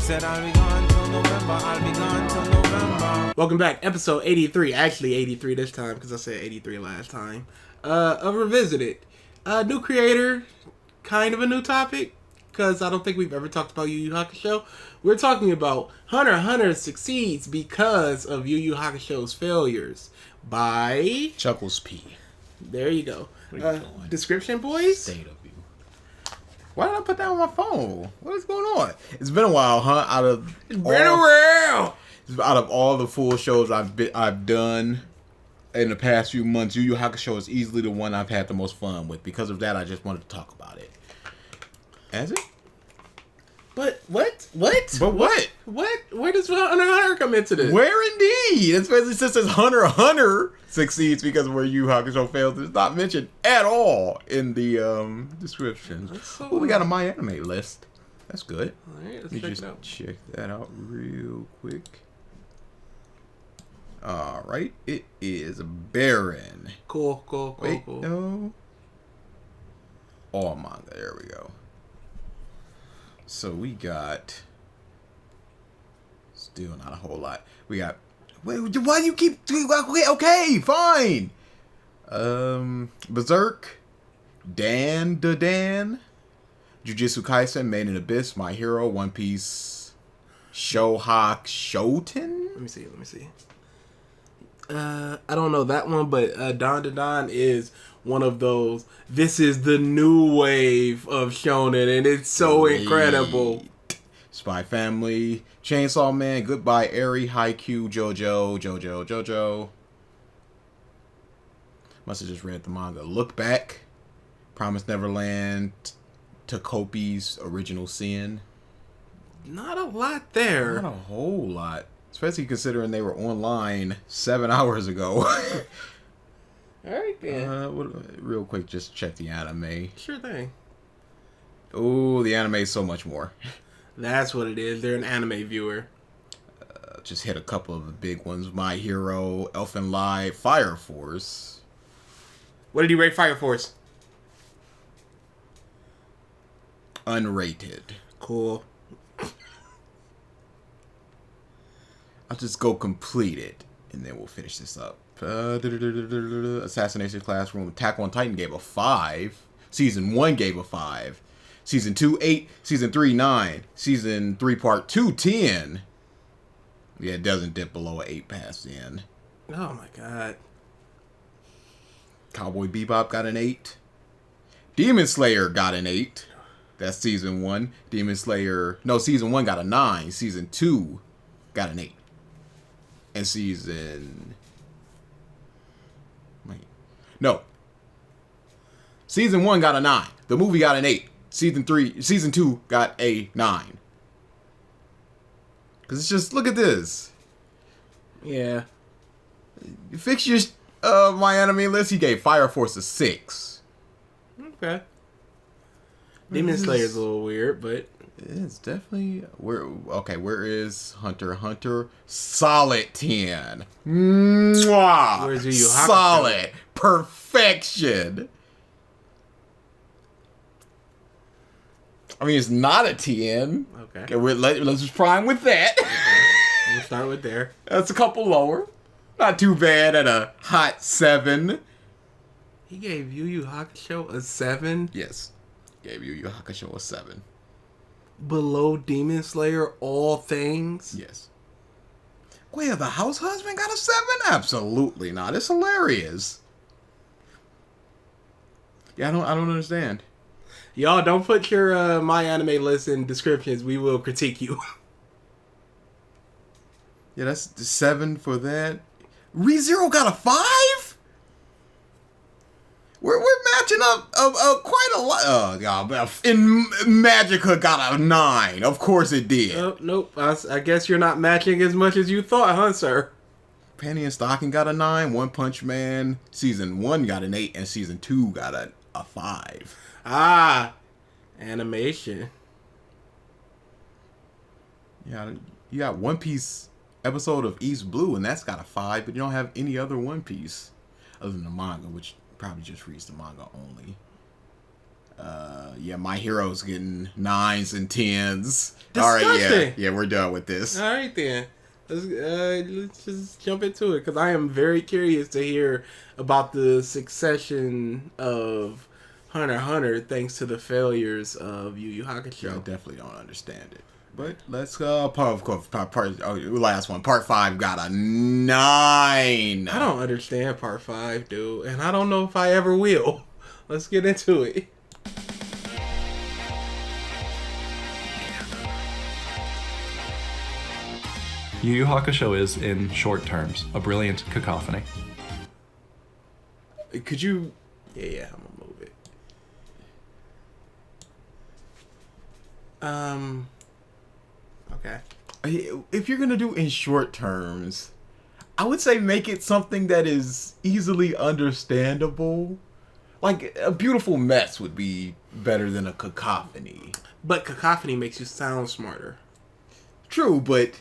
said I'll be gone till November, I'll be gone till November. Welcome back, episode 83, actually 83 this time, because I said 83 last time, of Revisited. New creator, kind of a new topic, because I don't think we've ever talked about YuYu Hakusho. We're talking about Hunter x Hunter succeeds because of YuYu Hakusho's failures by ChucklesP. There you go. What are you doing? Description, boys? State of you. Why did I put that on my phone? What is going on? It's been a while, huh? Out of all the full shows I've done in the past few months, YuYu Hakusho is easily the one I've had the most fun with. Because of that, I just wanted to talk about it. Has it? But what? But what? What? Where does Hunter x Hunter come into this? Where indeed? Especially since it's Hunter x Hunter succeeds because of where YuYu Hakusho fails. It's not mentioned at all in the description. So, we got a MyAnimeList. That's good. Alright, Let me just check that out real quick. Alright, it is Baron. Cool. Wait, no. All manga, there we go. So we got... Still not a whole lot. We got... Wait, why do you keep... Okay, fine! Berserk. Dan. Jujutsu Kaisen, Made in Abyss, My Hero, One Piece, Shohak Shoten? Let me see. I don't know that one, but Dan is one of those. This is the new wave of shonen, and it's so incredible. Spy Family, Chainsaw Man, Goodbye Eri, Haikyuu, JoJo. Must have just read the manga. Look Back, Promised Neverland, Takopi's Original Sin. Not a lot there. Not a whole lot. Especially considering they were online 7 hours ago. Alright, then. Real quick, just check the anime. Sure thing. Oh, the anime is so much more. That's what it is. They're an anime viewer. Just hit a couple of the big ones. My Hero, Elfen Lied, Fire Force. What did you rate Fire Force? Unrated. Cool. I'll just go complete it, and then we'll finish this up. Assassination Classroom. Attack on Titan gave a 5. Season 1 gave a 5. Season 2, 8. Season 3, 9. Season 3, Part 2, 10. Yeah, it doesn't dip below an 8 past the end. Oh my god. Cowboy Bebop got an 8. Demon Slayer got an 8. That's Season 1. Season 1 got a 9. Season 2 got an 8. And Season 1 got a 9. The movie got an 8. Season 2 got a 9. Because it's just, look at this. Yeah. Fix your MyAnimeList. He gave Fire Force a 6. Okay. Demon Slayer's a little weird, but... It's definitely... Where is Hunter x Hunter? Solid 10. Mwah! Where's YuYu Hakusho? Solid. Perfection. I mean, it's not a 10. Okay. Let's just prime with that. Okay. We'll start with there. That's a couple lower. Not too bad at a hot 7. He gave YuYu Hakusho a 7? Yes. Gave YuYu Hakusho a 7. Below Demon Slayer, all things? Yes. Wait, the house husband got a 7? Absolutely not. It's hilarious. Yeah, I don't understand. Y'all, don't put your MyAnimeList in descriptions. We will critique you. Yeah, that's the 7 for that. ReZero got a 5? We're matching up quite a lot. And Magica got a 9. Of course it did. Oh, nope. I guess you're not matching as much as you thought, huh, sir? Penny and Stocking got a 9. One Punch Man Season 1 got an 8. And Season 2 got a 5. Ah, animation. Yeah, you got One Piece episode of East Blue, and that's got a 5, but you don't have any other One Piece other than the manga, which probably just reads the manga only. Yeah, my hero's getting 9s and 10s. Disgusting. All right, yeah, we're done with this. All right, then. Let's just jump into it, because I am very curious to hear about the succession of Hunter x Hunter thanks to the failures of Yu Yu Hakusho. I definitely don't understand it. But let's go. Last one. Part 5 got a 9. I don't understand Part 5, dude, and I don't know if I ever will. Let's get into it. Yu Yu Hakusho is, in short terms, a brilliant cacophony. Could you... Yeah, I'm gonna move it. Okay. If you're going to do in short terms, I would say make it something that is easily understandable. Like, a beautiful mess would be better than a cacophony. But cacophony makes you sound smarter. True, but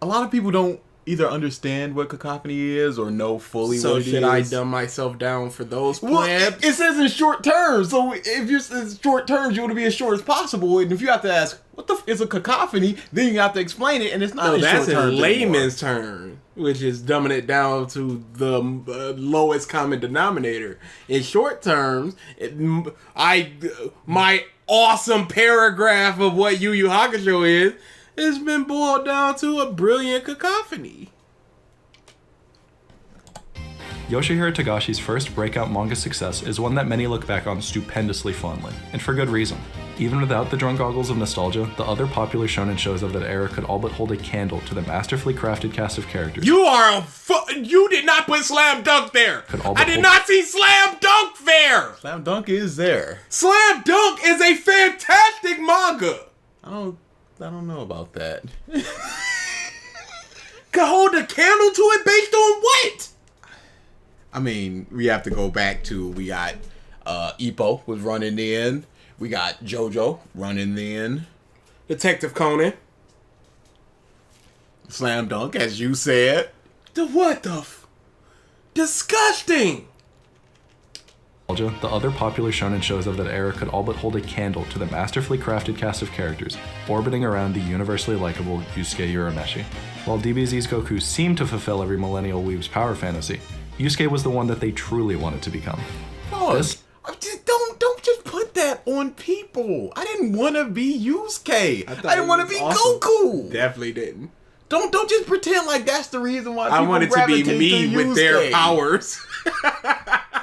a lot of people don't either understand what cacophony is or know fully So what it is. should I dumb myself down for those Well, plebs? it says in short terms, so if you're in short terms, you want to be as short as possible. And if you have to ask, what the f is a cacophony, then you have to explain it, and it's not No, in that's short terms in layman's anymore. term, which is dumbing it down to the lowest common denominator. In short terms, my awesome paragraph of what Yu Yu Hakusho is, it's been boiled down to a brilliant cacophony. Yoshihiro Togashi's first breakout manga success is one that many look back on stupendously fondly, and for good reason. Even without the drunk goggles of nostalgia, the other popular shonen shows of that era could all but hold a candle to the masterfully crafted cast of characters. You did not put Slam Dunk there. I did not see Slam Dunk there. Slam Dunk is there. Slam Dunk is a fantastic manga. I don't know about that. Could hold a candle to it based on what? I mean, we have to go back to, we got Ippo was running in. We got JoJo running in. Detective Conan. Slam Dunk, as you said. Disgusting. The other popular shonen shows of that era could all but hold a candle to the masterfully crafted cast of characters orbiting around the universally likable Yusuke Urameshi. While DBZ's Goku seemed to fulfill every millennial weeb's power fantasy, Yusuke was the one that they truly wanted to become. Pause. Don't just put that on people. I didn't want to be Yusuke. I didn't want to be awesome. Goku. Definitely didn't. Don't just pretend like that's the reason why people I wanted to be gravitate me to with their Yusuke. powers.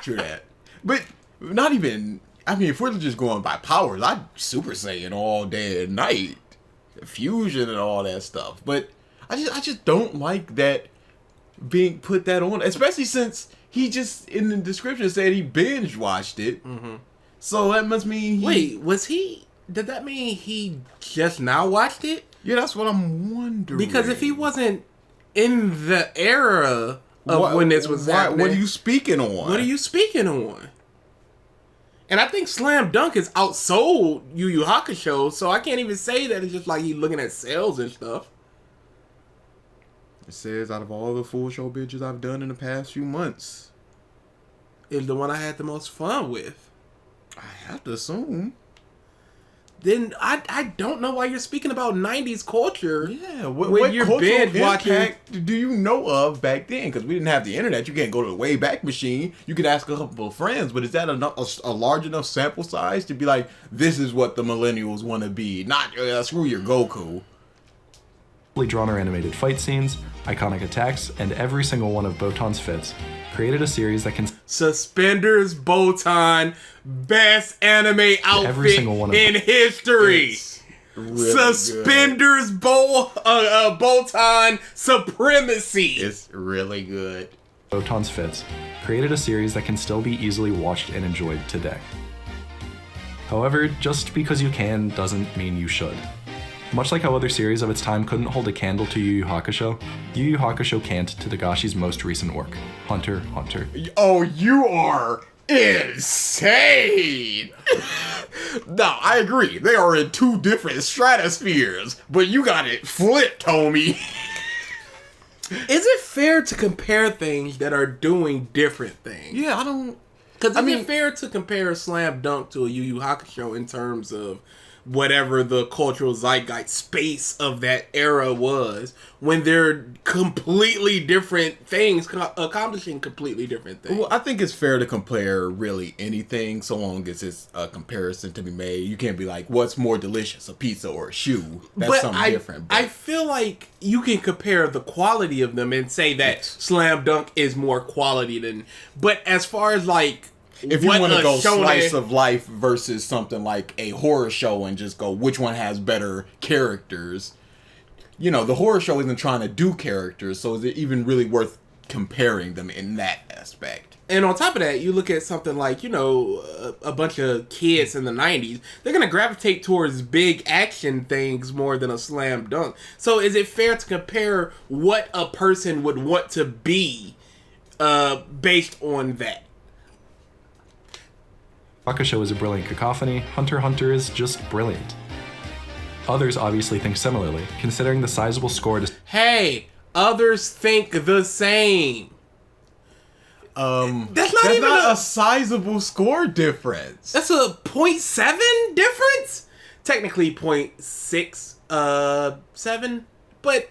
True that. But not even, I mean, if we're just going by powers, I'd Super Saiyan all day and night. Fusion and all that stuff. But I just don't like that being put that on, especially since he just in the description said he binge watched it. Mm-hmm. So that must mean Wait, did that mean he just now watched it? Yeah, that's what I'm wondering. Because if he wasn't in the era of when this was happening, what are you speaking on? What are you speaking on? And I think Slam Dunk has outsold Yu Yu Hakusho, so I can't even say that it's just like he's looking at sales and stuff. It says out of all the full show binges I've done in the past few months, It's the one I had the most fun with. I have to assume. Then I don't know why you're speaking about 90s culture. Yeah, when you're binge watching. Do you know of back then? Because we didn't have the internet. You can't go to the Wayback Machine. You could ask a couple of friends, but is that a large enough sample size to be like, this is what the millennials want to be? Not screw your Goku. Drawn or animated fight scenes, iconic attacks, and every single one of Botan's fits created a series that can Suspenders Botan, best anime outfit single one of in history. Really Suspenders Botan supremacy. It's really good. Botan's fits created a series that can still be easily watched and enjoyed today. However, just because you can doesn't mean you should. Much like how other series of its time couldn't hold a candle to Yu Yu Hakusho, Yu Yu Hakusho can't to Togashi's most recent work, Hunter x Hunter. Oh, you are insane! No, I agree. They are in two different stratospheres, but you got it flipped, homie. Is it fair to compare things that are doing different things? Yeah, I don't... Because is it fair to compare Slam Dunk to a Yu Yu Hakusho in terms of whatever the cultural zeitgeist space of that era was, when they're completely different things, accomplishing completely different things? Well, I think it's fair to compare really anything, so long as it's a comparison to be made. You can't be like, what's more delicious, a pizza or a shoe? That's something different. But I feel like you can compare the quality of them and say that Slam Dunk is more quality than... But as far as like... If you want to go slice of life versus something like a horror show and just go, which one has better characters? You know, the horror show isn't trying to do characters, so is it even really worth comparing them in that aspect? And on top of that, you look at something like, you know, a bunch of kids in the 90s, they're going to gravitate towards big action things more than a Slam Dunk. So is it fair to compare what a person would want to be based on that? Hakusho is a brilliant cacophony, Hunter x Hunter is just brilliant. Others obviously think similarly, considering the sizable score to... Hey, others think the same. That's not a sizable score difference. That's a 0.7 difference? Technically 0.67, but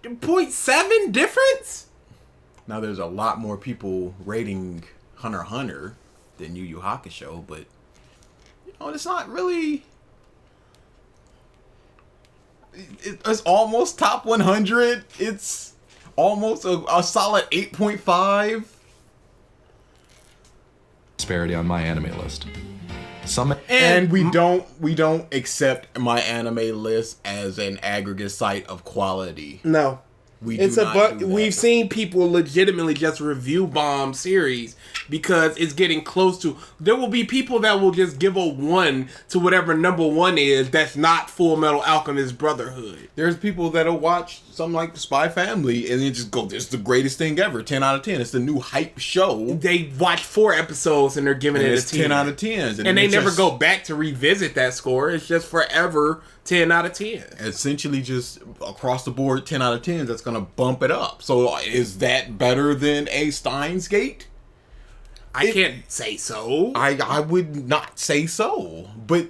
0.7 difference? Now there's a lot more people rating Hunter x Hunter than Yu Yu Hakusho, but you know, it's not really... It's almost top 100. It's almost a solid 8.5. disparity on MyAnimeList. And we don't accept MyAnimeList as an aggregate site of quality. No. We've seen people legitimately just review bomb series because it's getting close to... There will be people that will just give a 1 to whatever number 1 is that's not Full Metal Alchemist Brotherhood. There's people that'll watch something like The Spy Family and then just go, this is the greatest thing ever, 10 out of 10. It's the new hype show. They watch 4 episodes and they're giving it a 10. 10 out of 10. And they never go back to revisit that score. It's just forever 10 out of 10. Essentially just across the board 10 out of 10 that's going to bump it up. So is that better than a Steins Gate? I can't say so. I would not say so. But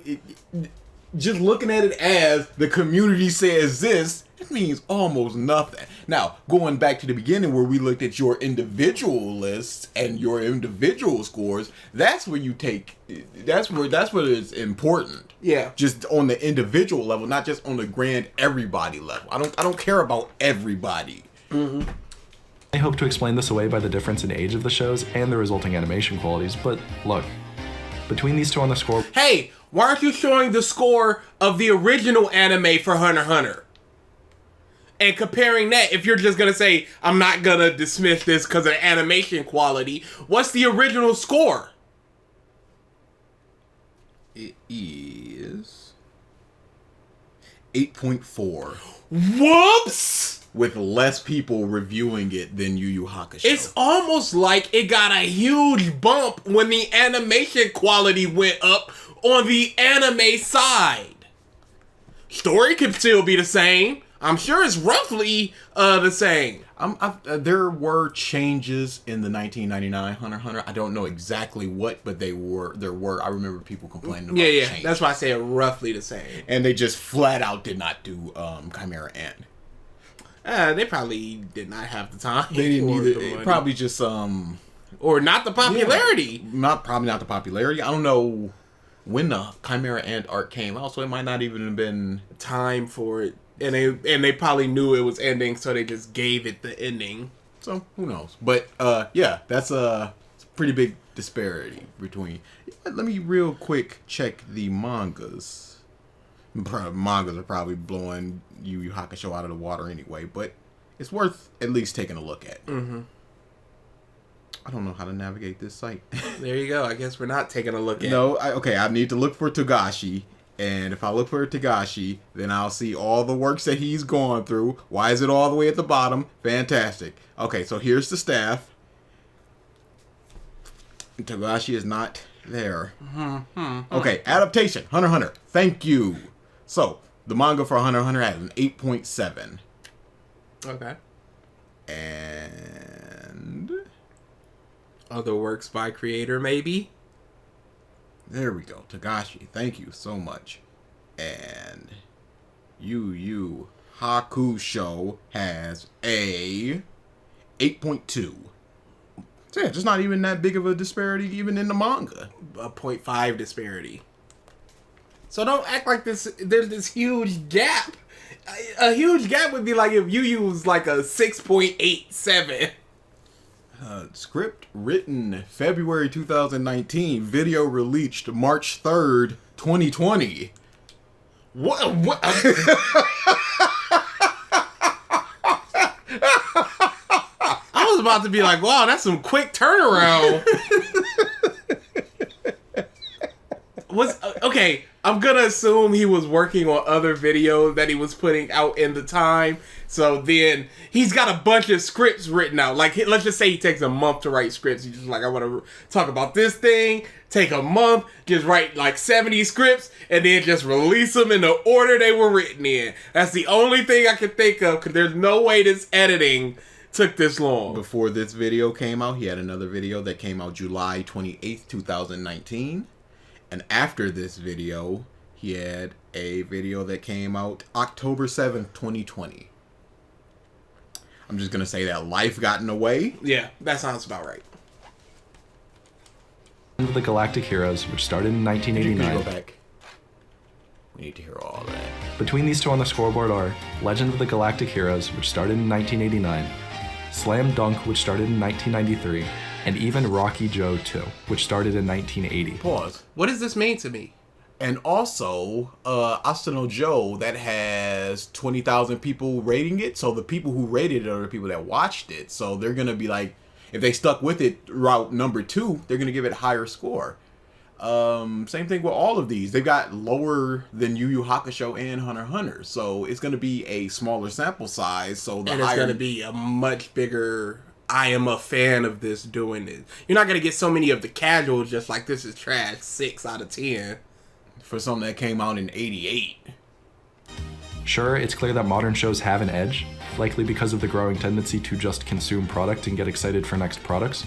just looking at it as the community says this, it means almost nothing. Now, going back to the beginning where we looked at your individual lists and your individual scores, that's where you take... That's where it's important. Yeah. Just on the individual level, not just on the grand everybody level. I don't care about everybody. Mm-hmm. I hope to explain this away by the difference in age of the shows and the resulting animation qualities, but look, between these two on the score... Hey, why aren't you showing the score of the original anime for Hunter x Hunter? And comparing that, if you're just going to say, I'm not going to dismiss this because of the animation quality, what's the original score? It is 8.4. Whoops! With less people reviewing it than Yu Yu Hakusho. It's almost like it got a huge bump when the animation quality went up on the anime side. Story could still be the same. I'm sure it's roughly the same. There were changes in the 1999 Hunter x Hunter. I don't know exactly what, but there were. I remember people complaining about changes. That's why I say roughly the same. And they just flat out did not do Chimera Ant. They probably did not have the time. They didn't either. Probably just or not the popularity. Probably not the popularity. I don't know when the Chimera Ant arc came out, so it might not even have been time for it. And they probably knew it was ending, so they just gave it the ending. So who knows? But yeah, that's a pretty big disparity between. Let me real quick check the mangas. Mangas are probably blowing Yu Yu Hakusho out of the water anyway, but it's worth at least taking a look at. Mm-hmm. I don't know how to navigate this site. There you go. I guess we're not taking a look at. No, I need to look for Togashi. And if I look for Togashi, then I'll see all the works that he's gone through. Why is it all the way at the bottom? Fantastic. Okay, so here's the staff. Togashi is not there. Okay, adaptation. Hunter x Hunter. Thank you. So, the manga for Hunter x Hunter has an 8.7. Okay. And... Other works by creator, maybe. There we go. Togashi, thank you so much. And YuYu Hakusho has a 8.2. So yeah, just not even that big of a disparity even in the manga. A 0.5 disparity. So don't act like there's this huge gap. A huge gap would be like if YuYu was like a 6.87. Script written February 2019. Video released March 3rd, 2020. What? I was about to be like, wow, that's some quick turnaround. Okay, I'm gonna assume he was working on other videos that he was putting out in the time. So then he's got a bunch of scripts written out. Like, let's just say he takes a month to write scripts. He's just like, I want to talk about this thing. Take a month, just write like 70 scripts, and then just release them in the order they were written in. That's the only thing I can think of, because there's no way this editing took this long. Before this video came out, he had another video that came out July 28th, 2019. And after this video, he had a video that came out October 7th, 2020. I'm just going to say that life got in the way. Yeah, that sounds about right. Legend of the Galactic Heroes, which started in Could you 1989. go back? We need to hear all that. Between these two on the scoreboard are Legend of the Galactic Heroes, which started in 1989, Slam Dunk, which started in 1993, and even Rocky Joe 2, which started in 1980. Pause. What does this mean to me? And also, Asano Joe, that has 20,000 people rating it. So the people who rated it are the people that watched it. So they're going to be like, if they stuck with it throughout number 2, they're going to give it a higher score. Same thing with all of these. They've got lower than Yu Yu Hakusho and Hunter x Hunter. So it's going to be a smaller sample size. So the And it's going to be a much bigger, I am a fan of this doing it. You're not going to get so many of the casuals just like, this is trash, 6 out of 10. For something that came out in 88. Sure, it's clear that modern shows have an edge, likely because of the growing tendency to just consume product and get excited for next products.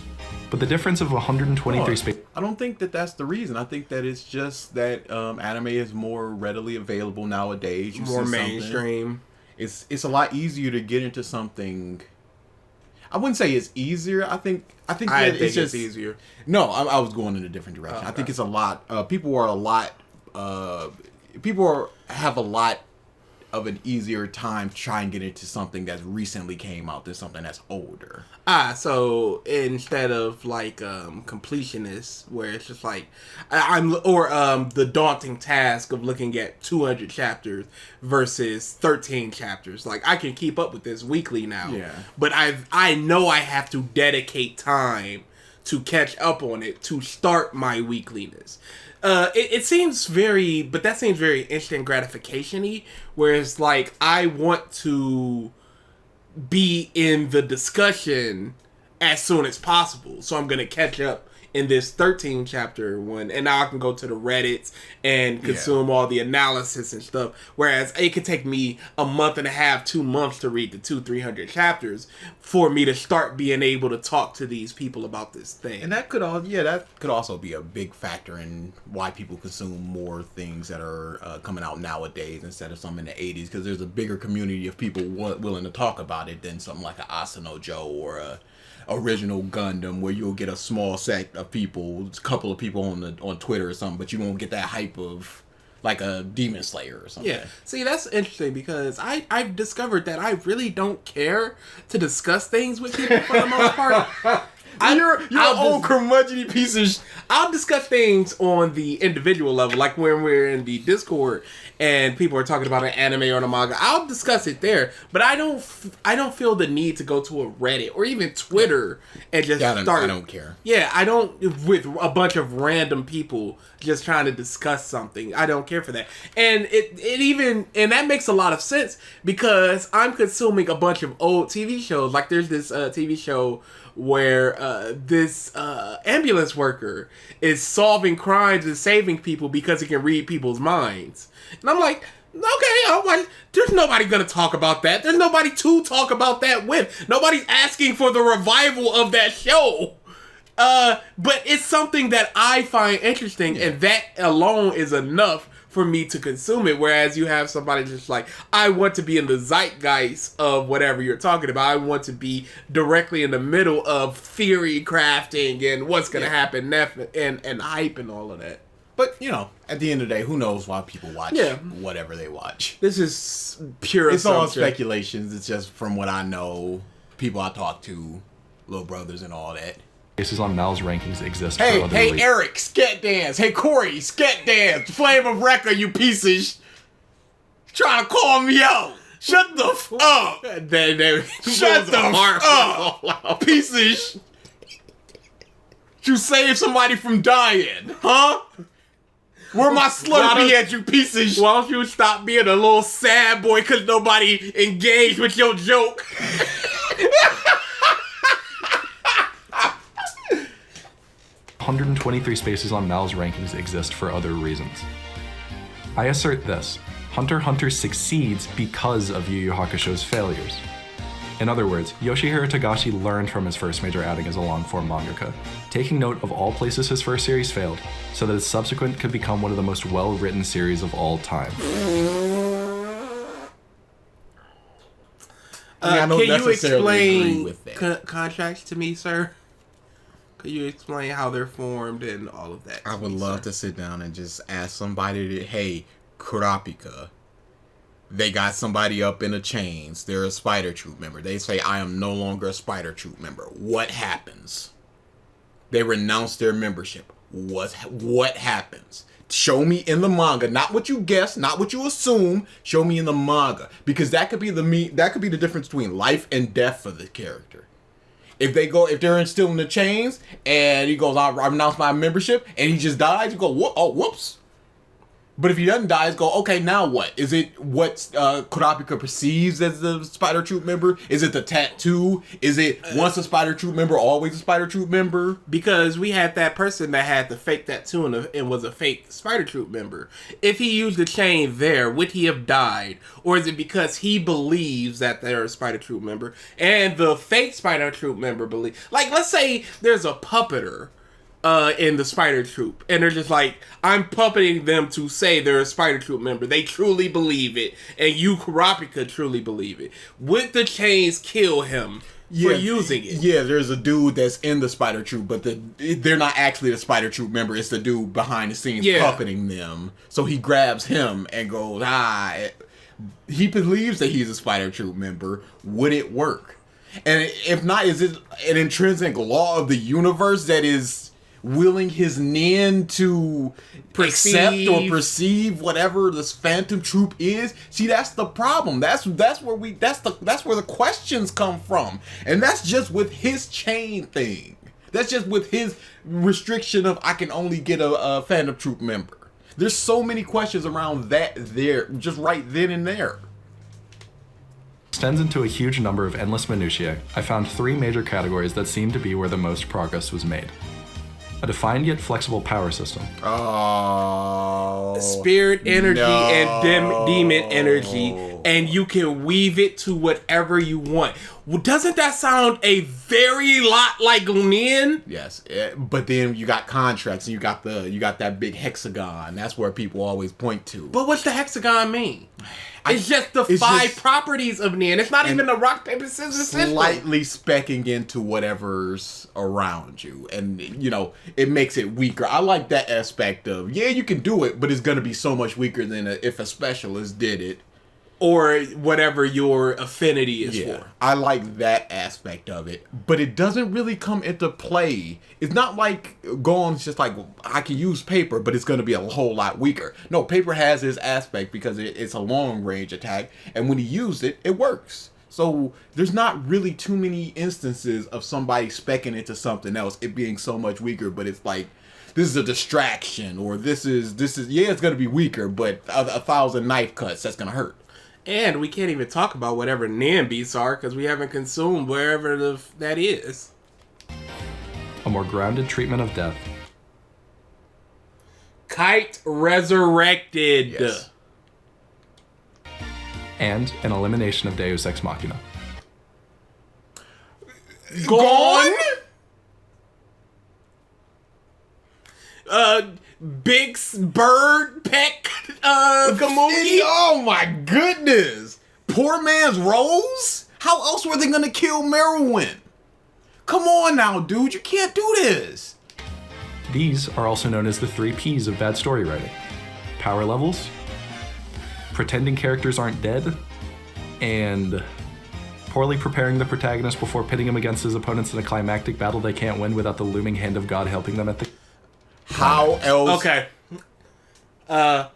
But the difference of 123 space... I don't think that that's the reason. I think that it's just that anime is more readily available nowadays. You More see mainstream. It's a lot easier to get into something. I wouldn't say it's easier. I think it's just easier. No, I was going in a different direction. Okay. I think it's a lot. People have a lot of an easier time to try and get into something that's recently came out than something that's older. So instead of like completionists, where it's just like the daunting task of looking at 200 chapters versus 13 chapters. Like, I can keep up with this weekly now. Yeah. But I know I have to dedicate time to catch up on it to start my weekliness. It seems very, but that seems very instant gratification-y, whereas like I want to be in the discussion as soon as possible, so I'm gonna catch up in this 13 chapter one, and now I can go to the Reddits and consume all the analysis and stuff, whereas it could take me a month and a half, 2 months to read the 200-300 chapters for me to start being able to talk to these people about this thing. And that could also be a big factor in why people consume more things that are coming out nowadays instead of some in the 80s, because there's a bigger community of people willing to talk about it than something like an Asano Joe or a original Gundam, where you'll get a small sect of people, a couple of people on Twitter or something, but you won't get that hype of like a Demon Slayer or something. Yeah. See, that's interesting, because I've discovered that I really don't care to discuss things with people for the most part. You're an old curmudgeon piece of I'll discuss things on the individual level, like when we're in the Discord and people are talking about an anime or a manga. I'll discuss it there, but I don't feel the need to go to a Reddit or even Twitter and just start. I don't care. Yeah, I don't, with a bunch of random people just trying to discuss something. I don't care for that. And and that makes a lot of sense, because I'm consuming a bunch of old TV shows. Like, there's this TV show where this ambulance worker is solving crimes and saving people because he can read people's minds. And I'm like, okay, there's nobody gonna talk about that. There's nobody to talk about that with. Nobody's asking for the revival of that show. But it's something that I find interesting, and that alone is enough for me to consume it. Whereas you have somebody just like, I want to be in the zeitgeist of whatever you're talking about. I want to be directly in the middle of theory crafting and what's going to happen and hype and all of that. But, you know, at the end of the day, who knows why people watch whatever they watch. This is pure It's all assumption. speculations. It's just from what I know, people I talk to, little brothers and all that. Bases on Mal's rankings exist for Hey, other hey, reasons. Eric, scat dance. Hey, Corey, scat dance. Flame of Wrecker, you pieces. Trying to call me out. Shut the f up. Shut the f up. Pieces. You saved somebody from dying, huh? Where my Slurpee at, you pieces? Why don't you stop being a little sad boy because nobody engaged with your joke? 123 spaces on Mal's rankings exist for other reasons. I assert this: Hunter x Hunter succeeds because of Yu Yu Hakusho's failures. In other words, Yoshihiro Togashi learned from his first major outing as a long-form mangaka, taking note of all places his first series failed, so that its subsequent could become one of the most well-written series of all time. I don't Can you necessarily agree explain with that. contracts to me, sir? Could you explain how they're formed and all of that? I would love to sit down and just ask somebody to, hey, Kurapika, they got somebody up in the chains. They're a Spider Troop member. They say, I am no longer a Spider Troop member. What happens? They renounce their membership. What happens? Show me in the manga, not what you guess, not what you assume. Show me in the manga, because that could be the difference between life and death for the character. If they're still in the chains, and he goes, I renounce my membership, and he just dies, you go, whoops. But if he doesn't die, it's go, okay, now what? Is it what Kurapika perceives as the Spider Troop member? Is it the tattoo? Is it once a Spider Troop member, always a Spider Troop member? Because we had that person that had the fake tattoo and was a fake Spider Troop member. If he used the chain there, would he have died? Or is it because he believes that they're a Spider Troop member and the fake Spider Troop member believes? Like, let's say there's a puppeter in the Spider Troop, and they're just like, I'm puppeting them to say they're a Spider Troop member. They truly believe it, and you, Kurapika, truly believe it. Would the chains kill him for using it? Yeah, there's a dude that's in the Spider Troop, but they're not actually the Spider Troop member. It's the dude behind the scenes puppeting them. So he grabs him and goes, he believes that he's a Spider Troop member. Would it work? And if not, is it an intrinsic law of the universe that is willing his nin to accept or perceive whatever this Phantom Troop is? See, that's the problem. That's where the questions come from, and that's just with his chain thing. That's just with his restriction of I can only get a Phantom Troop member. There's so many questions around that there, just right then and there. Extends into a huge number of endless minutiae. I found 3 major categories that seem to be where the most progress was made. A defined yet flexible power system. Oh. Spirit energy and demon energy, and you can weave it to whatever you want. Well, doesn't that sound a very lot like Nin? Yes, but then you got contracts, and you got that big hexagon. That's where people always point to. But what's the hexagon mean? It's just the 5 properties of Nin. It's not even a rock, paper, scissors system. Slightly specking into whatever's around you. And, it makes it weaker. I like that aspect of, you can do it, but it's going to be so much weaker than if a specialist did it. Or whatever your affinity is for. I like that aspect of it, but it doesn't really come into play. It's not like Gon's just like, I can use paper, but it's going to be a whole lot weaker. No, paper has its aspect because it's a long range attack, and when he used it, it works. So there's not really too many instances of somebody specking into something else, it being so much weaker, but it's like, this is a distraction, or this is it's going to be weaker, but a 1,000 knife cuts, that's going to hurt. And we can't even talk about whatever Nin beats are because we haven't consumed wherever that is. A more grounded treatment of death. Kite resurrected. Yes. And an elimination of Deus Ex Machina. Gone? big bird peck Kamugi. Oh my goodness! Poor man's Rose? How else were they gonna kill Merowyn? Come on now, dude, you can't do this. These are also known as the 3 Ps of bad story writing. Power levels, pretending characters aren't dead, and poorly preparing the protagonist before pitting him against his opponents in a climactic battle they can't win without the looming hand of God helping them at the... How else? Okay.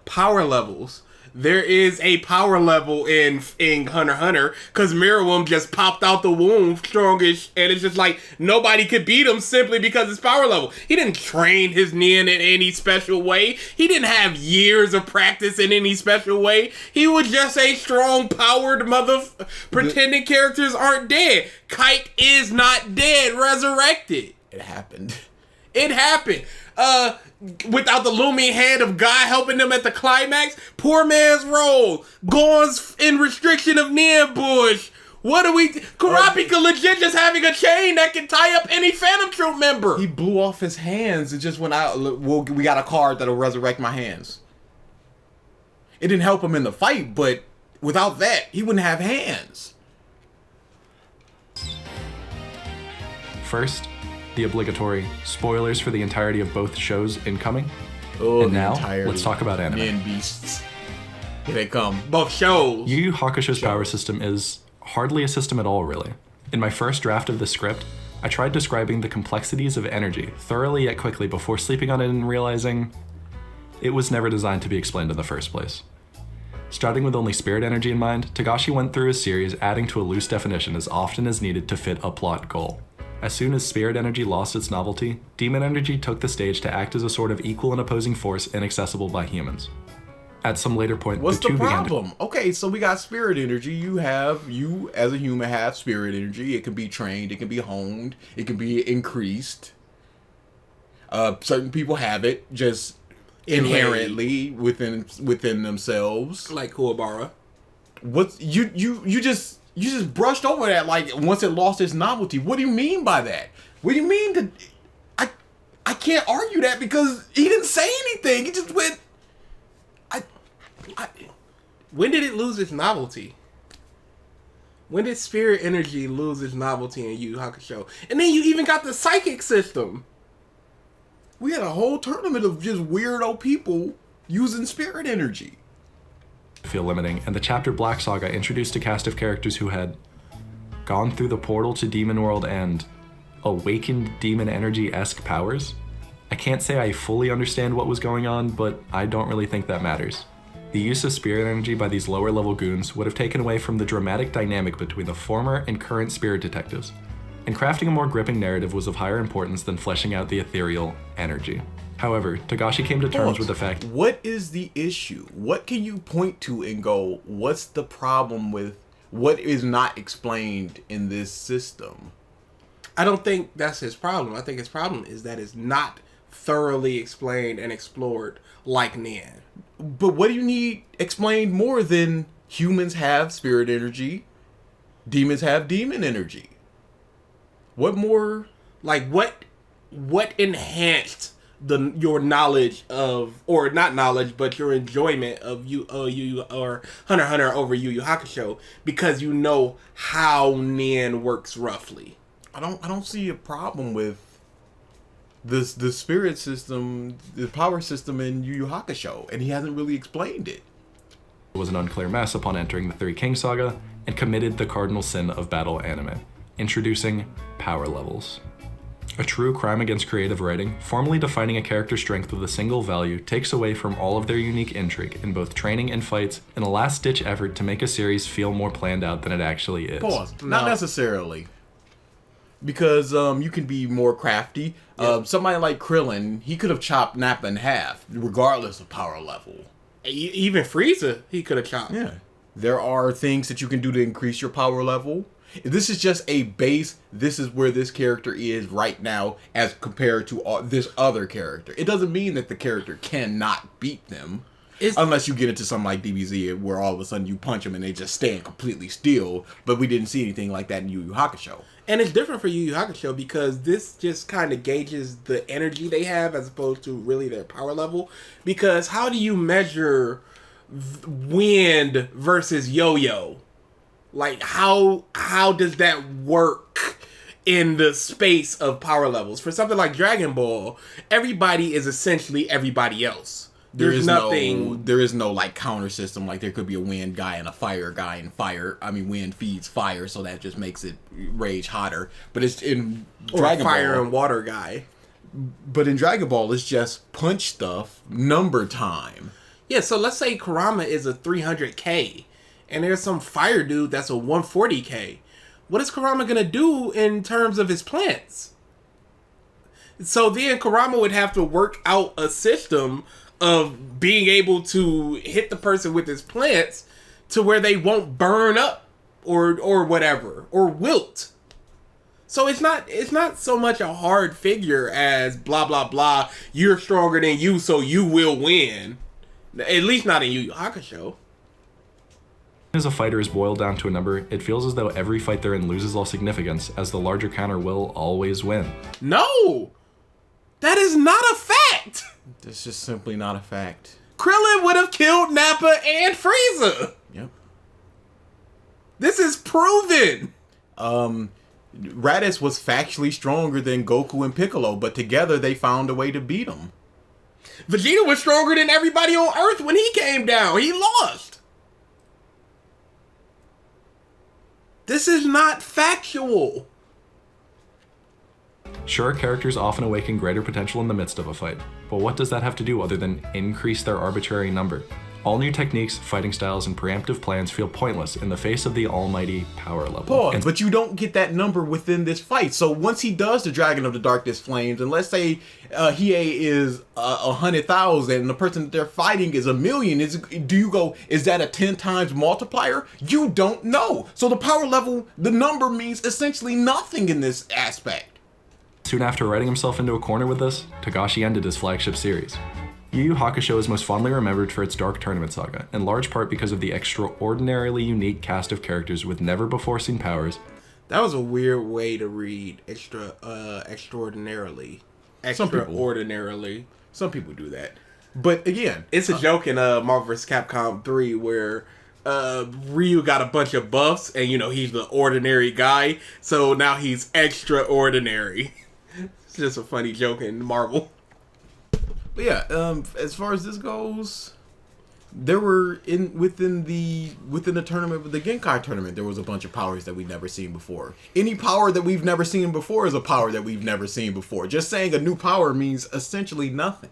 Power levels. There is a power level in Hunter x Hunter because Merowyn just popped out the womb strongish, and it's just like nobody could beat him simply because his power level. He didn't train his nin in any special way. He didn't have years of practice in any special way. He was just a strong, powered pretending characters aren't dead. Kite is not dead, resurrected. It happened. It happened. Without the looming hand of God helping them at the climax, poor man's role, Gorn's in restriction of Niambush. What are we? Kurapika legit just having a chain that can tie up any Phantom Troop member. He blew off his hands and just went out. We got a card that'll resurrect my hands. It didn't help him in the fight, but without that, he wouldn't have hands. First, the obligatory spoilers for the entirety of both shows incoming. Oh, And now, let's talk about anime. Men beasts. Here they come. Both shows. Yu Yu Hakusho's power system is hardly a system at all, really. In my first draft of the script, I tried describing the complexities of energy thoroughly yet quickly before sleeping on it and realizing it was never designed to be explained in the first place. Starting with only spirit energy in mind, Togashi went through his series adding to a loose definition as often as needed to fit a plot goal. As soon as spirit energy lost its novelty, demon energy took the stage to act as a sort of equal and opposing force inaccessible by humans. At some later point, What's the two the began to... problem? Okay, so we got spirit energy. You as a human have spirit energy. It can be trained. It can be honed. It can be increased. Certain people have it just inherently within themselves. Like Kuwabara. What you just brushed over that like once it lost its novelty. What do you mean by that? What do you mean that I can't argue that because he didn't say anything. He just went When did it lose its novelty? When did spirit energy lose its novelty in Yu Yu Hakusho? And then you even got the psychic system. We had a whole tournament of just weirdo people using spirit energy. feel limiting, and the chapter Black Saga introduced a cast of characters who had gone through the portal to Demon World and awakened demon energy-esque powers. I can't say I fully understand what was going on, but I don't really think that matters. The use of spirit energy by these lower level goons would have taken away from the dramatic dynamic between the former and current spirit detectives, and crafting a more gripping narrative was of higher importance than fleshing out the ethereal energy. However, Togashi came to terms with the fact... What is the issue? What can you point to and go, what's the problem with what is not explained in this system? I don't think that's his problem. I think his problem is that it's not thoroughly explained and explored like Nen. But what do you need explained more than humans have spirit energy, demons have demon energy? What more? Like what enhanced your knowledge of, or not knowledge, but your enjoyment of Yu or Hunter x Hunter over Yu Yu Hakusho because you know how Nen works roughly. I don't see a problem with the spirit system, the power system in Yu Yu Hakusho, and he hasn't really explained it. It was an unclear mess upon entering the Three Kings saga and committed the cardinal sin of battle anime, introducing power levels. A true crime against creative writing, formally defining a character's strength with a single value takes away from all of their unique intrigue in both training and fights in a last-ditch effort to make a series feel more planned out than it actually is. Pause. Not necessarily. Because you can be more crafty. Somebody like Krillin, he could have chopped Nappa in half, regardless of power level. Even Frieza, he could have chopped. Yeah. There are things that you can do to increase your power level. If this is just a base, this is where this character is right now as compared to this other character. It doesn't mean that the character cannot beat them. Unless you get into something like DBZ where all of a sudden you punch them and they just stand completely still. But we didn't see anything like that in Yu Yu Hakusho. And it's different for Yu Yu Hakusho because this just kind of gauges the energy they have as opposed to really their power level. Because how do you measure wind versus yo-yo? Like, how does that work in the space of power levels? For something like Dragon Ball, everybody is essentially everybody else. There is no like counter system. Like there could be a wind guy and a fire guy, and wind feeds fire, so that just makes it rage hotter. But it's in Dragon fire Ball, and water guy. But in Dragon Ball, it's just punch stuff, number time. Yeah, so let's say Kurama is a 300k, and there's some fire dude that's a 140k. What is Kurama gonna do in terms of his plants? So then Kurama would have to work out a system of being able to hit the person with his plants to where they won't burn up or whatever or wilt. So it's not so much a hard figure as blah blah blah. You're stronger than you, so you will win. At least not in Yu Yu Hakusho. As a fighter is boiled down to a number, it feels as though every fight they're in loses all significance, as the larger counter will always win. No! That is not a fact! That's just simply not a fact. Krillin would have killed Nappa and Frieza! Yep. This is proven! Raditz was factually stronger than Goku and Piccolo, but together they found a way to beat him. Vegeta was stronger than everybody on Earth when he came down. He lost. This is not factual. Sure, characters often awaken greater potential in the midst of a fight, but what does that have to do other than increase their arbitrary number? All new techniques, fighting styles, and preemptive plans feel pointless in the face of the almighty power level. But you don't get that number within this fight. So once he does the Dragon of the Darkness Flames, and let's say Hiei is 100,000, and the person that they're fighting is 1,000,000, is that a 10 times multiplier? You don't know. So the power level, the number means essentially nothing in this aspect. Soon after writing himself into a corner with this, Togashi ended his flagship series. Yu Yu Hakusho is most fondly remembered for its Dark Tournament saga, in large part because of the extraordinarily unique cast of characters with never-before-seen powers. That was a weird way to read extraordinarily. Some people do that. But again, it's a joke in Marvel vs. Capcom 3 where Ryu got a bunch of buffs and, he's the ordinary guy. So now he's extraordinary. It's just a funny joke in Marvel. But yeah, as far as this goes, there were within the tournament, the Genkai tournament, there was a bunch of powers that we've never seen before. Any power that we've never seen before is a power that we've never seen before. Just saying a new power means essentially nothing.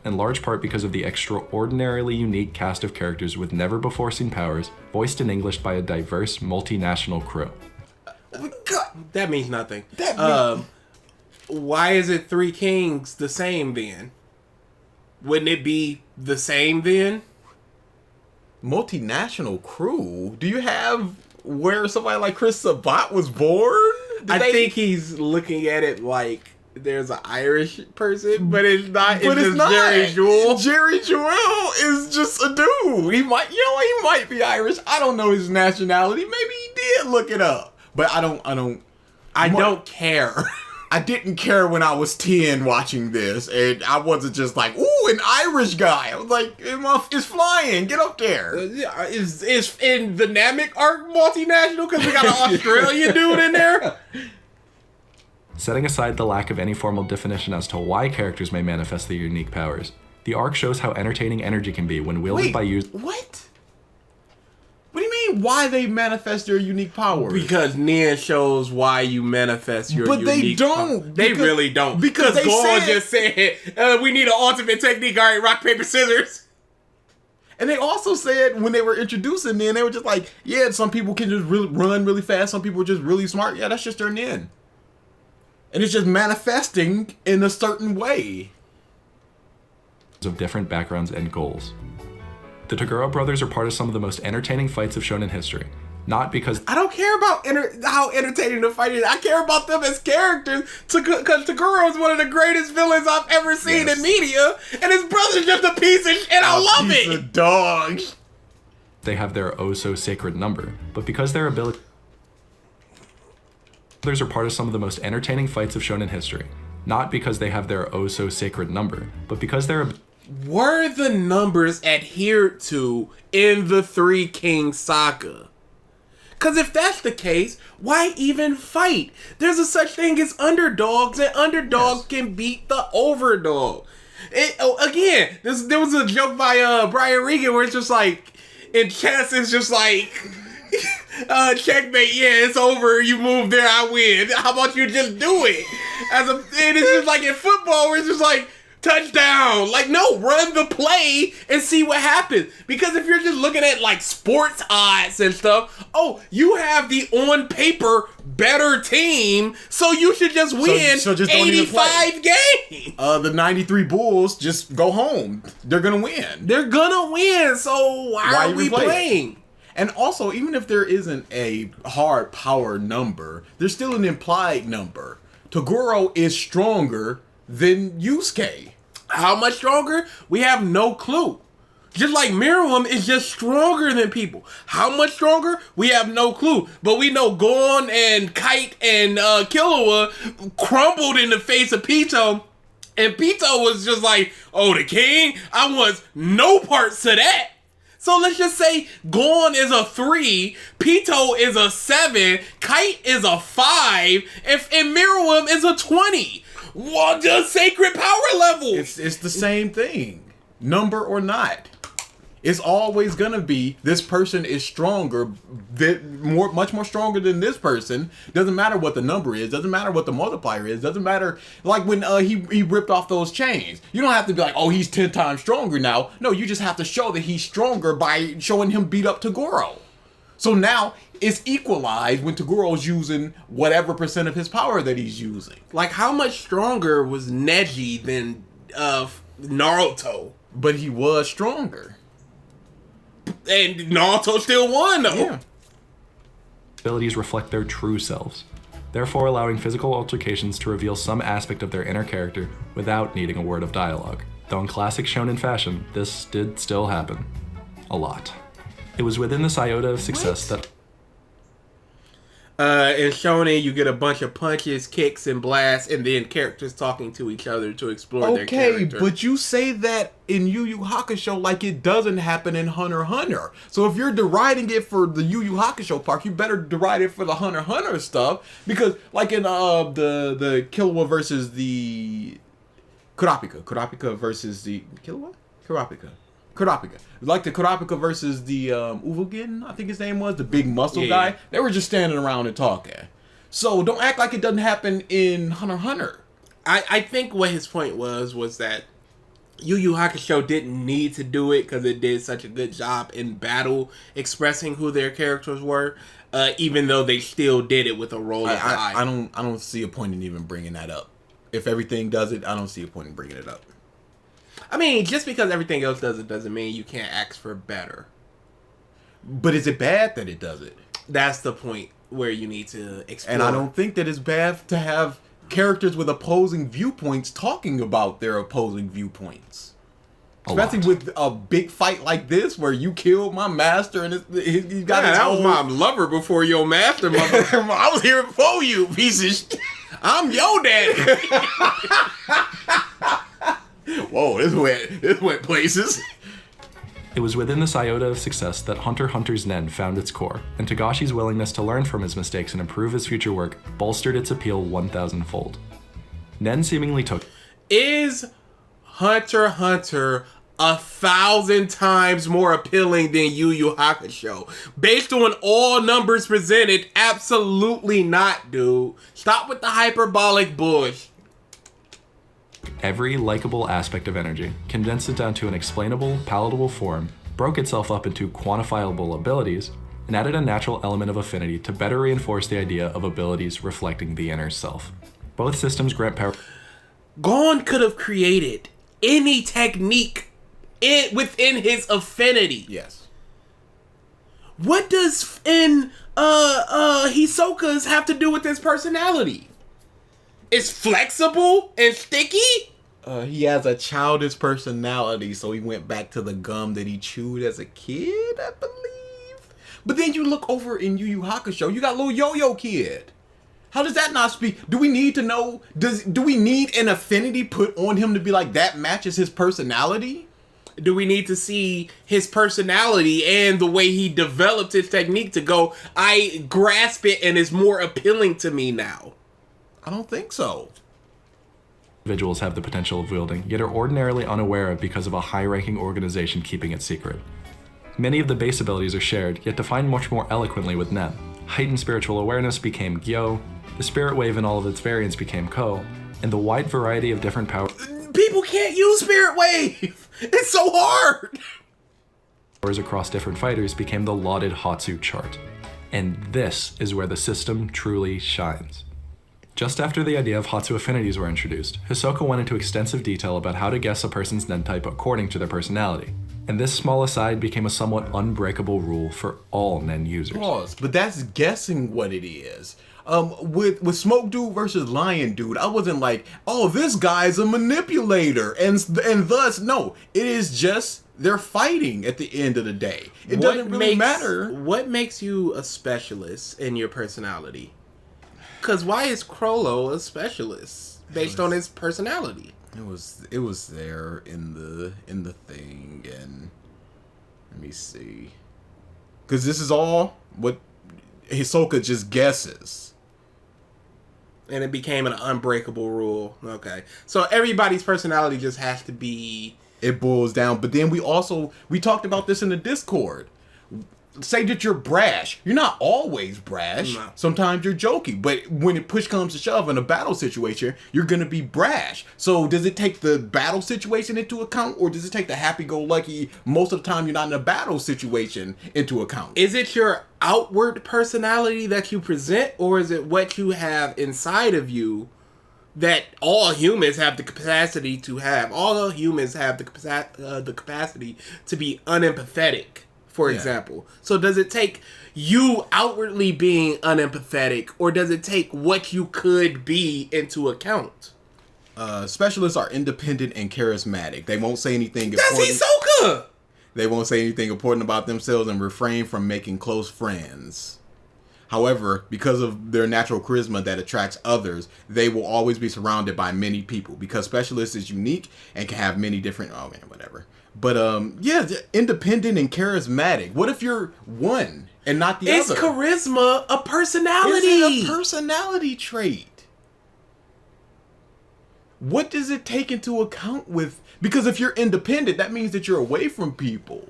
In large part because of the extraordinarily unique cast of characters with never-before-seen powers, voiced in English by a diverse, multinational crew. That means nothing. Why is it Three Kings the same then? Wouldn't it be the same then? Multinational crew? Do you have where somebody like Chris Sabat was born? I think he's looking at it like there's an Irish person, but it's not. It's just not. Jerry Jewell. Jerry Jewell is just a dude. He might be Irish. I don't know his nationality. Maybe he did look it up, but I don't care. I didn't care when I was 10 watching this, and I wasn't just like, ooh, an Irish guy. I was like, it's flying. Get up there. Is in the Namek arc multinational because we got an Australian dude in there? Setting aside the lack of any formal definition as to why characters may manifest their unique powers, the arc shows how entertaining energy can be when wielded by users. What? What do you mean, why they manifest their unique powers? Because Nin shows why you manifest your unique powers. But they don't. They really don't. Because Gon just said, we need an ultimate technique. All right, rock, paper, scissors. And they also said, when they were introducing Nin, they were just like, yeah, some people can just run really fast. Some people are just really smart. Yeah, that's just their Nin. And it's just manifesting in a certain way. Of different backgrounds and goals. The Toguro brothers are part of some of the most entertaining fights of shonen history. Not because I don't care about how entertaining the fight is. I care about them as characters. Because Taguro is one of the greatest villains I've ever seen in media, and his brother's just a piece of shit. I love it. Piece of dog. they have their oh-so-sacred number, but because their abilities are part of some of the most entertaining fights of shonen history. Not because they have their oh-so-sacred number, but because their were the numbers adhered to in the Three Kings saga? Because if that's the case, why even fight? There's a such thing as underdogs, and underdogs can beat the overdog. Again, there was a joke by Brian Regan where it's just like, in chess, it's just like, checkmate, yeah, it's over, you move there, I win. How about you just do it? And it's just like in football where it's just like, touchdown. Like, no, run the play and see what happens. Because if you're just looking at like sports odds and stuff, oh, you have the on paper better team, so you should just win so just don't even 85 games. The 93 Bulls just go home. They're gonna win. They're gonna win, so why are we playing? And also, even if there isn't a hard power number, there's still an implied number. Toguro is stronger than Yusuke. How much stronger? We have no clue. Just like Miriam is just stronger than people. How much stronger? We have no clue. But we know Gon and Kite and Killua crumbled in the face of Pito. And Pito was just like, oh, the king? I want no parts to that. So let's just say Gon is a 3, Pito is a 7, Kite is a 5, and Miriam is a 20. What the sacred power level? It's the same thing, number or not. It's always gonna be this person is stronger, much more stronger than this person. Doesn't matter what the number is. Doesn't matter what the multiplier is. Doesn't matter. Like when he ripped off those chains. You don't have to be like, oh, he's 10 times stronger now. No, you just have to show that he's stronger by showing him beat up Toguro. So now it's equalized when Toguro's using whatever percent of his power that he's using. Like, how much stronger was Neji than Naruto? But he was stronger. And Naruto still won, though. Yeah. abilities reflect their true selves, therefore allowing physical altercations to reveal some aspect of their inner character without needing a word of dialogue. Though in classic shonen fashion, this did still happen. A lot. It was within this iota of success that in Shonen, you get a bunch of punches, kicks, and blasts, and then characters talking to each other to explore their character. Okay, but you say that in YuYu Hakusho like it doesn't happen in Hunter x Hunter. So if you're deriding it for the YuYu Hakusho part, you better deride it for the Hunter x Hunter stuff. Because, like in the Killua versus the Kurapika versus the Killua? Kurapika. Like the Kurapika versus the Uvogin, I think his name was, the big muscle guy. They were just standing around and talking. So don't act like it doesn't happen in Hunter x Hunter. I think what his point was that Yu Yu Hakusho didn't need to do it because it did such a good job in battle expressing who their characters were, even though they still did it with a roll of the eye. I don't see a point in even bringing that up. If everything does it, I don't see a point in bringing it up. I mean, just because everything else does it doesn't mean you can't ask for better. But is it bad that it does it? That's the point where you need to explore. And I don't think that it's bad to have characters with opposing viewpoints talking about their opposing viewpoints. Especially with a big fight like this where you killed my master and he's got his that own... was my lover before your master, mother. I was here before you, piece of shit. I'm your daddy. Whoa, this went places. it was within this iota of success that Hunter x Hunter's Nen found its core, and Togashi's willingness to learn from his mistakes and improve his future work bolstered its appeal 1,000-fold. Nen seemingly took... Is Hunter x Hunter 1,000 times more appealing than Yu Yu Hakusho? Based on all numbers presented, absolutely not, dude. Stop with the hyperbolic bush. Every likable aspect of energy, condensed it down to an explainable, palatable form, broke itself up into quantifiable abilities, and added a natural element of affinity to better reinforce the idea of abilities reflecting the inner self. Both systems grant power... Gon could have created any technique within his affinity. Yes. What does Hisoka's have to do with his personality? It's flexible and sticky? He has a childish personality, so he went back to the gum that he chewed as a kid, I believe. But then you look over in Yu Yu Hakusho, you got little Yo-Yo Kid. How does that not speak? Do we need to know? Do we need an affinity put on him to be like that matches his personality? Do we need to see his personality and the way he developed his technique to go, I grasp it and it's more appealing to me now? I don't think so. Individuals have the potential of wielding, yet are ordinarily unaware of because of a high-ranking organization keeping it secret. Many of the base abilities are shared, yet defined much more eloquently with Nen. Heightened spiritual awareness became Gyo, the spirit wave in all of its variants became Ko, and the wide variety of different powers People can't use Spirit Wave! It's so hard! across different fighters became the lauded Hatsu chart. And this is where the system truly shines. Just after the idea of Hatsu affinities were introduced, Hisoka went into extensive detail about how to guess a person's Nen type according to their personality. And this small aside became a somewhat unbreakable rule for all Nen users. Pause, but that's guessing what it is. With Smoke Dude versus Lion Dude, I wasn't like, oh, this guy's a manipulator, and thus, no, it is just they're fighting at the end of the day. It doesn't really matter. What makes you a specialist in your personality? Because why is Crollo a specialist based on his personality? It was there in the thing, and let me see, because this is all what Hisoka just guesses, and it became an unbreakable rule. Okay, so everybody's personality just has to be. It boils down, but then we talked about this in the Discord. Say that you're brash. You're not always brash. No. Sometimes you're jokey. But when it push comes to shove in a battle situation, you're going to be brash. So does it take the battle situation into account, or does it take the happy-go-lucky, most of the time you're not in a battle situation, into account? Is it your outward personality that you present, or is it what you have inside of you that all humans have the capacity to have? All humans have the capacity to be unempathetic. For example. So does it take you outwardly being unempathetic, or does it take what you could be into account? Specialists are independent and charismatic. They won't say anything That's important. Hisoka! They won't say anything important about themselves and refrain from making close friends. However, because of their natural charisma that attracts others, they will always be surrounded by many people. Because Specialist is unique and can have many different... Oh, man, whatever. But, yeah, independent and charismatic. What if you're one and not the other? Is charisma a personality? Is it a personality trait? What does it take into account with... Because if you're independent, that means that you're away from people.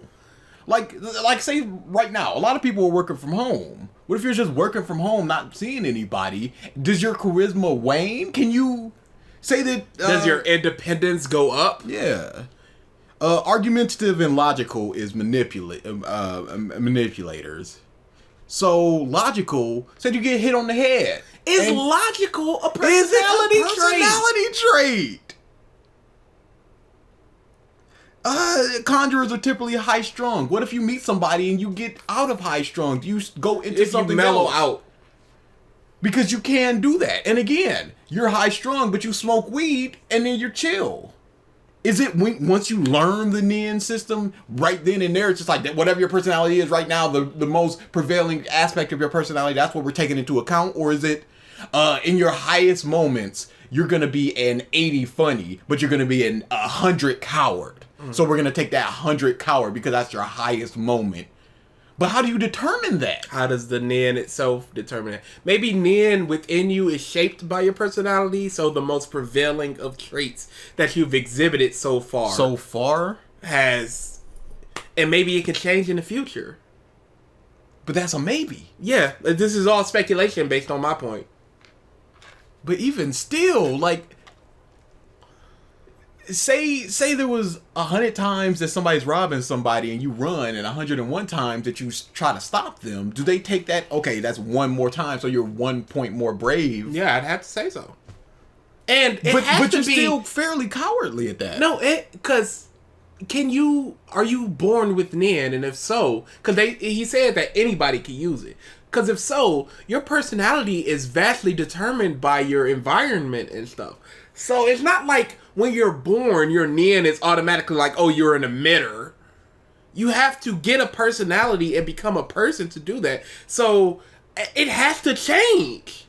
Like say right now, a lot of people are working from home. What if you're just working from home, not seeing anybody? Does your charisma wane? Can you say that... Does your independence go up? Yeah. Argumentative and logical is manipulators. So logical said you get hit on the head. Is logical a personality Is it a personality trait? Conjurers are typically high strung. What if you meet somebody and you get out of high strung? Do you go into something mellow else? out? Because you can do that. And again, you're high strung, but you smoke weed and then you're chill. Is it once you learn the Nen system, right then and there, it's just like that, whatever your personality is right now, the most prevailing aspect of your personality, that's what we're taking into account? Or is it in your highest moments, you're going to be an 80 funny, but you're going to be an 100 coward. So we're going to take that 100 coward because that's your highest moment. But how do you determine that? How does the Nen itself determine it? Maybe Nen within you is shaped by your personality, so the most prevailing of traits that you've exhibited so far has... And maybe it can change in the future. But that's a maybe. Yeah, this is all speculation based on my point. But even still, like... Say there was 100 times that somebody's robbing somebody and you run, and 101 times that you try to stop them. Do they take that? Okay, that's one more time, so you're 1 point more brave. Yeah, I'd have to say so. And but you're still fairly cowardly at that. No, because are you born with Nin? And if so, because he said that anybody can use it. Because if so, your personality is vastly determined by your environment and stuff. So it's not like when you're born, your Nin is automatically like, oh, you're an emitter. You have to get a personality and become a person to do that. So it has to change.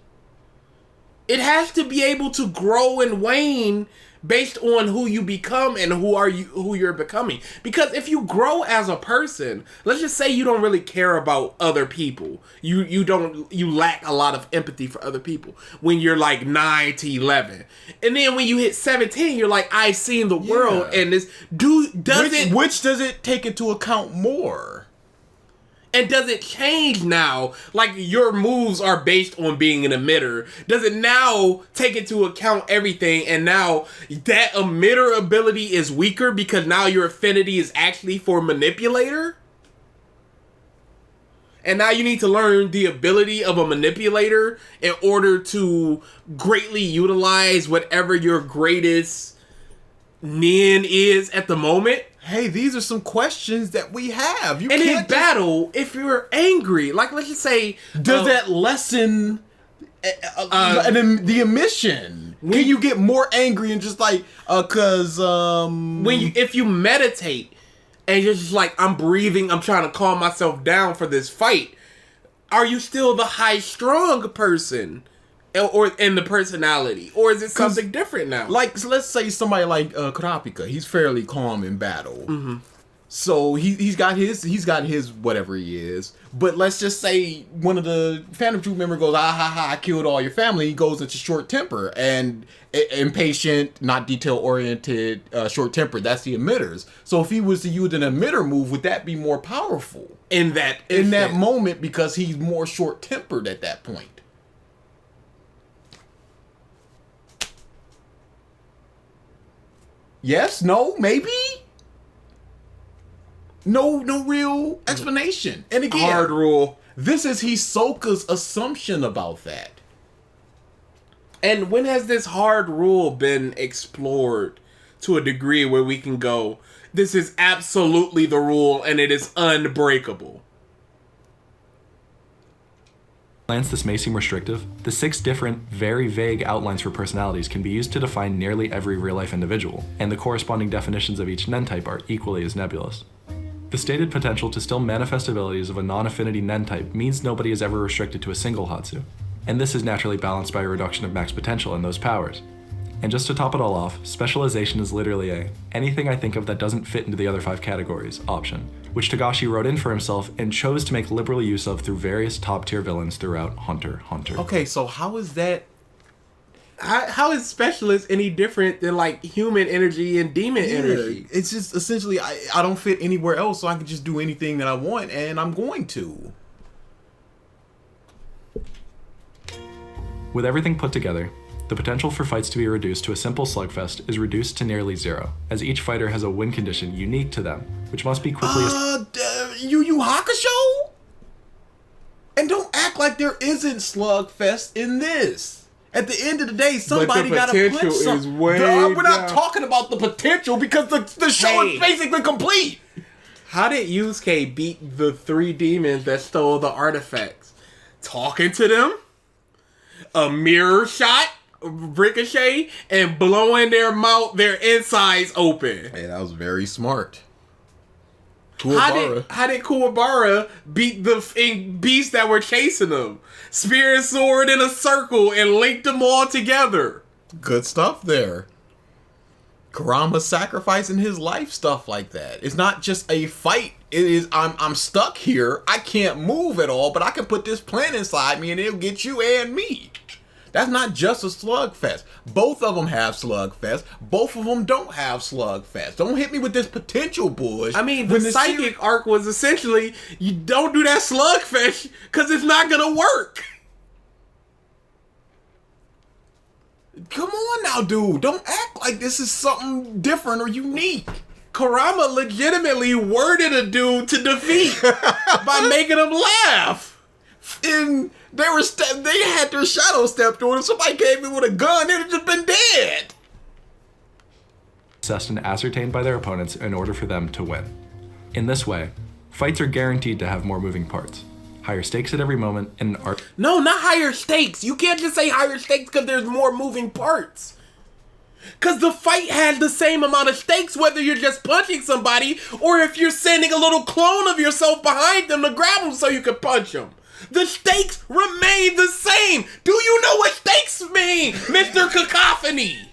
It has to be able to grow and wane based on who you become and who you're becoming. Because if you grow as a person, let's just say you don't really care about other people. You lack a lot of empathy for other people when you're like 9 to 11. And then when you hit 17, you're like, I've seen the world, and this which does it take into account more? And does it change now? Like, your moves are based on being an emitter. Does it now take into account everything, and now that emitter ability is weaker because now your affinity is actually for manipulator? And now you need to learn the ability of a manipulator in order to greatly utilize whatever your greatest Nin is at the moment? Hey, these are some questions that we have. And in battle, if you're angry, like, let's just say... Does that lessen the emission? Can you get more angry and just like... if you meditate and you're just like, I'm breathing, I'm trying to calm myself down for this fight, are you still the high-strung person? Or in the personality, or is it something different now? Like, so let's say somebody like Kurapika, he's fairly calm in battle. Mm-hmm. So he's got his whatever he is. But let's just say one of the Phantom Troop members goes, I killed all your family. He goes into short temper and impatient, not detail oriented, short temper. That's the emitters. So if he was to use an emitter move, would that be more powerful in that moment because he's more short tempered at that point? Yes, no, maybe. No real explanation. And again, hard rule. This is Hisoka's assumption about that. And when has this hard rule been explored to a degree where we can go, this is absolutely the rule and it is unbreakable? Glance this may seem restrictive, the 6 different, very vague outlines for personalities can be used to define nearly every real-life individual, and the corresponding definitions of each Nen type are equally as nebulous. The stated potential to still manifest abilities of a non-affinity Nen type means nobody is ever restricted to a single Hatsu, and this is naturally balanced by a reduction of max potential in those powers. And just to top it all off, specialization is literally a anything I think of that doesn't fit into the other 5 categories option, which Togashi wrote in for himself and chose to make liberal use of through various top-tier villains throughout Hunter x Hunter. Okay, so how is that... How is specialist any different than, like, human energy and demon energy? It's just, essentially, I don't fit anywhere else, so I can just do anything that I want, and I'm going to. With everything put together, the potential for fights to be reduced to a simple slugfest is reduced to nearly 0, as each fighter has a win condition unique to them, which must be quickly... YuYu Hakusho? And don't act like there isn't slugfest in this. At the end of the day, somebody got to punch something. We're not talking about the potential because the show is basically complete. How did Yusuke beat the 3 demons that stole the artifacts? Talking to them? A mirror shot? Ricochet and blowing their insides open. Hey, that was very smart. How did Kuwabara beat the beasts that were chasing them? Spear and sword in a circle and linked them all together. Good stuff there. Kurama sacrificing his life, stuff like that. It's not just a fight. It is, I'm stuck here. I can't move at all, but I can put this plan inside me and it'll get you and me. That's not just a slugfest. Both of them have slugfest. Both of them don't have slugfest. Don't hit me with this potential bullshit. I mean, the psychic arc was essentially, you don't do that slugfest because it's not going to work. Come on now, dude. Don't act like this is something different or unique. Kurama legitimately worded a dude to defeat by making him laugh. And they had their shadow stepped on. If somebody came in with a gun, they'd have just been dead. assessed and ascertained by their opponents in order for them to win. In this way, fights are guaranteed to have more moving parts, higher stakes at every moment, and an art. No, not higher stakes. You can't just say higher stakes because there's more moving parts. Because the fight has the same amount of stakes whether you're just punching somebody or if you're sending a little clone of yourself behind them to grab them so you can punch them. The stakes remain the same. Do you know what stakes mean, Mr. Cacophony?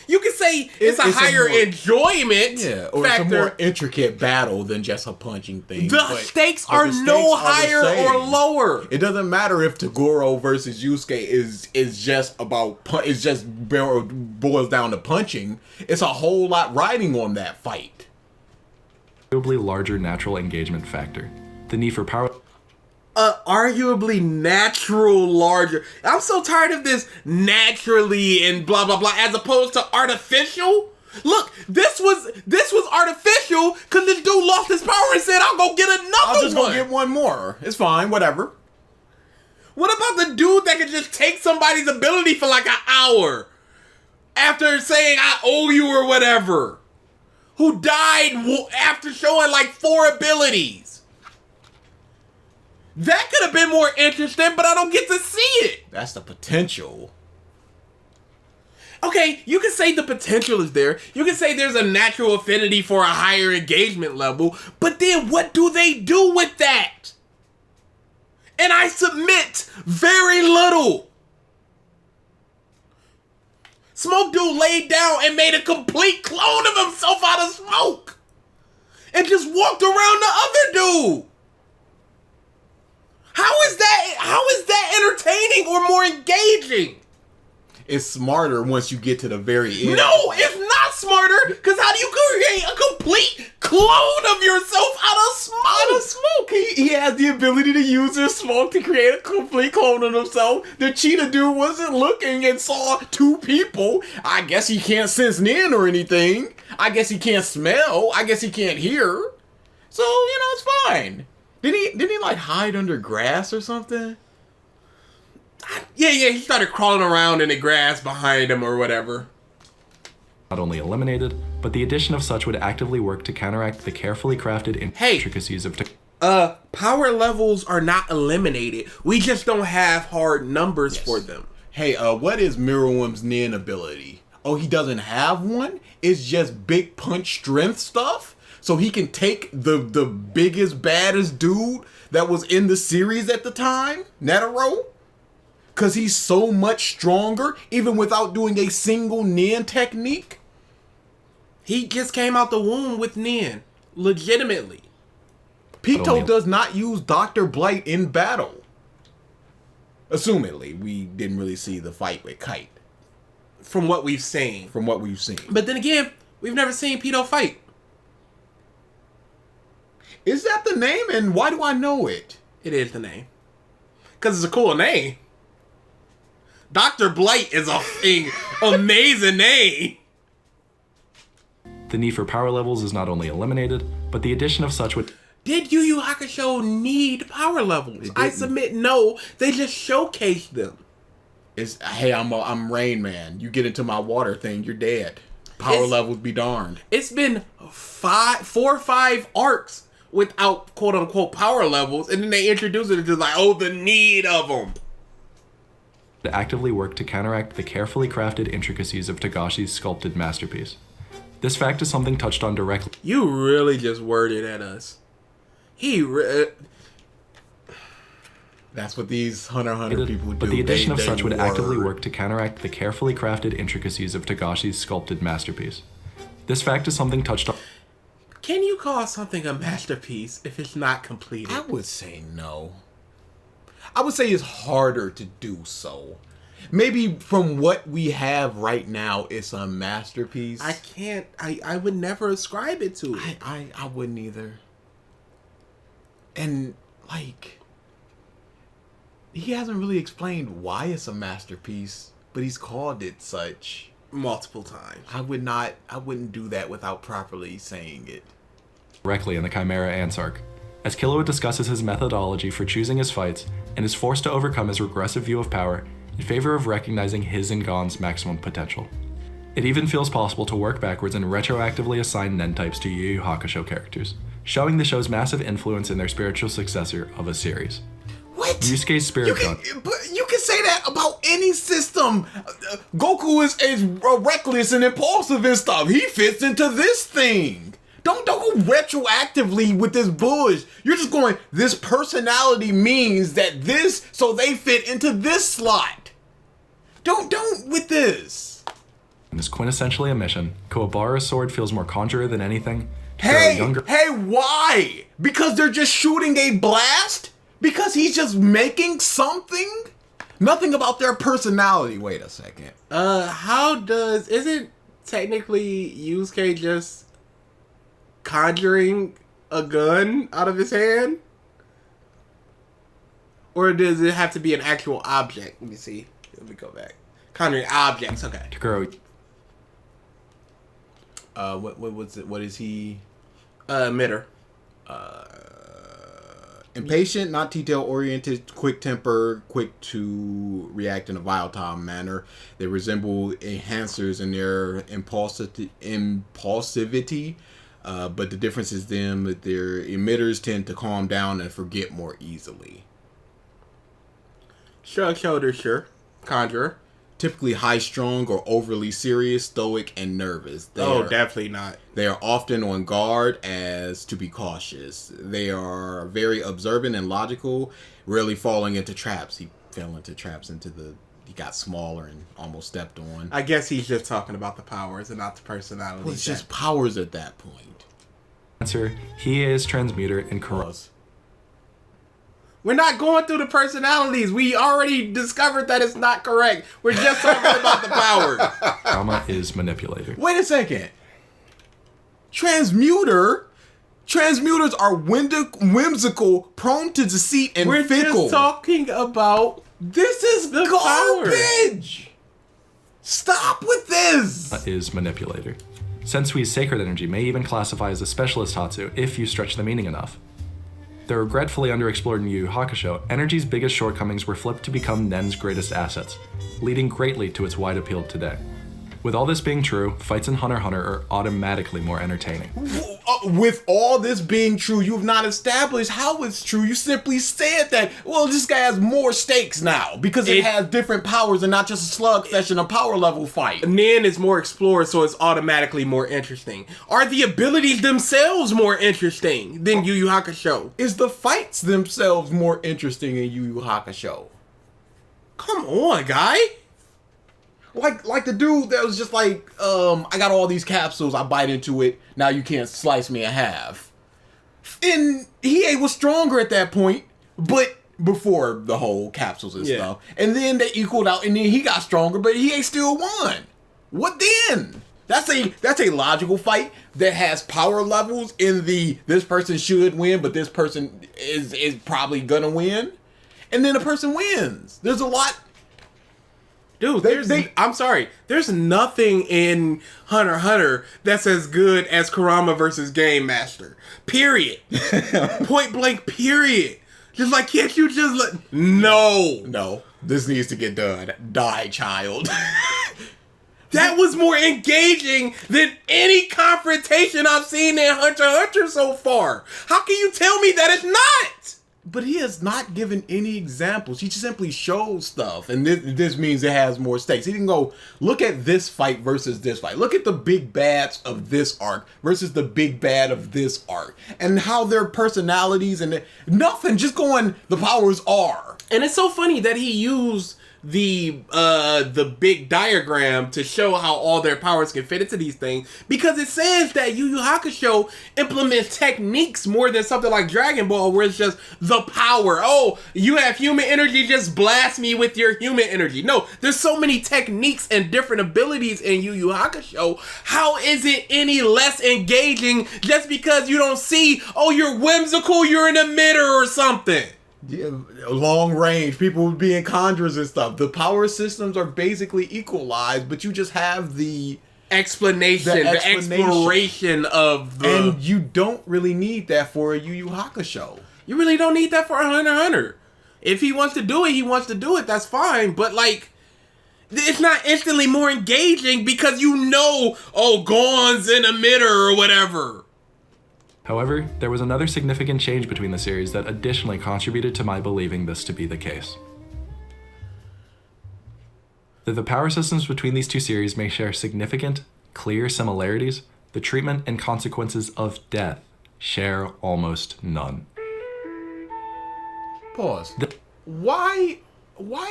You can say it's a higher enjoyment or factor. it's a more intricate battle than just a punching thing. The stakes are no higher or lower. It doesn't matter if Toguro versus Yusuke is just about boils down to punching. It's a whole lot riding on that fight. Arguably larger natural engagement factor. The need for power. Arguably natural larger. I'm so tired of this naturally and blah blah blah as opposed to artificial. Look, this was artificial because this dude lost his power and said, "I'll go get another one. I'll just go get one more. It's fine, whatever." What about the dude that could just take somebody's ability for like an hour after saying "I owe you" or whatever? Who died after showing like 4 abilities? That could have been more interesting, but I don't get to see it. That's the potential. Okay, you can say the potential is there. You can say there's a natural affinity for a higher engagement level, but then what do they do with that? And I submit very little. Smoke Dude laid down and made a complete clone of himself out of smoke. And just walked around the other dude. How is that entertaining or more engaging? It's smarter once you get to the very end. No, it's not smarter, because how do you create a complete clone of yourself out of smoke? Out of smoke. He has the ability to use his smoke to create a complete clone of himself. The cheetah dude wasn't looking and saw 2 people. I guess he can't sense Nin or anything. I guess he can't smell. I guess he can't hear. So, it's fine. Didn't he like hide under grass or something? Yeah, he started crawling around in the grass behind him or whatever. Not only eliminated, but the addition of such would actively work to counteract the carefully crafted intricacies of power levels are not eliminated. We just don't have hard numbers for them. Hey, what is Mirawim's Nin ability? Oh, he doesn't have one? It's just big punch strength stuff? So he can take the biggest, baddest dude that was in the series at the time, Netero? Because he's so much stronger, even without doing a single Nin technique? He just came out the womb with Nin. Legitimately. Pito does not use Dr. Blight in battle. Assumedly, we didn't really see the fight with Kite. From what we've seen. But then again, we've never seen Pito fight. Is that the name, and why do I know it? It is the name. Because it's a cool name. Dr. Blight is a amazing name. The need for power levels is not only eliminated, but the addition of such would... Did YuYu Hakusho need power levels? I submit no. They just showcased them. Hey, I'm Rain Man. You get into my water thing, you're dead. Power levels be darned. It's been 4 or 5 arcs without quote unquote power levels, and then they introduce it to the need of them. To actively work to counteract the carefully crafted intricacies of Togashi's sculpted masterpiece. This fact is something touched on directly. You really just worded at us. That's what these Hunter x Hunter people do. But the addition of such would actively work to counteract the carefully crafted intricacies of Togashi's sculpted masterpiece. This fact is something touched on. Can you call something a masterpiece if it's not completed? I would say no. I would say it's harder to do so. Maybe from what we have right now, it's a masterpiece. I would never ascribe it to it. I wouldn't either. And, he hasn't really explained why it's a masterpiece, but he's called it such. Multiple times. I wouldn't do that without properly saying it. Directly in the Chimera Ants arc, as Killua discusses his methodology for choosing his fights and is forced to overcome his regressive view of power in favor of recognizing his and Gon's maximum potential. It even feels possible to work backwards and retroactively assign Nen types to Yu Yu Hakusho characters, showing the show's massive influence in their spiritual successor of a series. What? Yusuke's spirit gun. But you can say that about any system. Goku is reckless and impulsive and stuff. He fits into this thing. Don't go retroactively with this bullshit. You're just going, this personality means that this, so they fit into this slot. Don't with this. Is quintessentially a mission. Kuwabara's sword feels more conjurer than anything. Hey, why? Because they're just shooting a blast? Because he's just making something? Nothing about their personality. Wait a second. Isn't technically Yusuke just conjuring a gun out of his hand? Or does it have to be an actual object? Let me see. Let me go back. Conjuring objects, okay. Takuro. What is he? Emitter. Impatient, not detail-oriented, quick-tempered, quick to react in a volatile manner. They resemble enhancers in their impulsivity, but the difference is that their emitters tend to calm down and forget more easily. Shrug shoulders, sure. Conjurer. Typically high-strung or overly serious, stoic, and nervous. Definitely not. They are often on guard as to be cautious. They are very observant and logical, rarely falling into traps. He fell into traps he got smaller and almost stepped on. I guess he's just talking about the powers and not the personality. Well, it's just powers at that point. Answer, he is transmuter and corrosive. We're not going through the personalities. We already discovered that it's not correct. We're just talking about the powers. Rama is manipulator. Wait a second. Transmuters are whimsical, prone to deceit, and We're fickle. just talking about This is the garbage. Stop with this. Is manipulator. Sensui's sacred energy may even classify as a specialist Hatsu if you stretch the meaning enough. Though regretfully underexplored in Yu Yu Hakusho, energy's biggest shortcomings were flipped to become Nen's greatest assets, leading greatly to its wide appeal today. With all this being true, fights in Hunter x Hunter are automatically more entertaining. With all this being true, you've not established how it's true. You simply said that, well, this guy has more stakes now because it has different powers and not just a slugfest and a power level fight. Nen is more explored, so it's automatically more interesting. Are the abilities themselves more interesting than Yu Yu Hakusho? Is the fights themselves more interesting in Yu Yu Hakusho? Come on, guy. Like the dude that was just like, I got all these capsules, I bite into it, now you can't slice me in half. And Hiei was stronger at that point, but before the whole capsules and stuff. And then they equaled out, and then he got stronger, but Hiei still won. What then? That's a logical fight that has power levels in this person should win, but this person is probably gonna win. And then the person wins. There's a lot. Dude, I'm sorry. There's nothing in Hunter x Hunter that's as good as Kurama versus Game Master. Period. Point blank, period. Just like, can't you just let... No. This needs to get done. Die, child. That was more engaging than any confrontation I've seen in Hunter x Hunter so far. How can you tell me that it's not? But he has not given any examples. He just simply shows stuff. And this means it has more stakes. He didn't go, look at this fight versus this fight. Look at the big bads of this arc versus the big bad of this arc. And how their personalities and nothing. Just going, the powers are. And it's so funny that he used the big diagram to show how all their powers can fit into these things, because it says that Yu Yu Hakusho implements techniques more than something like Dragon Ball, where it's just the power. Oh, you have human energy, just blast me with your human energy. No, there's so many techniques and different abilities in Yu Yu Hakusho. How is it any less engaging just because you don't see, oh, you're whimsical, you're an emitter or something? Yeah, long range, people being conjurers and stuff. The power systems are basically equalized, but you just have the explanation, the exploration of the... And you don't really need that for a Yu Yu Hakusho. You really don't need that for a Hunter x Hunter. If he wants to do it, he wants to do it. That's fine. But, like, it's not instantly more engaging because you know, oh, Gon's an emitter or whatever. However, there was another significant change between the series that additionally contributed to my believing this to be the case. Though the power systems between these two series may share significant, clear similarities, the treatment and consequences of death share almost none. Pause. Why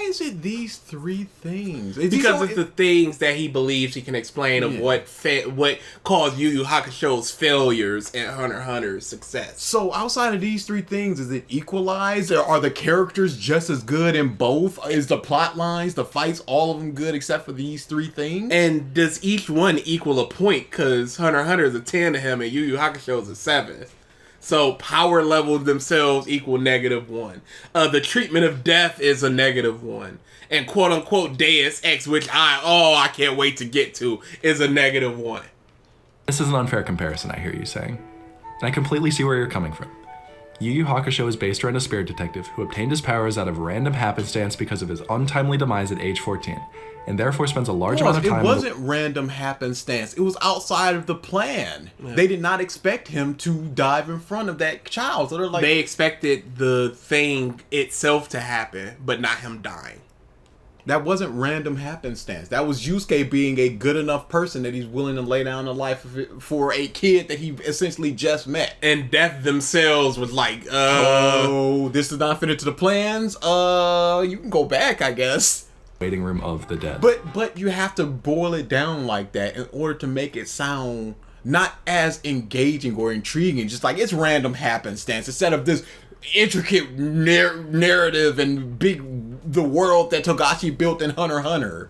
is it these three things? Because it's the things that he believes he can explain of what caused Yu Yu Hakusho's failures and Hunter x Hunter's success. So outside of these three things, is it equalized? Or are the characters just as good in both? Is the plot lines, the fights, all of them good except for these three things? And does each one equal a point? Because Hunter x Hunter is a 10 to him and Yu Yu Hakusho is a 7. So power levels themselves equal -1. The treatment of death is a -1. And quote unquote Deus Ex, which I can't wait to get to, is a -1. This is an unfair comparison, I hear you saying. And I completely see where you're coming from. Yu Yu Hakusho is based around a spirit detective who obtained his powers out of random happenstance because of his untimely demise at age 14, and therefore spends a large amount of time... It wasn't random happenstance. It was outside of the plan. Yeah. They did not expect him to dive in front of that child. So they're like... They expected the thing itself to happen, but not him dying. That wasn't random happenstance. That was Yusuke being a good enough person that he's willing to lay down a life for a kid that he essentially just met. And death themselves was like, oh, this does not fit into the plans. You can go back, I guess. Waiting room of the dead. But you have to boil it down like that in order to make it sound not as engaging or intriguing. Just like it's random happenstance instead of this intricate narrative and the world that Togashi built in Hunter x Hunter.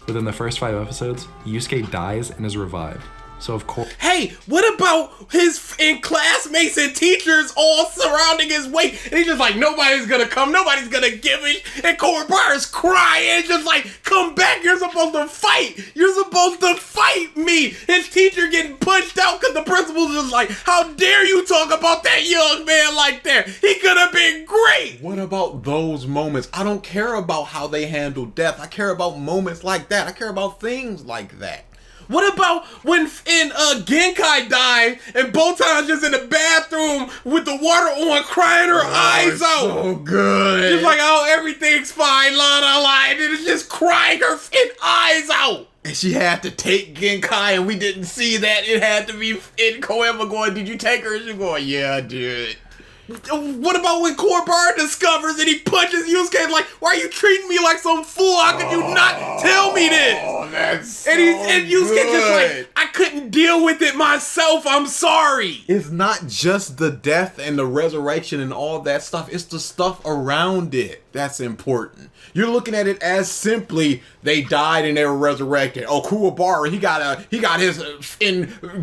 Within the first 5 episodes, Yusuke dies and is revived. So of course... Hey, what about his classmates and teachers all surrounding his weight? And he's just like, nobody's gonna come, nobody's gonna give it. And Korebar's crying, just like, come back, you're supposed to fight. You're supposed to fight me. His teacher getting punched out because the principal's just like, how dare you talk about that young man like that? He could have been great. What about those moments? I don't care about how they handle death. I care about moments like that. I care about things like that. What about when Genkai died and Botan's just in the bathroom with the water on, crying her eyes out? So good. Just like, oh, everything's fine, la la la, and it's just crying her eyes out. And she had to take Genkai, and we didn't see that. It had to be in Koema going, did you take her? And she going, yeah, I did. What about when Korebar discovers and he punches Yusuke like, why are you treating me like some fool? How could you not tell me this? Oh, that's so and Yusuke just like, I couldn't deal with it myself. I'm sorry. It's not just the death and the resurrection and all that stuff. It's the stuff around it that's important. You're looking at it as simply they died and they were resurrected. Oh, Kuwabara, he got his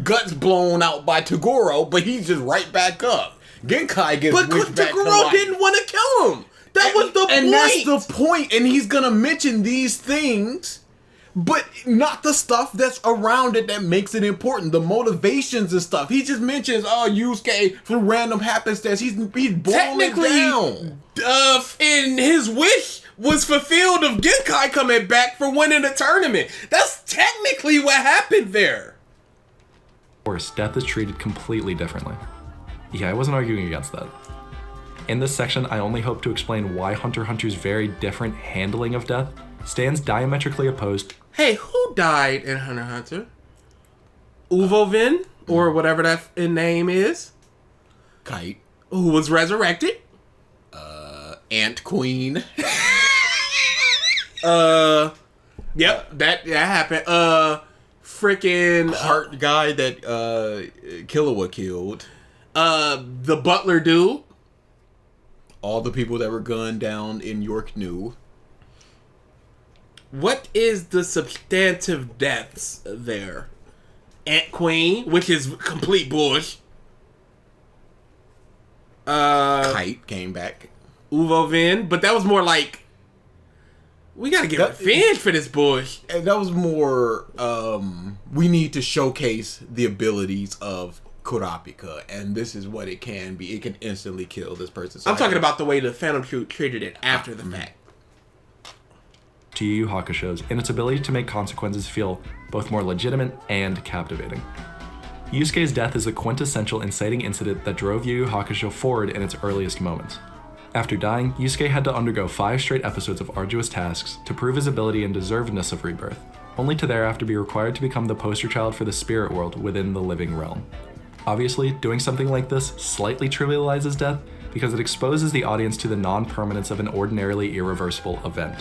guts blown out by Toguro, but he's just right back up. Genkai gets wished back to life. Toguro didn't want to kill him. That was the point. And that's the point. And he's gonna mention these things, but not the stuff that's around it that makes it important. The motivations and stuff. He just mentions, oh, Yusuke for random happenstance. He's boiling down. And his wish was fulfilled of Genkai coming back for winning the tournament. That's technically what happened there. Of course, death is treated completely differently. Yeah, I wasn't arguing against that. In this section, I only hope to explain why Hunter x Hunter's very different handling of death stands diametrically opposed. Hey, who died in Hunter x Hunter? Uvovin, or whatever that name is. Kite. Who was resurrected. Ant Queen. Yep, that happened. Freaking Heart guy that Killua killed. The butler dude. All the people that were gunned down in York knew. What is the substantive deaths there? Ant Queen, which is complete bullshit. Kite came back. Uvovin, but that was more like, we gotta get revenge for this bullshit. And that was more, we need to showcase the abilities of Kurapika, and this is what it can be. It can instantly kill this person. So I'm talking about the way the Phantom Troop treated it after the fact. to Yu Yu Hakusho's in its ability to make consequences feel both more legitimate and captivating. Yusuke's death is the quintessential inciting incident that drove Yu Yu Hakusho forward in its earliest moments. After dying, Yusuke had to undergo 5 straight episodes of arduous tasks to prove his ability and deservedness of rebirth, only to thereafter be required to become the poster child for the spirit world within the living realm. Obviously, doing something like this slightly trivializes death because it exposes the audience to the non-permanence of an ordinarily irreversible event.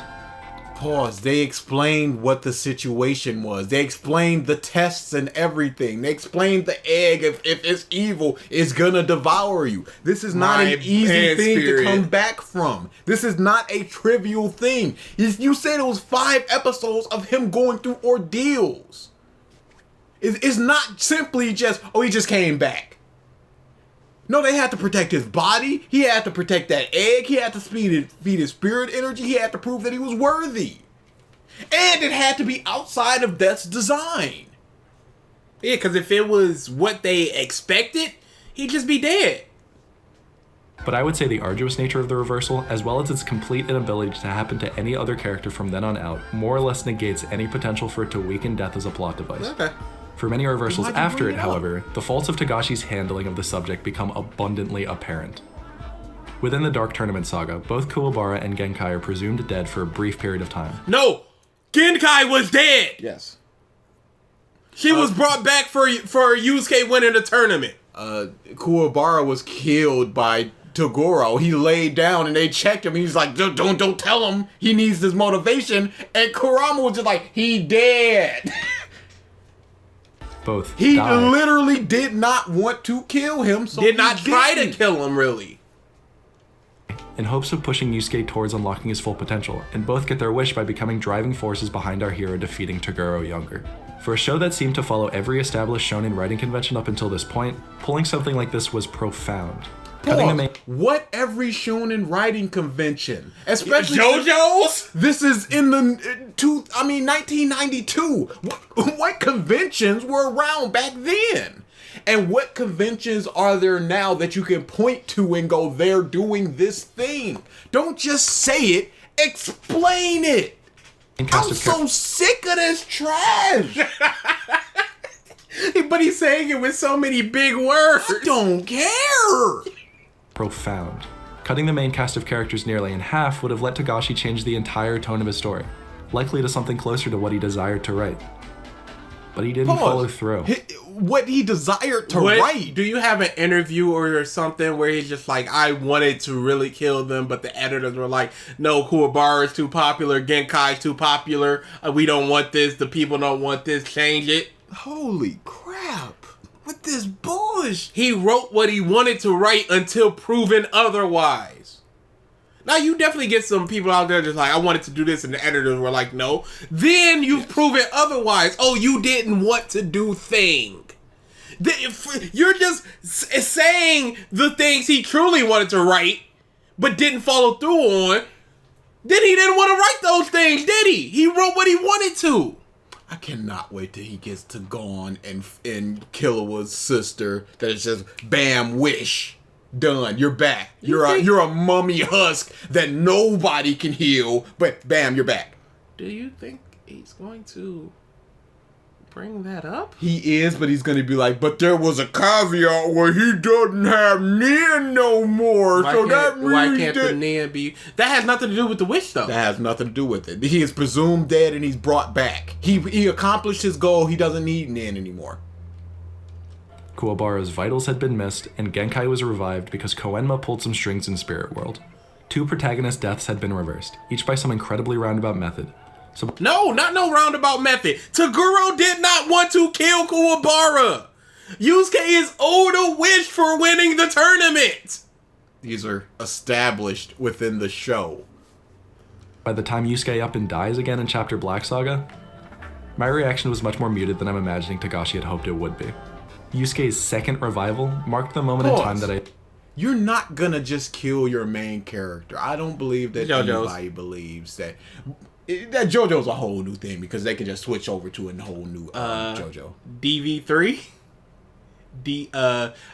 Pause. They explained what the situation was. They explained the tests and everything. They explained the egg, if it's evil, is gonna devour you. This is not an easy thing to come back from. This is not a trivial thing. You said it was 5 episodes of him going through ordeals. It's not simply just, oh, he just came back. No, they had to protect his body. He had to protect that egg. He had to feed his spirit energy. He had to prove that he was worthy. And it had to be outside of Death's design. Yeah, because if it was what they expected, he'd just be dead. But I would say the arduous nature of the reversal, as well as its complete inability to happen to any other character from then on out, more or less negates any potential for it to weaken Death as a plot device. Okay. For many reversals Why'd you after bring it, it up? however, the faults of Togashi's handling of the subject become abundantly apparent. Within the Dark Tournament saga, both Kuwabara and Genkai are presumed dead for a brief period of time. No! Genkai was dead! Yes. She was brought back for Yusuke winning the tournament. Kuwabara was killed by Toguro. He laid down and they checked him. He was like, don't tell him he needs this motivation. And Kurama was just like, he dead. Both He died. literally did not want to kill him. So Did not try to didn't. kill him, really. in hopes of pushing Yusuke towards unlocking his full potential, and both get their wish by becoming driving forces behind our hero defeating Toguro younger. For a show that seemed to follow every established shonen writing convention up until this point, pulling something like this was profound. Cutting the main- What every shonen writing convention, especially JoJo's? This is in the 1992. What conventions were around back then? And what conventions are there now that you can point to and go, they're doing this thing? Don't just say it, explain it. cast I'm of so sick of this trash. But he's saying it with so many big words. I don't care. profound. Cutting the main cast of characters nearly in half would have let Togashi change the entire tone of his story, likely to something closer to what he desired to write. But he didn't follow through. What he desired to write. Do you have an interview or something where he's just like, I wanted to really kill them, but the editors were like, no, Kuwabara is too popular, Genkai is too popular, we don't want this, the people don't want this, change it. Holy crap. With this bullshit. He wrote what he wanted to write until proven otherwise. Now, you definitely get some people out there just like, I wanted to do this, and the editors were like, no. Then you've proven otherwise. Oh, you didn't want to do thing. You're just saying the things he truly wanted to write, but didn't follow through on. Then he didn't want to write those things, did he? He wrote what he wanted to. I cannot wait till he gets to Gon and Killua's sister. That is just bam, wish, done. You're back. You're a mummy husk that nobody can heal. But bam, you're back. Do you think he's going to bring that up? He is, but he's gonna be like, but there was a caveat where he doesn't have Nin no more. Why can't the Nin be? That has nothing to do with the wish, though. That has nothing to do with it. He is presumed dead and he's brought back. He accomplished his goal. He doesn't need Nin anymore. Kuwabara's vitals had been missed, and Genkai was revived because Koenma pulled some strings in Spirit World. 2 protagonist deaths had been reversed, each by some incredibly roundabout method. So No, not no roundabout method. Toguro did not want to kill Kuwabara. Yusuke is owed a wish for winning the tournament. These are established within the show. by the time Yusuke up and dies again in Chapter Black Saga, my reaction was much more muted than I'm imagining Togashi had hoped it would be. Yusuke's second revival marked the moment in time that I... You're not gonna just kill your main character. I don't believe that JoJo's. anybody believes that. That JoJo's a whole new thing because they can just switch over to a whole new JoJo. DV3.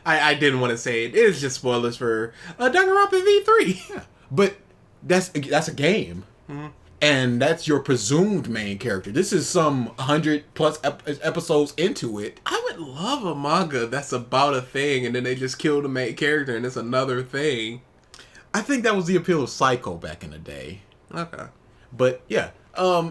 I didn't want to say it. It's just spoilers for Danganronpa V3. But that's a game. Mm-hmm. and that's your presumed main character. This is some 100+ episodes into it. I would love a manga that's about a thing, and then they just kill the main character, and it's another thing. I think that was the appeal of Psycho back in the day. Okay. But yeah,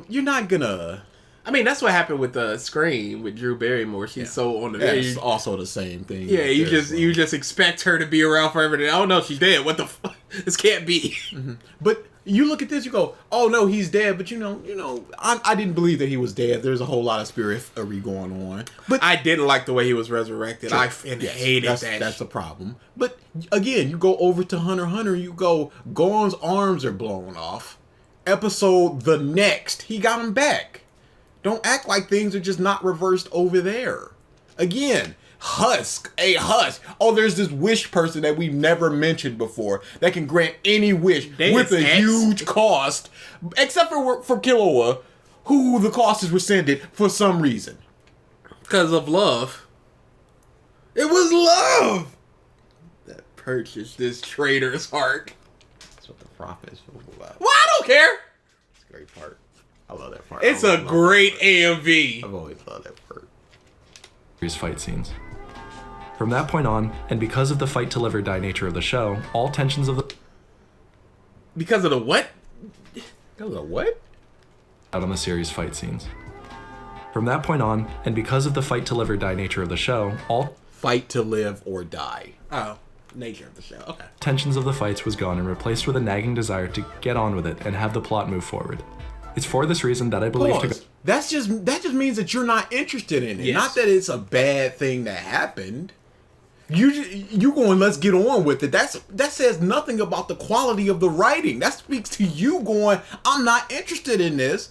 you're not gonna. I mean, that's what happened with Scream with Drew Barrymore. She's so on the It's also the same thing. Yeah, you just expect her to be around forever. Oh no, she's dead. What the fuck? This can't be. Mm-hmm. But you look at this, you go, oh no, he's dead. But you know, I didn't believe that he was dead. There's a whole lot of spiritry going on. But I didn't like the way he was resurrected. Sure. I hated that. That's a problem. But again, you go over to Hunter x Hunter. You go, Goron's arms are blown off. Episode the next, he got him back. Don't act like things are just not reversed over there. Again, Husk. Oh, there's this wish person that we've never mentioned before that can grant any wish with a huge cost, except for Killua, who the cost is rescinded for some reason. Because of love. It was love that purchased this traitor's heart. That's what the prophet is about. Well, I don't care. It's a great part. I love that part. It's a great AMV. I've always loved that part. Fight scenes. From that point on, and because of the fight to live or die nature of the show, all tensions of the Because of the what? That was a what? out on the series fight scenes. From that point on, and because of the fight to live or die nature of the show, all Fight to live or die. Oh, nature of the show. Okay. tensions of the fights was gone and replaced with a nagging desire to get on with it and have the plot move forward. It's for this reason that I believe Pause. That just means that you're not interested in it. Yes. Not that it's a bad thing that happened. You going, let's get on with it. That says nothing about the quality of the writing. That speaks to you going, I'm not interested in this.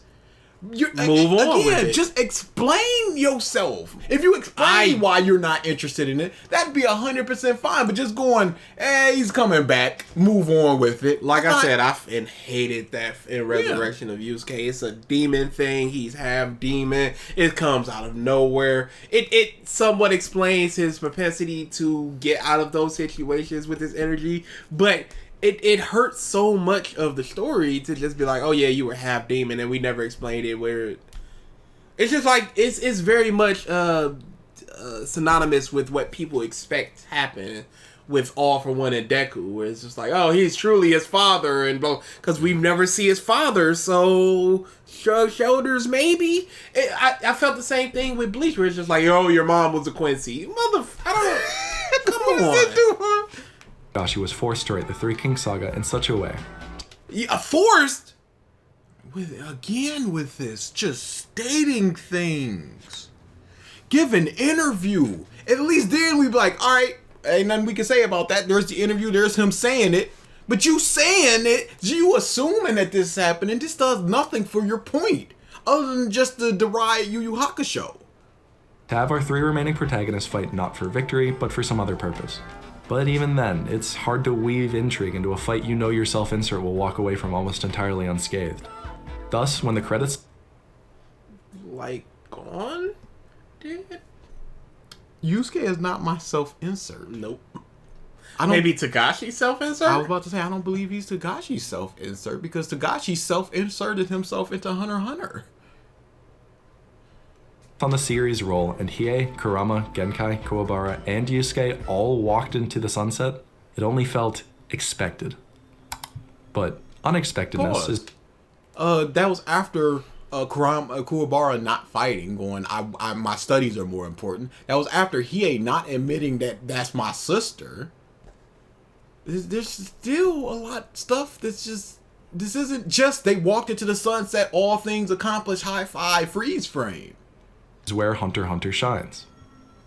Move on with it. Just explain yourself. If you explain why you're not interested in it, that'd be 100% fine. But just going, hey, he's coming back. Move on with it. Like I said, I hated that in Resurrection of Yusuke. It's a demon thing. He's half demon. It comes out of nowhere. It somewhat explains his propensity to get out of those situations with his energy, but it hurts so much of the story to just be like, oh yeah, you were half demon, and we never explained it. Where it's just like it's very much synonymous with what people expect happen with All for One and Deku, where it's just like, oh, he's truly his father, and because we've never see his father, so shrug shoulders maybe. I felt the same thing with Bleach, where it's just like, oh, your mom was a Quincy, I don't come on. Togashi was forced to write the Three Kings saga in such a way. Yeah, forced with this, just stating things. Give an interview. At least then we'd be like, all right, ain't nothing we can say about that. There's the interview, there's him saying it. But you saying it, you assuming that this is happening, this does nothing for your point. Other than just to deride YuYu Hakusho. To have our three remaining protagonists fight not for victory, but for some other purpose. But even then, it's hard to weave intrigue into a fight you know your self-insert will walk away from almost entirely unscathed. Thus, when the credits... Like, gone? Dude? Yusuke is not my self-insert. Nope. Maybe Togashi's self-insert? I was about to say, I don't believe he's Togashi's self-insert, because Togashi self-inserted himself into Hunter x Hunter. On the series roll, and Hiei, Kurama, Genkai, Kuwabara, and Yusuke all walked into the sunset, it only felt expected. But unexpectedness is... That was after Kuwabara not fighting, going, my studies are more important. That was after Hiei not admitting that that's my sister. There's still a lot of stuff that's just... This isn't just they walked into the sunset, all things accomplished, high five, freeze frame. Is where Hunter x Hunter shines.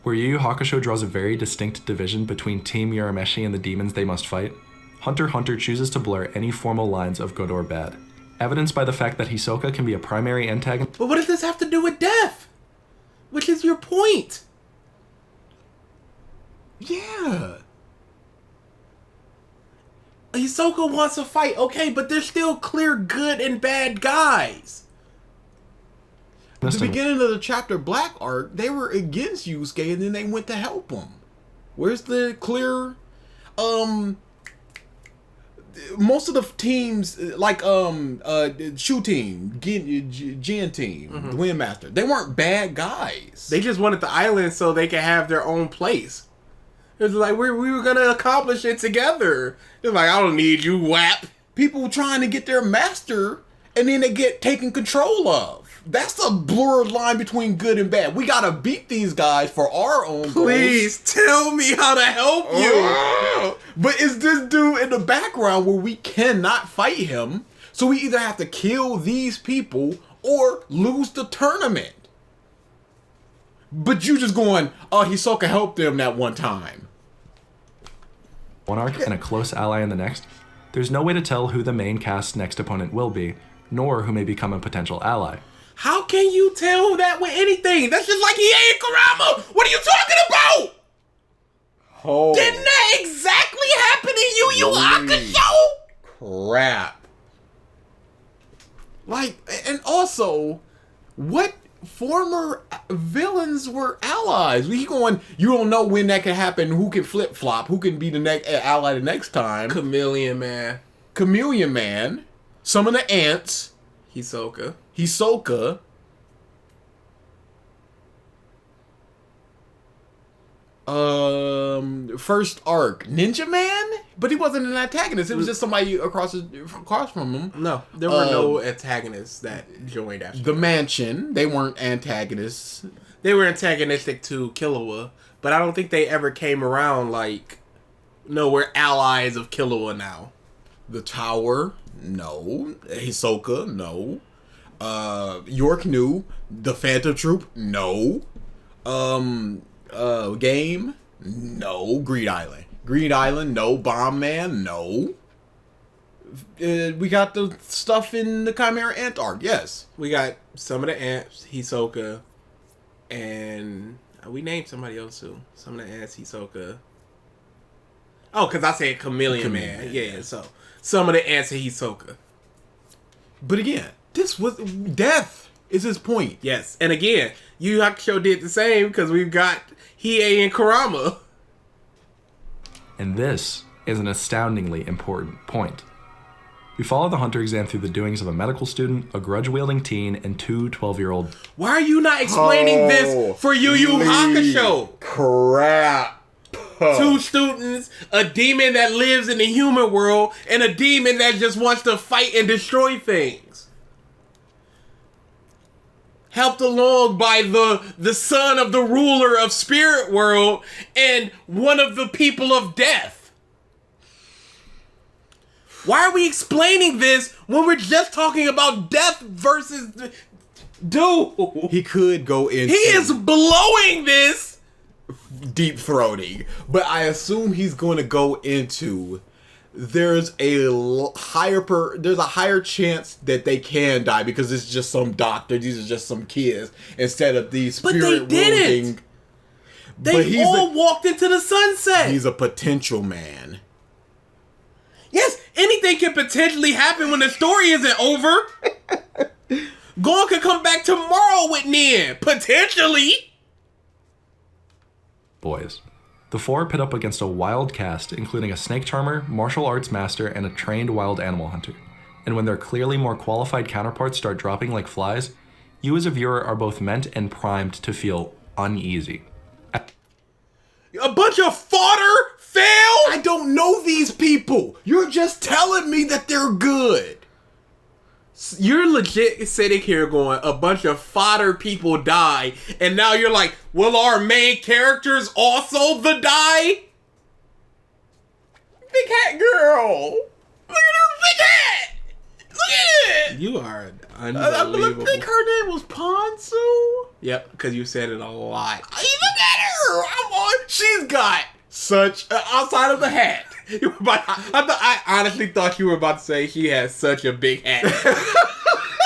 Where Yu Yu Hakusho draws a very distinct division between Team Urameshi and the demons they must fight, Hunter x Hunter chooses to blur any formal lines of good or bad, evidenced by the fact that Hisoka can be a primary antagonist. But what does this have to do with death? Which is your point? Yeah. Hisoka wants a fight, okay, but there's still clear good and bad guys. At the beginning of the chapter Black arc, they were against Yusuke and then they went to help him. Where's the clear most of the teams, like Shu team, Gen team, the Windmaster, they weren't bad guys. They just wanted the island so they could have their own place. It was like we were gonna accomplish it together. It's like, I don't need you, WAP. People trying to get their master, and then they get taken control of. That's the blurred line between good and bad. We gotta beat these guys for our own Please tell me how to help you. goals. But it's this dude in the background where we cannot fight him. So we either have to kill these people or lose the tournament. But you just going, oh, Hisoka helped them that one time. One arc and a close ally in the next, there's no way to tell who the main cast's next opponent will be, nor who may become a potential ally. How can you tell that with anything? That's just like Hiei and Kurama. What are you talking about? Oh, Didn't that exactly happen in Yu Yu Hakusho? crap. Like, and also, what former villains were allies? We going, you don't know when that can happen, who can flip-flop, who can be the next ally the next time. Chameleon Man. Chameleon Man, some of the ants, Hisoka. Hisoka. First arc, Ninja Man? But he wasn't an antagonist, it was just somebody across from him. No, there were no antagonists that joined after. The Mansion, they weren't antagonists. They were antagonistic to Killua, but I don't think they ever came around like, no, we're allies of Killua now. The Tower, no. Hisoka, no. York New, the Phantom Troop, no. Game, no. Greed Island, no. Bomb Man, no. We got the stuff in the Chimera Ant arc, yes. We got some of the ants, Hisoka, and we named somebody else too. Some of the ants, Hisoka. Oh, because I said Chameleon Man. Yeah, so some of the ants are Hisoka. But again, this was death is his point. Yes, and again, Yu Yu Hakusho did the same because we've got Hiei and Kurama. And this is an astoundingly important point. We follow the Hunter exam through the doings of a medical student, a grudge-wielding teen, and two 12-year-old. Why are you not explaining this for Yu Yu Hakusho? Crap. Two students, a demon that lives in the human world, and a demon that just wants to fight and destroy things. Helped along by the son of the ruler of spirit world and one of the people of death. Why are we explaining this when we're just talking about death versus... Dude! He could go into... He is blowing this! Deep throating. But I assume he's going to go into... There's a higher chance that they can die because it's just some doctor. These are just some kids instead of these spirit But they didn't. They all walked into the sunset. He's a potential man. Yes, anything can potentially happen when the story isn't over. Gon could come back tomorrow with Nin. Potentially. Boys. The four pit up against a wild cast, including a snake charmer, martial arts master, and a trained wild animal hunter. And when their clearly more qualified counterparts start dropping like flies, you as a viewer are both meant and primed to feel uneasy. A bunch of fodder fail? I don't know these people. You're just telling me that they're good. You're legit sitting here going, a bunch of fodder people die, and now you're like, will our main characters also the die? Big hat girl! Look at her big hat! Look at it! You are unbelievable. I think her name was Ponsu. Yep, because you said it a lot. Look at her. She's got such outside of the hat. I honestly thought you were about to say she has such a big hat.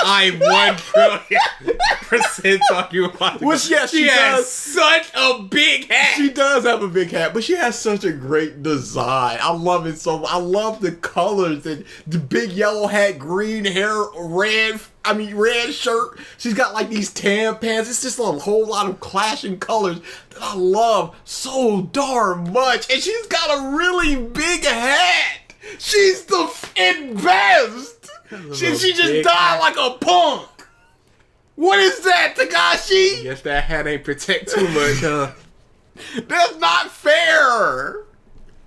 I 1,000,000,000% thought you were about to Which, yes, she has does. such a big hat. She does have a big hat, but she has such a great design. I love it so much. I love the colors and the big yellow hat, green hair, red shirt. She's got like these tan pants. It's just a whole lot of clashing colors that I love so darn much. And she's got a really big hat. She's the best. She just died like a punk. What is that, Togashi? Guess that hat ain't protect too much, huh? That's not fair.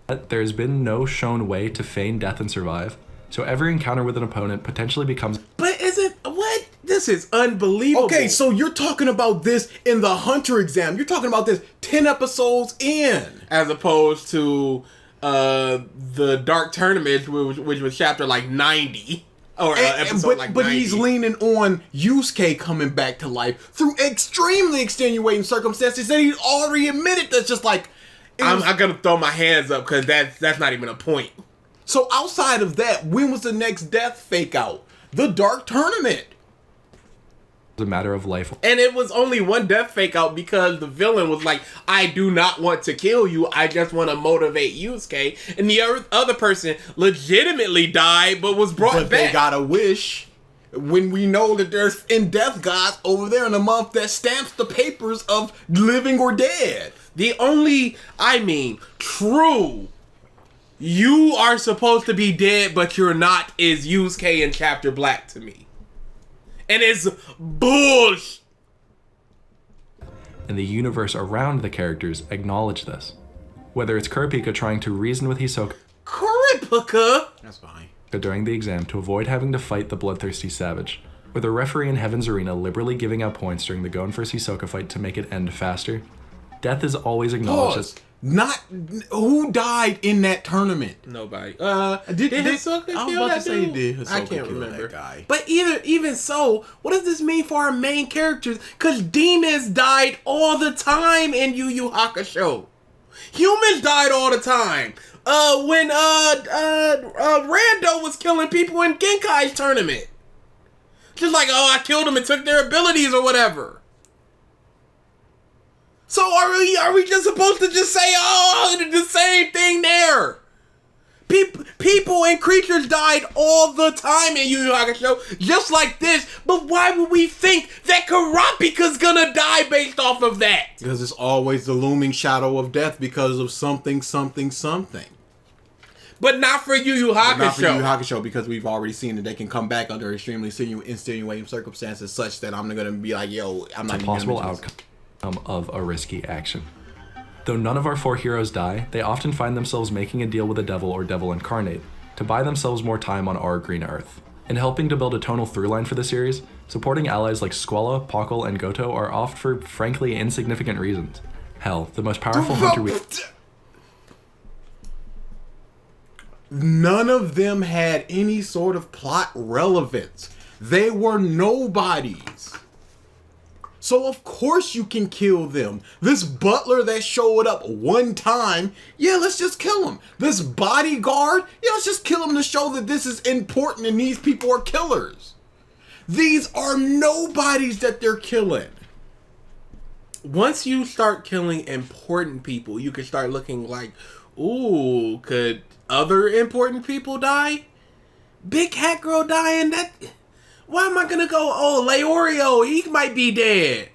There has been no shown way to feign death and survive, so every encounter with an opponent potentially becomes... But is it what? This is unbelievable. Okay, so you're talking about this in the Hunter exam. You're talking about this 10 episodes in. As opposed to the Dark Tournament, which was chapter like 90. Or episode like 90. But he's leaning on Yusuke coming back to life through extremely extenuating circumstances that he already admitted that's just like... I'm gonna throw my hands up because that's not even a point. So outside of that, when was the next death fake out? The Dark Tournament. a matter of life. And it was only one death fake out because the villain was like, I do not want to kill you. I just want to motivate Yusuke. And the other person legitimately died but was brought back. They got a wish. When we know that there's in-death gods over there in the month that stamps the papers of living or dead. The only, true, you are supposed to be dead, but you're not, is Yusuke in Chapter Black to me. And it's bullshit. And the universe around the characters acknowledge this. Whether it's Kurapika trying to reason with Hisoka That's fine. during the exam to avoid having to fight the bloodthirsty savage, or the referee in Heaven's Arena liberally giving out points during the Gon vs Hisoka fight to make it end faster, death is always acknowledged as... Who died in that tournament? Nobody. Did Hisoka I was kill about that to say, dude? did Hisoka I can't kill remember. that guy? But even so, what does this mean for our main characters? Because demons died all the time in YuYu Hakusho. Humans died all the time. When Rando was killing people in Genkai's tournament. Just like, I killed them and took their abilities or whatever. So are we just supposed to just say, the same thing there? People and creatures died all the time in Yu Yu Hakusho, just like this. But why would we think that Kurapika's gonna die based off of that? Because it's always the looming shadow of death because of something. But not for Yu Yu Hakusho. Not for Yu Yu Hakusho, because we've already seen that they can come back under extremely insinuating circumstances such that I'm going to be like, yo, I'm not even going to possible outcome of a risky action. Though none of our four heroes die, they often find themselves making a deal with a devil or devil incarnate to buy themselves more time on our green earth. In helping to build a tonal throughline for the series, supporting allies like Squella, Pockle, and Goto are oft for frankly insignificant reasons. Hell, the most powerful hunter we... None of them had any sort of plot relevance. They were nobodies. So of course you can kill them. This butler that showed up one time, yeah, let's just kill him. This bodyguard, yeah, let's just kill him to show that this is important and these people are killers. These are nobodies that they're killing. Once you start killing important people, you can start looking like, ooh, could other important people die? Big Cat Girl dying, that... Why am I gonna go, Leorio, he might be dead.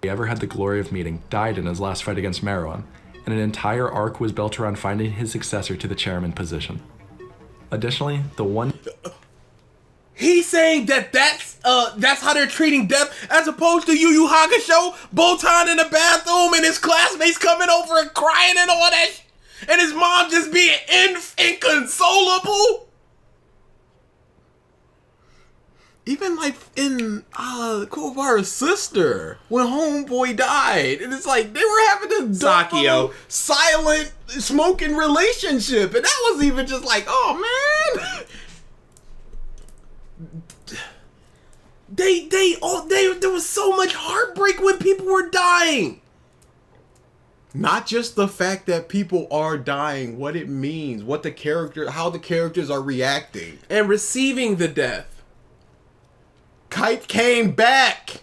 We ever had the glory of meeting died in his last fight against Meruan, and an entire arc was built around finding his successor to the chairman position. Additionally, the one... He's saying that's how they're treating death, as opposed to Yu Yu Hakusho, Botan in the bathroom and his classmates coming over and crying and all that, and his mom just being inconsolable. Even like in Kuwabara's sister, when Homeboy died, and it's like they were having this Sakio silent smoking relationship, and that was even just like, oh man. There was so much heartbreak when people were dying. Not just the fact that people are dying, what it means, how the characters are reacting. And receiving the death. Kite came back!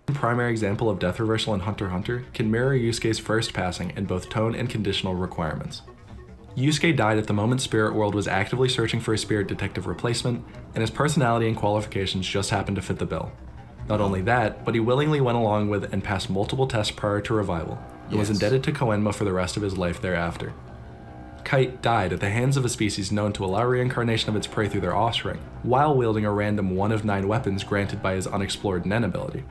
Primary example of death reversal in Hunter x Hunter can mirror Yusuke's first passing in both tone and conditional requirements. Yusuke died at the moment Spirit World was actively searching for a spirit detective replacement, and his personality and qualifications just happened to fit the bill. Not only that, but he willingly went along with and passed multiple tests prior to revival, and was indebted to Koenma for the rest of his life thereafter. Kite died at the hands of a species known to allow reincarnation of its prey through their offspring, while wielding a random 1 of 9 weapons granted by his unexplored Nen ability.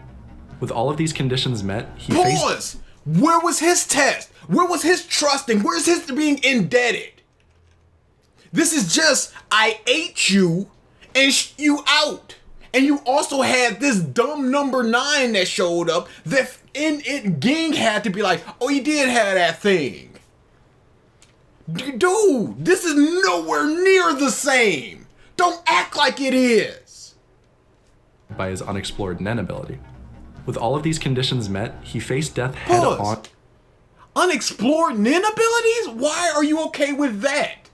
With all of these conditions met, he faced... Pause! Where was his test? Where was his trusting? Where's his being indebted? This is just, I ate you and you out. And you also had this dumb number 9 that showed up that in it Ging had to be like, oh, he did have that thing. Dude, this is nowhere near the same. Don't act like it is. By his unexplored Nen ability. With all of these conditions met, he faced death head on. Unexplored Nen abilities? Why are you okay with that?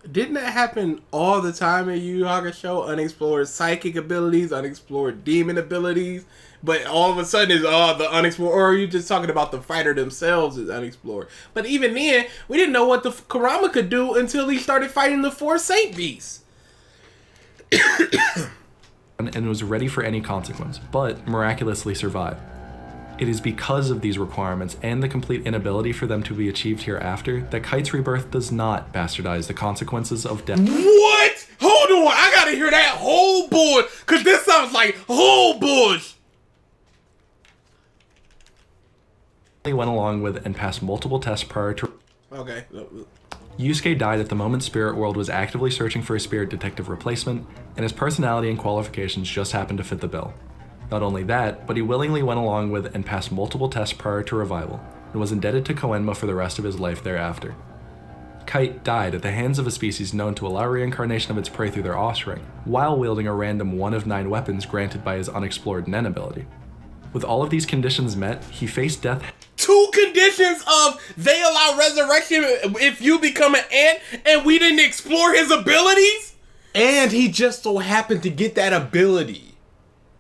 Didn't that happen all the time in Yu Yu Hakusho? Unexplored psychic abilities, unexplored demon abilities, but all of a sudden it's the unexplored. Or are you just talking about the fighter themselves is unexplored? But even then, we didn't know what the Kurama could do until he started fighting the 4 Saint Beasts. And was ready for any consequence, but miraculously survived. It is because of these requirements and the complete inability for them to be achieved hereafter that Kite's rebirth does not bastardize the consequences of death. What? Hold on, I gotta hear that whole bull, cause this sounds like whole bullshit. He went along with and passed multiple tests prior to... Okay. Yusuke died at the moment Spirit World was actively searching for a spirit detective replacement, and his personality and qualifications just happened to fit the bill. Not only that, but he willingly went along with and passed multiple tests prior to revival, and was indebted to Koenma for the rest of his life thereafter. Kite died at the hands of a species known to allow reincarnation of its prey through their offspring, while wielding a random 1 of 9 weapons granted by his unexplored Nen ability. With all of these conditions met, he faced death... 2 conditions of they allow resurrection if you become an ant, and we didn't explore his abilities? And he just so happened to get that ability.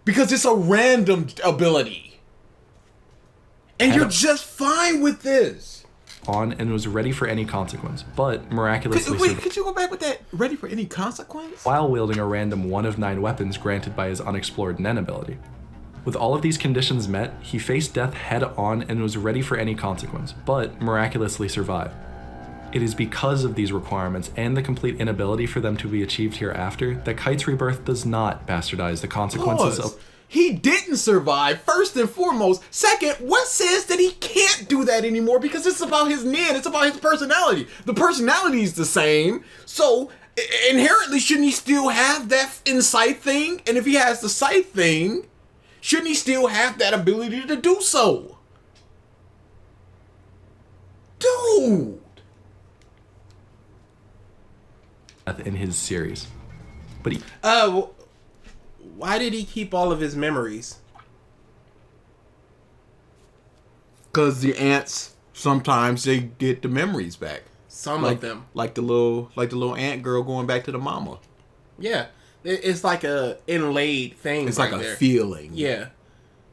Because it's a random ability. And you're just fine with this. On and was ready for any consequence, but miraculously Could you go back with that? Ready for any consequence? while wielding a random 1 of 9 weapons granted by his unexplored Nen ability. With all of these conditions met, he faced death head on and was ready for any consequence, but miraculously survived. It is because of these requirements and the complete inability for them to be achieved hereafter that Kite's rebirth does not bastardize the consequences of... He didn't survive, first and foremost. Second, what says that he can't do that anymore? Because it's about his Nen, it's about his personality. The personality is the same, so inherently shouldn't he still have that insight thing? And if he has the sight thing, shouldn't he still have that ability to do so? Dude! in his series. But he... Why did he keep all of his memories? Because the ants, sometimes they get the memories back. Some of them. Like the little ant girl going back to the mama. Yeah. It's like a inlaid thing. It's right like a there. feeling. Yeah.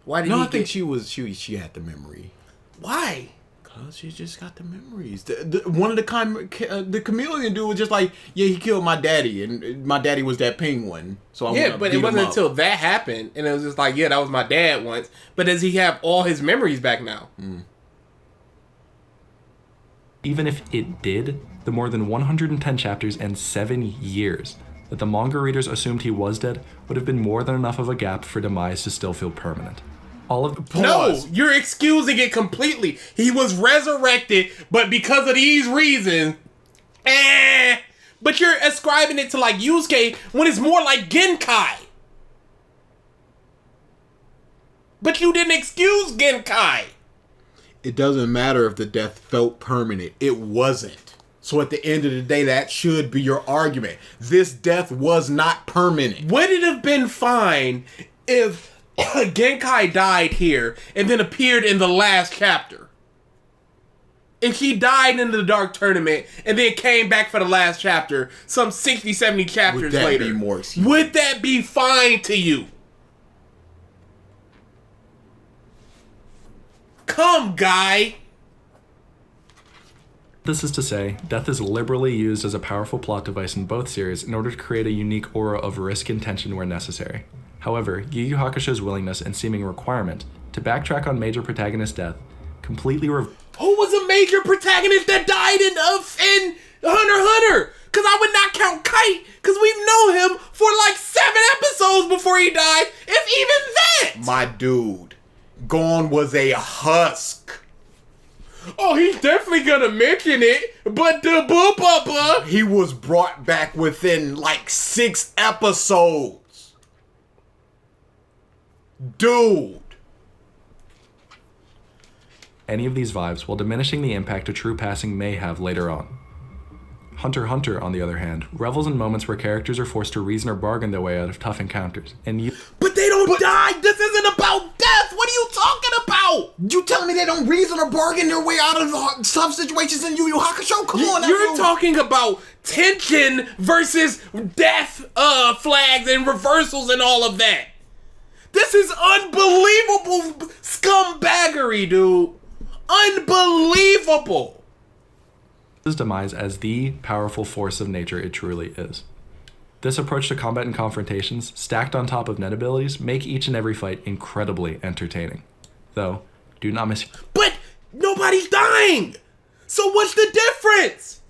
Why did no, he I think get... she had the memory. Why? Because she just got the memories. One of the chameleon dude was just like, yeah, he killed my daddy, and my daddy was that penguin. So yeah, but it wasn't until that happened, and it was just like, yeah, that was my dad once. But does he have all his memories back now? Even if it did, the more than 110 chapters and 7 years that the manga readers assumed he was dead would have been more than enough of a gap for demise to still feel permanent. All of the... No, you're excusing it completely. He was resurrected, but because of these reasons, but you're ascribing it to like Yusuke when it's more like Genkai. But you didn't excuse Genkai. It doesn't matter if the death felt permanent. It wasn't. So at the end of the day, that should be your argument. This death was not permanent. Would it have been fine if Genkai died here and then appeared in the last chapter? And she died in the Dark Tournament and then came back for the last chapter some 60, 70 chapters later. Would that be more excusable? Would that be fine to you? Come, guy! This is to say, death is liberally used as a powerful plot device in both series in order to create a unique aura of risk and tension where necessary. However, Yu Yu Hakusho's willingness and seeming requirement to backtrack on major protagonist death completely Who was a major protagonist that died Hunter, because I would not count Kite, because we've known him for like 7 episodes before he died, if even that. My dude, Gon was a husk. Oh, he's definitely gonna mention it, but the boo-ba-ba. He was brought back within like 6 episodes. Dude. Any of these vibes while diminishing the impact a true passing may have later on. Hunter x Hunter, on the other hand, revels in moments where characters are forced to reason or bargain their way out of tough encounters, and But they don't die! This isn't about death! What are you talking about? You telling me they don't reason or bargain their way out of tough situations in Yu Yu Hakusho? Come on, You're talking about tension versus death flags and reversals and all of that. This is unbelievable scumbaggery, dude. Unbelievable. his demise as the powerful force of nature it truly is. This approach to combat and confrontations, stacked on top of net abilities, make each and every fight incredibly entertaining. Though, do not miss... But nobody's dying! So what's the difference?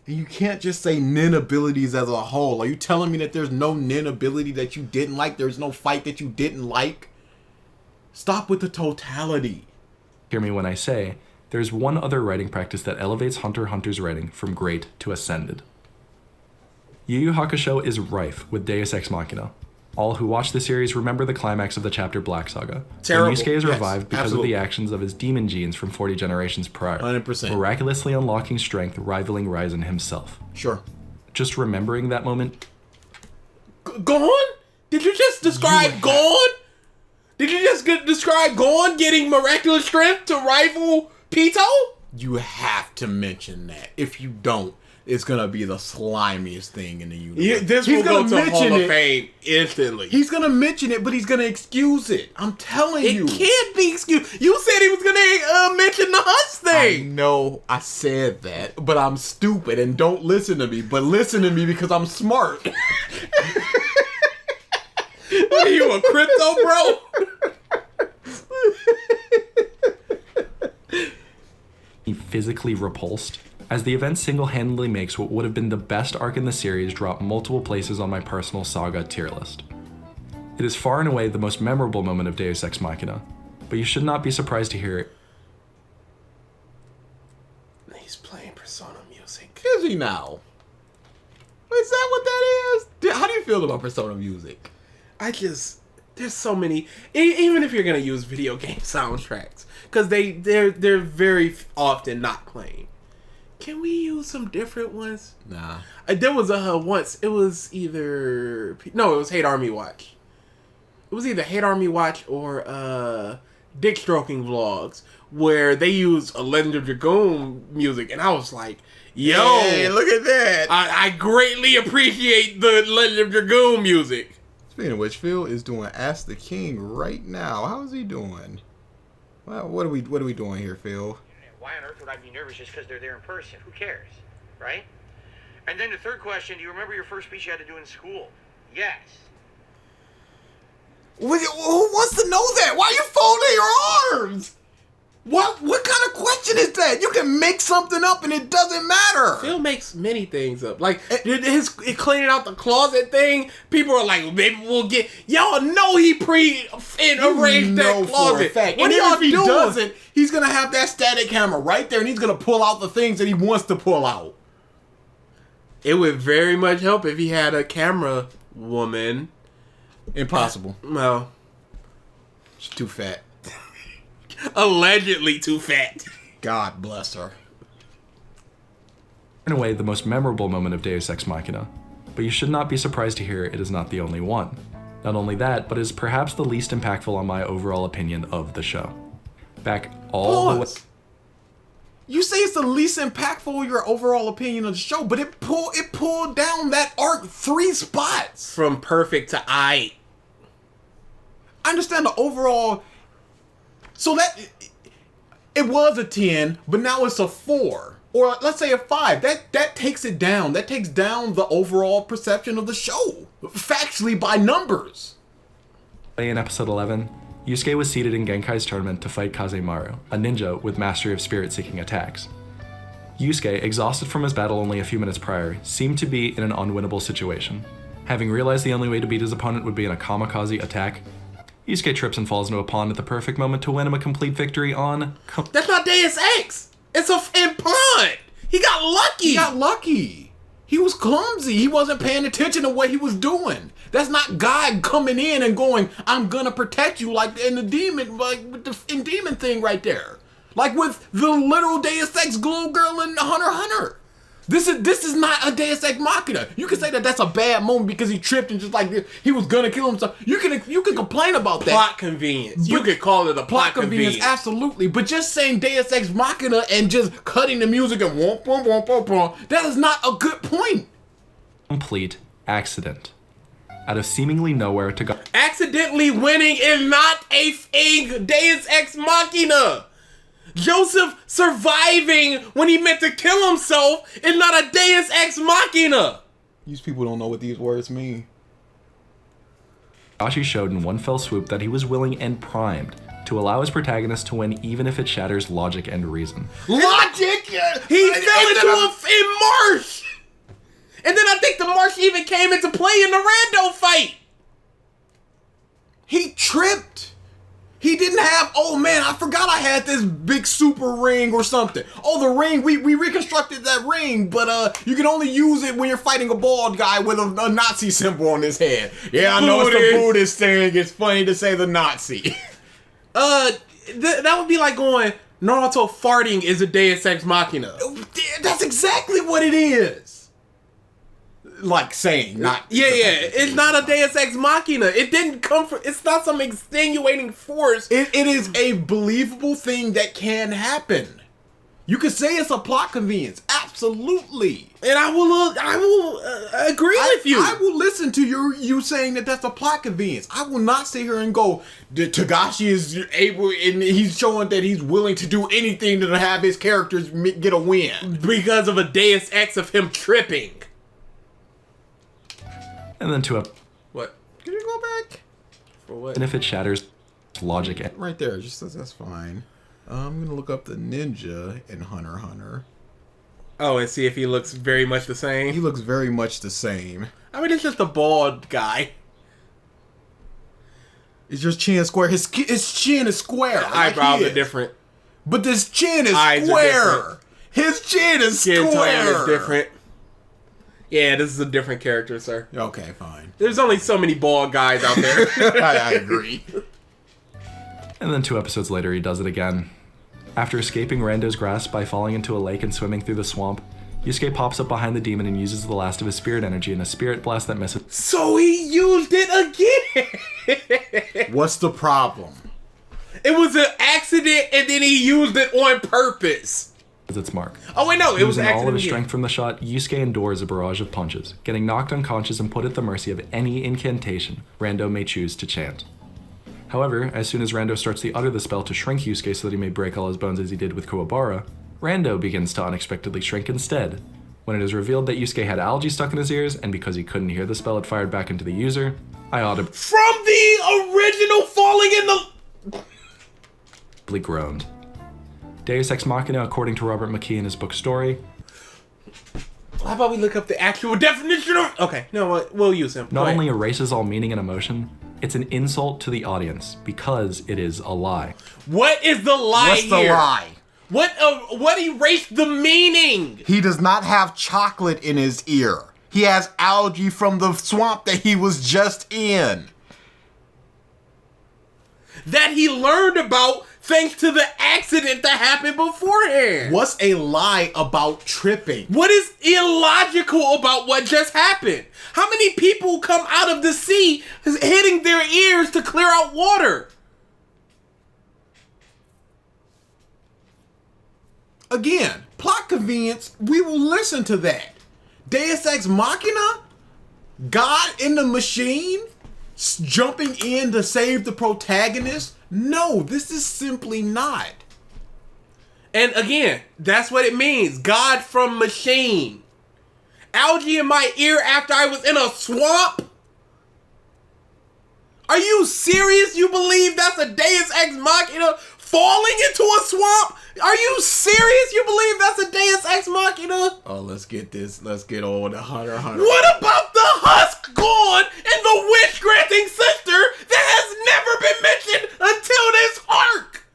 You can't just say nin abilities as a whole. Are you telling me that there's no nin ability that you didn't like? There's no fight that you didn't like? Stop with the totality. Hear me when I say, there's one other writing practice that elevates Hunter x Hunter's writing from great to ascended. Yu Yu Hakusho is rife with Deus Ex Machina. All who watch the series remember the climax of the chapter Black Saga. Terrible. When Yusuke is Yes, revived because absolutely. of the actions of his demon genes from 40 generations prior. 100%. Miraculously unlocking strength rivaling Ryzen himself. Sure. Just remembering that moment, Gone? Did you just describe Gone? Did you just describe Gone getting miraculous strength to rival Pito? You have to mention that. If you don't, it's gonna be the slimiest thing in the universe. This will go to Hall of Fame instantly. He's gonna mention it, but he's gonna excuse it. I'm telling you. It can't be excused. You said he was gonna mention the Huss I thing. know I said that, but I'm stupid and don't listen to me. But listen to me because I'm smart. What are you, a crypto bro? he physically repulsed, as the event single-handedly makes what would have been the best arc in the series drop multiple places on my personal saga tier list. It is far and away the most memorable moment of Deus Ex Machina, but you should not be surprised to hear it. He's playing Persona music. Is he now? Is that what that is? How do you feel about Persona music? There's so many, even if you're gonna use video game soundtracks, because they're very often not clean. Can we use some different ones? Nah. There was once, it was it was Hate Army Watch. It was either Hate Army Watch or Dick Stroking Vlogs, where they used a Legend of Dragoon music, and I was like, yo, Hey, look at that. I greatly appreciate the Legend of Dragoon music. Speaking of which, Phil is doing Ask the King right now. How is he doing? Well, what are we doing here, Phil? Why on earth would I be nervous just because they're there in person? Who cares, right? And then the third question, do you remember your first speech you had to do in school? Yes. Who wants to know that? Why are you folding your arms? What kind of question is that? You can make something up and it doesn't matter. Phil makes many things up. Like, his cleaning out the closet thing, people are like, maybe we'll get... Y'all know he arranged that closet. For a fact. What And are y'all if he doing? doesn't, he's going to have that static camera right there and he's going to pull out the things that he wants to pull out. It would very much help if he had a camera woman. Impossible. Well, She's too fat. allegedly too fat. God bless her. In a way, the most memorable moment of Deus Ex Machina, but you should not be surprised to hear it is not the only one. Not only that, but is perhaps the least impactful on my overall opinion of the show. Back all the way... Pause. You say it's the least impactful of your overall opinion of the show, but it pulled down that arc 3 spots. From perfect to I. I understand the overall. So that it was a 10, but now it's a 4, or let's say a 5. That takes it down. That takes down the overall perception of the show factually by numbers. In episode 11, Yusuke was seated in Genkai's tournament to fight Kazemaru, a ninja with mastery of spirit-seeking attacks. Yusuke, exhausted from his battle only a few minutes prior, seemed to be in an unwinnable situation. Having realized the only way to beat his opponent would be in a kamikaze attack, Yusuke trips and falls into a pond at the perfect moment to win him a complete victory on... That's not Deus Ex! It's a pond! He got lucky! He got lucky. He was clumsy. He wasn't paying attention to what he was doing. That's not God coming in and going, I'm gonna protect you, like in the demon, like with the in demon thing right there. Like with the literal Deus Ex Glow Girl in Hunter x Hunter. This is not a Deus Ex Machina. You can say that that's a bad moment because he tripped and just like he was gonna kill himself. You can complain about that. Plot convenience. You could call it a plot convenience. Absolutely. But just saying Deus Ex Machina and just cutting the music and womp, womp, womp, womp, womp, that is not a good point. Complete accident. Out of seemingly nowhere, Accidentally winning is not a Deus Ex Machina. Joseph surviving when he meant to kill himself is not a Deus Ex Machina. These people don't know what these words mean. Togashi showed in one fell swoop that he was willing and primed to allow his protagonist to win even if it shatters logic and reason. Logic? He fell into a marsh. And then I think the marsh even came into play in the rando fight. He tripped. He didn't have, oh man, I forgot I had this big super ring or something. Oh, the ring, we reconstructed that ring, but you can only use it when you're fighting a bald guy with a Nazi symbol on his head. Yeah, I know it's the Buddhist thing. It's funny to say the Nazi. That would be like going, Naruto farting is a Deus Ex Machina. That's exactly what it is. Like saying, not... Yeah, it's not a Deus Ex Machina. It didn't come from... It's not some extenuating force. It is a believable thing that can happen. You could say it's a plot convenience. Absolutely. And I will agree with you. I will listen to you saying that that's a plot convenience. I will not sit here and go, Togashi is able, and he's showing that he's willing to do anything to have his characters get a win. Because of a Deus Ex of him tripping. And then What? Can you go back? For what? and if it shatters logic and... Right there, just says that's fine. I'm gonna look up the ninja in Hunter x Hunter. Oh, and see if he looks very much the same. He looks very much the same. I mean, it's just a bald guy. Is your chin square? His chin is square. The eyebrows are different. But this chin is Eyes square. His chin is Skin square. tone is different. Yeah, this is a different character, sir. Okay, fine. There's only so many bald guys out there. I agree. And then 2 episodes later, he does it again. After escaping Rando's grasp by falling into a lake and swimming through the swamp, Yusuke pops up behind the demon and uses the last of his spirit energy in a spirit blast that misses. So he used it again! What's the problem? It was an accident and then he used it on purpose. Its mark. Oh wait, no, it was an Using accident. all of his again. strength from the shot, Yusuke endures a barrage of punches, getting knocked unconscious and put at the mercy of any incantation Rando may choose to chant. However, as soon as Rando starts to utter the spell to shrink Yusuke so that he may break all his bones as he did with Kuwabara, Rando begins to unexpectedly shrink instead. When it is revealed that Yusuke had algae stuck in his ears, and because he couldn't hear the spell it fired back into the user, I audibly From the original falling in the... groaned. Deus Ex Machina, according to Robert McKee in his book Story, How about we look up the actual definition of... Okay, no, we'll use him. not only erases all meaning and emotion, it's an insult to the audience because it is a lie. What is the lie What's the here? lie? What erased the meaning? He does not have chocolate in his ear. He has algae from the swamp that he was just in. That he learned about thanks to the accident that happened beforehand. What's a lie about tripping? What is illogical about what just happened? How many people come out of the sea hitting their ears to clear out water? Again, plot convenience, we will listen to that. Deus Ex Machina? God in the machine? Jumping in to save the protagonist? No, this is simply not. And again, that's what it means. God from machine. Algae in my ear after I was in a swamp? Are you serious? You believe that's a Deus Ex Machina falling into a swamp? Are you serious? You believe that's a Deus Ex Machina? Oh, let's get on the Hunter x Hunter. What about the husk gone and the wish granting sister that has never been mentioned until this arc?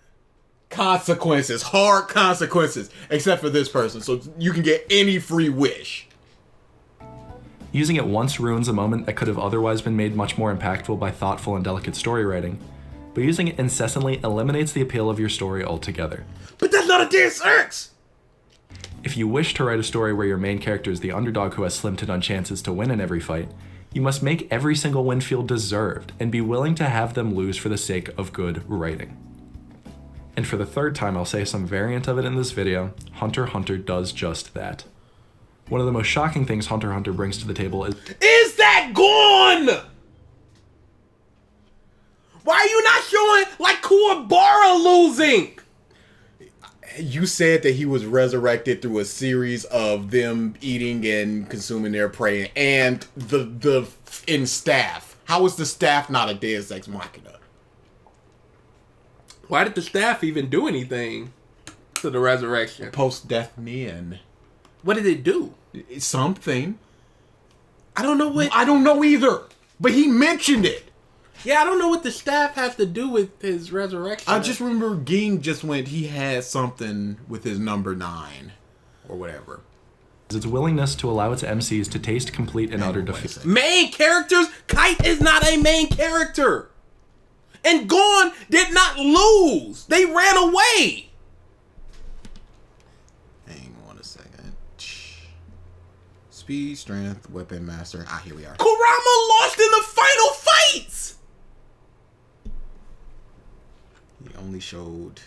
Consequences, hard consequences, except for this person, so you can get any free wish. Using it once ruins a moment that could have otherwise been made much more impactful by thoughtful and delicate story writing, but using it incessantly eliminates the appeal of your story altogether. But that's not a Deus Ex! If you wish to write a story where your main character is the underdog who has slim to none chances to win in every fight, you must make every single win feel deserved and be willing to have them lose for the sake of good writing. And for the third time, I'll say some variant of it in this video, Hunter x Hunter does just that. One of the most shocking things Hunter x Hunter brings to the table Is that gone? Why are you not showing like Kuwabara losing? You said that he was resurrected through a series of them eating and consuming their prey, and the in staff. How is the staff not a Deus Ex Machina? Why did the staff even do anything to the resurrection? Post-death men. What did it do? Something. I don't know what. I don't know either, but he mentioned it. Yeah, I don't know what the staff has to do with his resurrection. I just remember Ging just went, he had something with his number 9 or whatever. its willingness to allow its MCs to taste complete and utter defeat. Main characters? Kite is not a main character. And Gon did not lose. They ran away. Hang on a second. Speed, strength, weapon master. Ah, here we are. Kurama lost in the final fights. He only showed...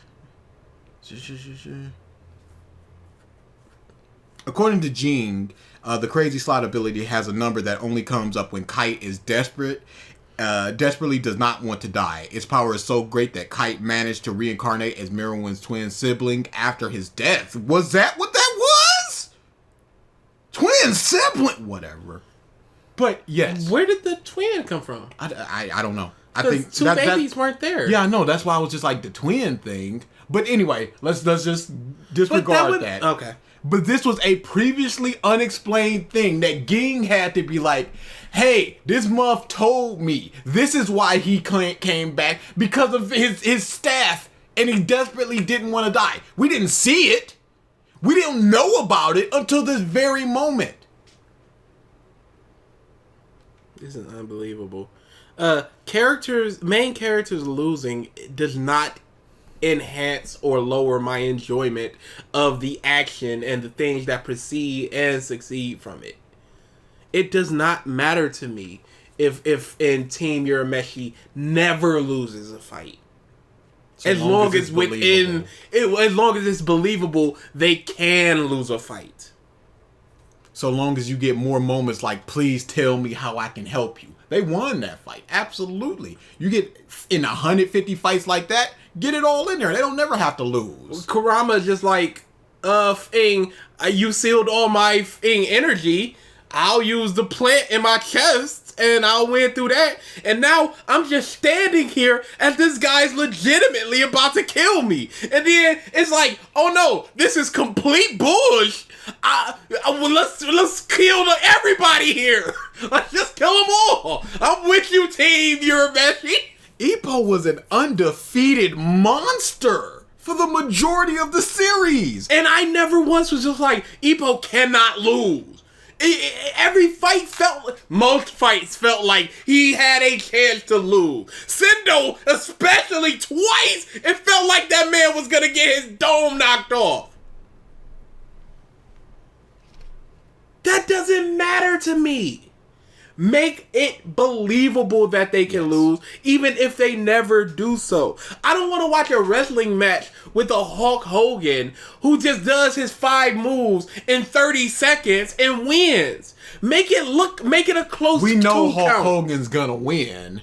According to Jing, the crazy slot ability has a number that only comes up when Kite is desperately does not want to die. Its power is so great that Kite managed to reincarnate as Meruo's twin sibling after his death. Was that what that was? Twin sibling? Whatever. But yes. Where did the twin come from? I don't know. I think two babies weren't there. Yeah, I know. That's why I was just like the twin thing. But anyway, let's just disregard that. Okay. But this was a previously unexplained thing that Ging had to be like, hey, this muff told me this is why he came back, because of his staff, and he desperately didn't want to die. We didn't see it. We didn't know about it until this very moment. This is unbelievable. Main characters losing does not enhance or lower my enjoyment of the action and the things that precede and succeed from it. It does not matter to me if in Team Urameshi never loses a fight. So as long as it's believable, they can lose a fight. So long as you get more moments like, please tell me how I can help you. They won that fight. Absolutely. You get in 150 fights like that, get it all in there. They don't never have to lose. Kurama just like, you sealed all my energy. I'll use the plant in my chest and I'll win through that. And now I'm just standing here as this guy's legitimately about to kill me. And then it's like, oh no, this is complete bullshit. Let's kill everybody here. Let's just kill them all. I'm with you, Team Urameshi. Ippo was an undefeated monster for the majority of the series. And I never once was just like, Ippo cannot lose. Most fights felt like he had a chance to lose. Sendo, especially twice, it felt like that man was gonna get his dome knocked off. That doesn't matter to me. Make it believable that they can lose, even if they never do so. I don't want to watch a wrestling match with a Hulk Hogan who just does his 5 moves in 30 seconds and wins. Make it a close. We know Hulk count. Hogan's gonna win,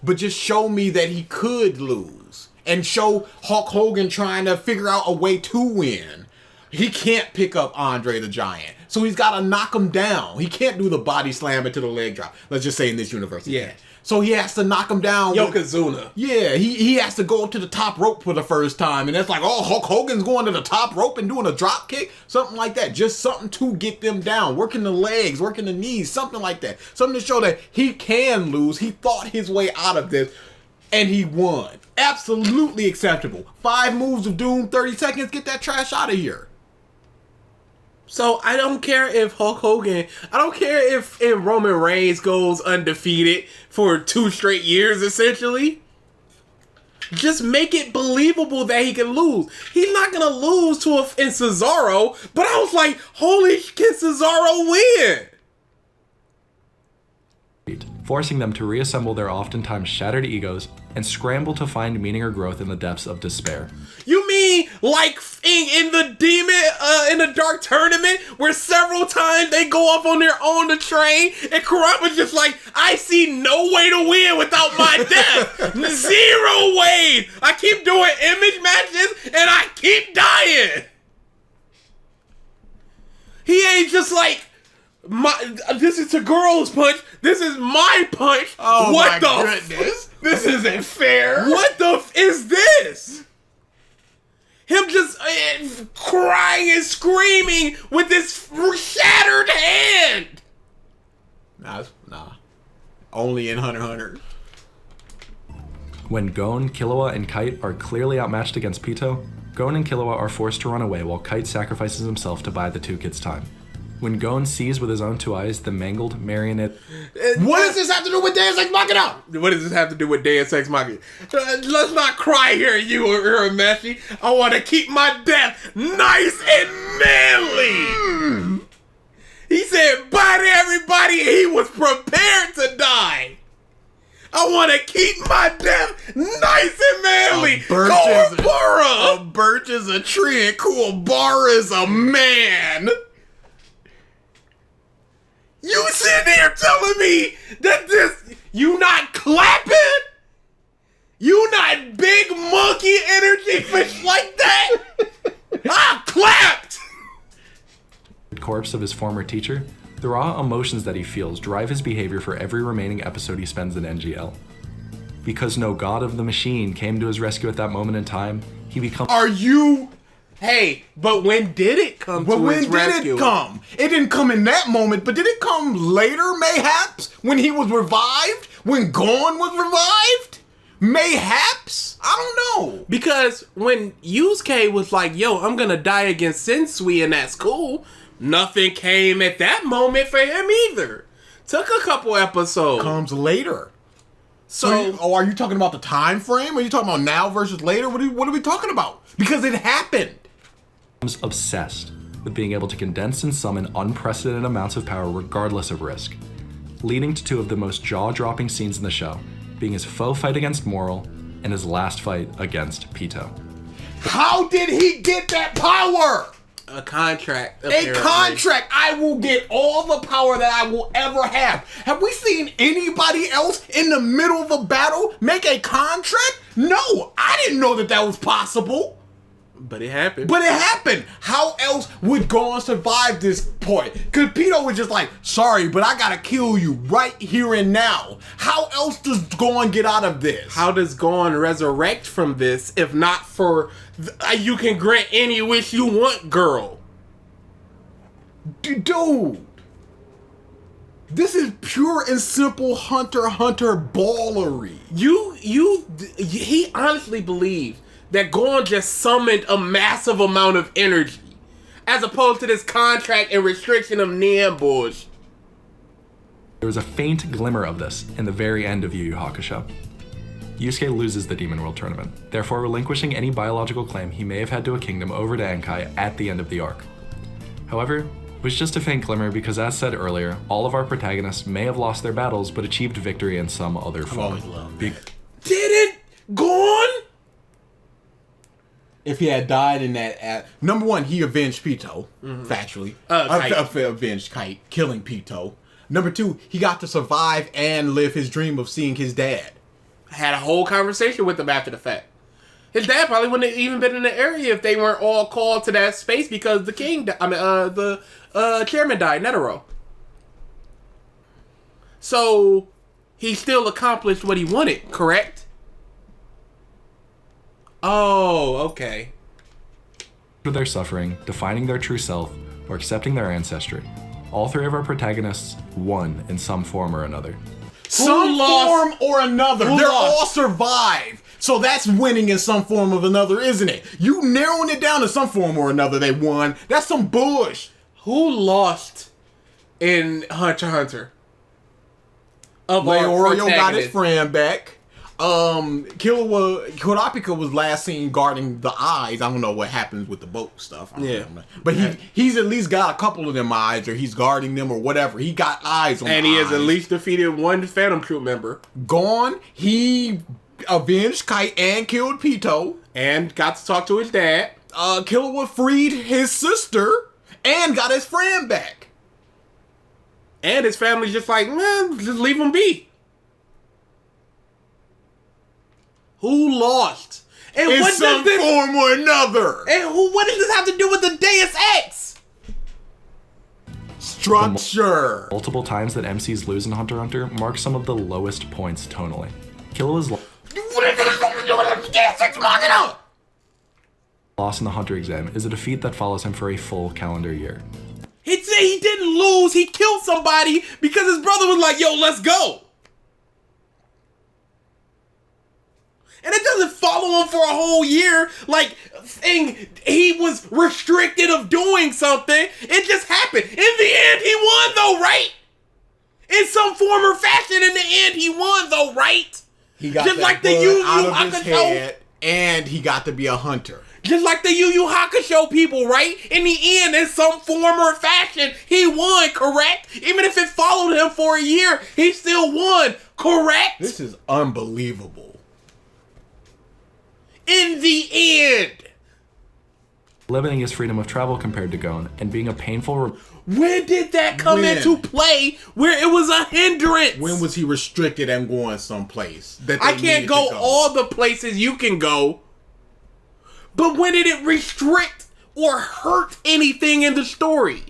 but just show me that he could lose, and show Hulk Hogan trying to figure out a way to win. He can't pick up Andre the Giant. So he's got to knock him down. He can't do the body slam into the leg drop. Let's just say in this universe. Yeah. So he has to knock him down. Yokozuna. Yeah, he has to go up to the top rope for the first time. And it's like, oh, Hulk Hogan's going to the top rope and doing a drop kick? Something like that. Just something to get them down. Working the legs, working the knees, something like that. Something to show that he can lose. He fought his way out of this. And he won. Absolutely acceptable. 5 moves of doom, 30 seconds, get that trash out of here. So I don't care if Hulk Hogan, I don't care if Roman Reigns goes undefeated for 2 straight years, essentially. Just make it believable that he can lose. He's not going to lose to in Cesaro, but I was like, holy, can Cesaro win? Forcing them to reassemble their oftentimes shattered egos and scramble to find meaning or growth in the depths of despair. You mean like in the Demon, in the Dark Tournament, where several times they go off on their own to train, and Kurama's just like, I see no way to win without my death. 0 ways. I keep doing image matches, and I keep dying. He ain't just like, this is Tagoro's punch. This is my punch. Oh what my the goodness. This isn't fair. What the is this? Him just crying and screaming with this shattered hand. Nah. Only in Hunter x Hunter. When Gon, Killua, and Kite are clearly outmatched against Pito, Gon and Killua are forced to run away while Kite sacrifices himself to buy the 2 kids time. When Gon sees with his own 2 eyes the mangled marionette... What does this have to do with Deus Ex Machina? What does this have to do with Deus Ex Machina? Let's not cry here, you Urameshi. I want to keep my death nice and manly. He said bye to everybody and he was prepared to die. I want to keep my death nice and manly. A birch is a tree and Kuwabara is a man. You sitting there telling me that you not clapping? You not big monkey energy fish like that? I clapped! Corpse of his former teacher, the raw emotions that he feels drive his behavior for every remaining episode he spends in NGL. Because no god of the machine came to his rescue at that moment in time, he becomes... Are you... Hey, but when did it come to his rescue? When did it come? It didn't come in that moment, but did it come later, mayhaps? When he was revived? When Gon was revived? Mayhaps? I don't know. Because when Yusuke was like, yo, I'm gonna die against Sensui and that's cool, nothing came at that moment for him either. Took a couple episodes. Comes later. So, are you talking about the time frame? Are you talking about now versus later? What are we talking about? Because it happened. Obsessed with being able to condense and summon unprecedented amounts of power regardless of risk, leading to 2 of the most jaw-dropping scenes in the show, being his faux fight against Moral and his last fight against Pito. How did he get that power? A contract. Apparently. A contract. I will get all the power that I will ever have. Have we seen anybody else in the middle of a battle make a contract? No, I didn't know that was possible. But it happened. How else would Gon survive this point? Because Pito was just like, sorry, but I gotta kill you right here and now. How else does Gon get out of this? How does Gon resurrect from this if not for you can grant any wish you want, girl? Dude. This is pure and simple Hunter x Hunter ballery. He honestly believes that Gon just summoned a massive amount of energy, as opposed to this contract and restriction of Nian bullshit. There was a faint glimmer of this in the very end of Yu Yu Hakusho. Yusuke loses the Demon World Tournament, therefore relinquishing any biological claim he may have had to a kingdom over to Enkai at the end of the arc. However, it was just a faint glimmer because, as said earlier, all of our protagonists may have lost their battles but achieved victory in some other form. Didn't Gon? If he had died in that... Number 1, he avenged Pito, factually. Avenged Kite, killing Pito. Number 2, he got to survive and live his dream of seeing his dad. Had a whole conversation with him after the fact. His dad probably wouldn't have even been in the area if they weren't all called to that space because the chairman died, Netero. So he still accomplished what he wanted, correct? Oh, okay. Through their suffering, defining their true self, or accepting their ancestry, all three of our protagonists won in some form or another. Some form or another. Who They're lost? all survived. So that's winning in some form or another, isn't it? You narrowing it down to some form or another they won. That's some bullshit. Who lost in Hunter x Hunter? Of our Leorio got his protagonists. friend back. Kurapika was last seen guarding the eyes. I don't know what happens with the boat stuff. I don't know. But he's at least got a couple of them eyes, or he's guarding them, or whatever. He got eyes on. And the he has eyes. at least defeated one Phantom Troop member. Gone. He avenged Kite and killed Pito. And got to talk to his dad. Killua freed his sister and got his friend back. And his family's just like, man, just leave him be. Who lost? And In what some does this form or another. And what does this have to do with the Deus Ex? Structure. Multiple times that MCs lose in Hunter x Hunter mark some of the lowest points tonally. Killua's loss in the Hunter exam is a defeat that follows him for a full calendar year. He said he didn't lose. He killed somebody because his brother was like, yo, let's go. And it doesn't follow him for a whole year, like, saying he was restricted of doing something. It just happened. In the end, he won, though, right? In some form or fashion, in the end, he won, though, right? He got just that like the blood out YuYu of his Hakusho. head, and he got to be a hunter. Just like the YuYu Hakusho people, right? In the end, in some form or fashion, he won, correct? Even if it followed him for a year, he still won, correct? This is unbelievable. In the end. Limiting his freedom of travel compared to Gon, and being a painful... When did that come When? into play where it was a hindrance? When was he restricted and going someplace? That they I can't needed go to all the places you can go. But when did it restrict or hurt anything in the story?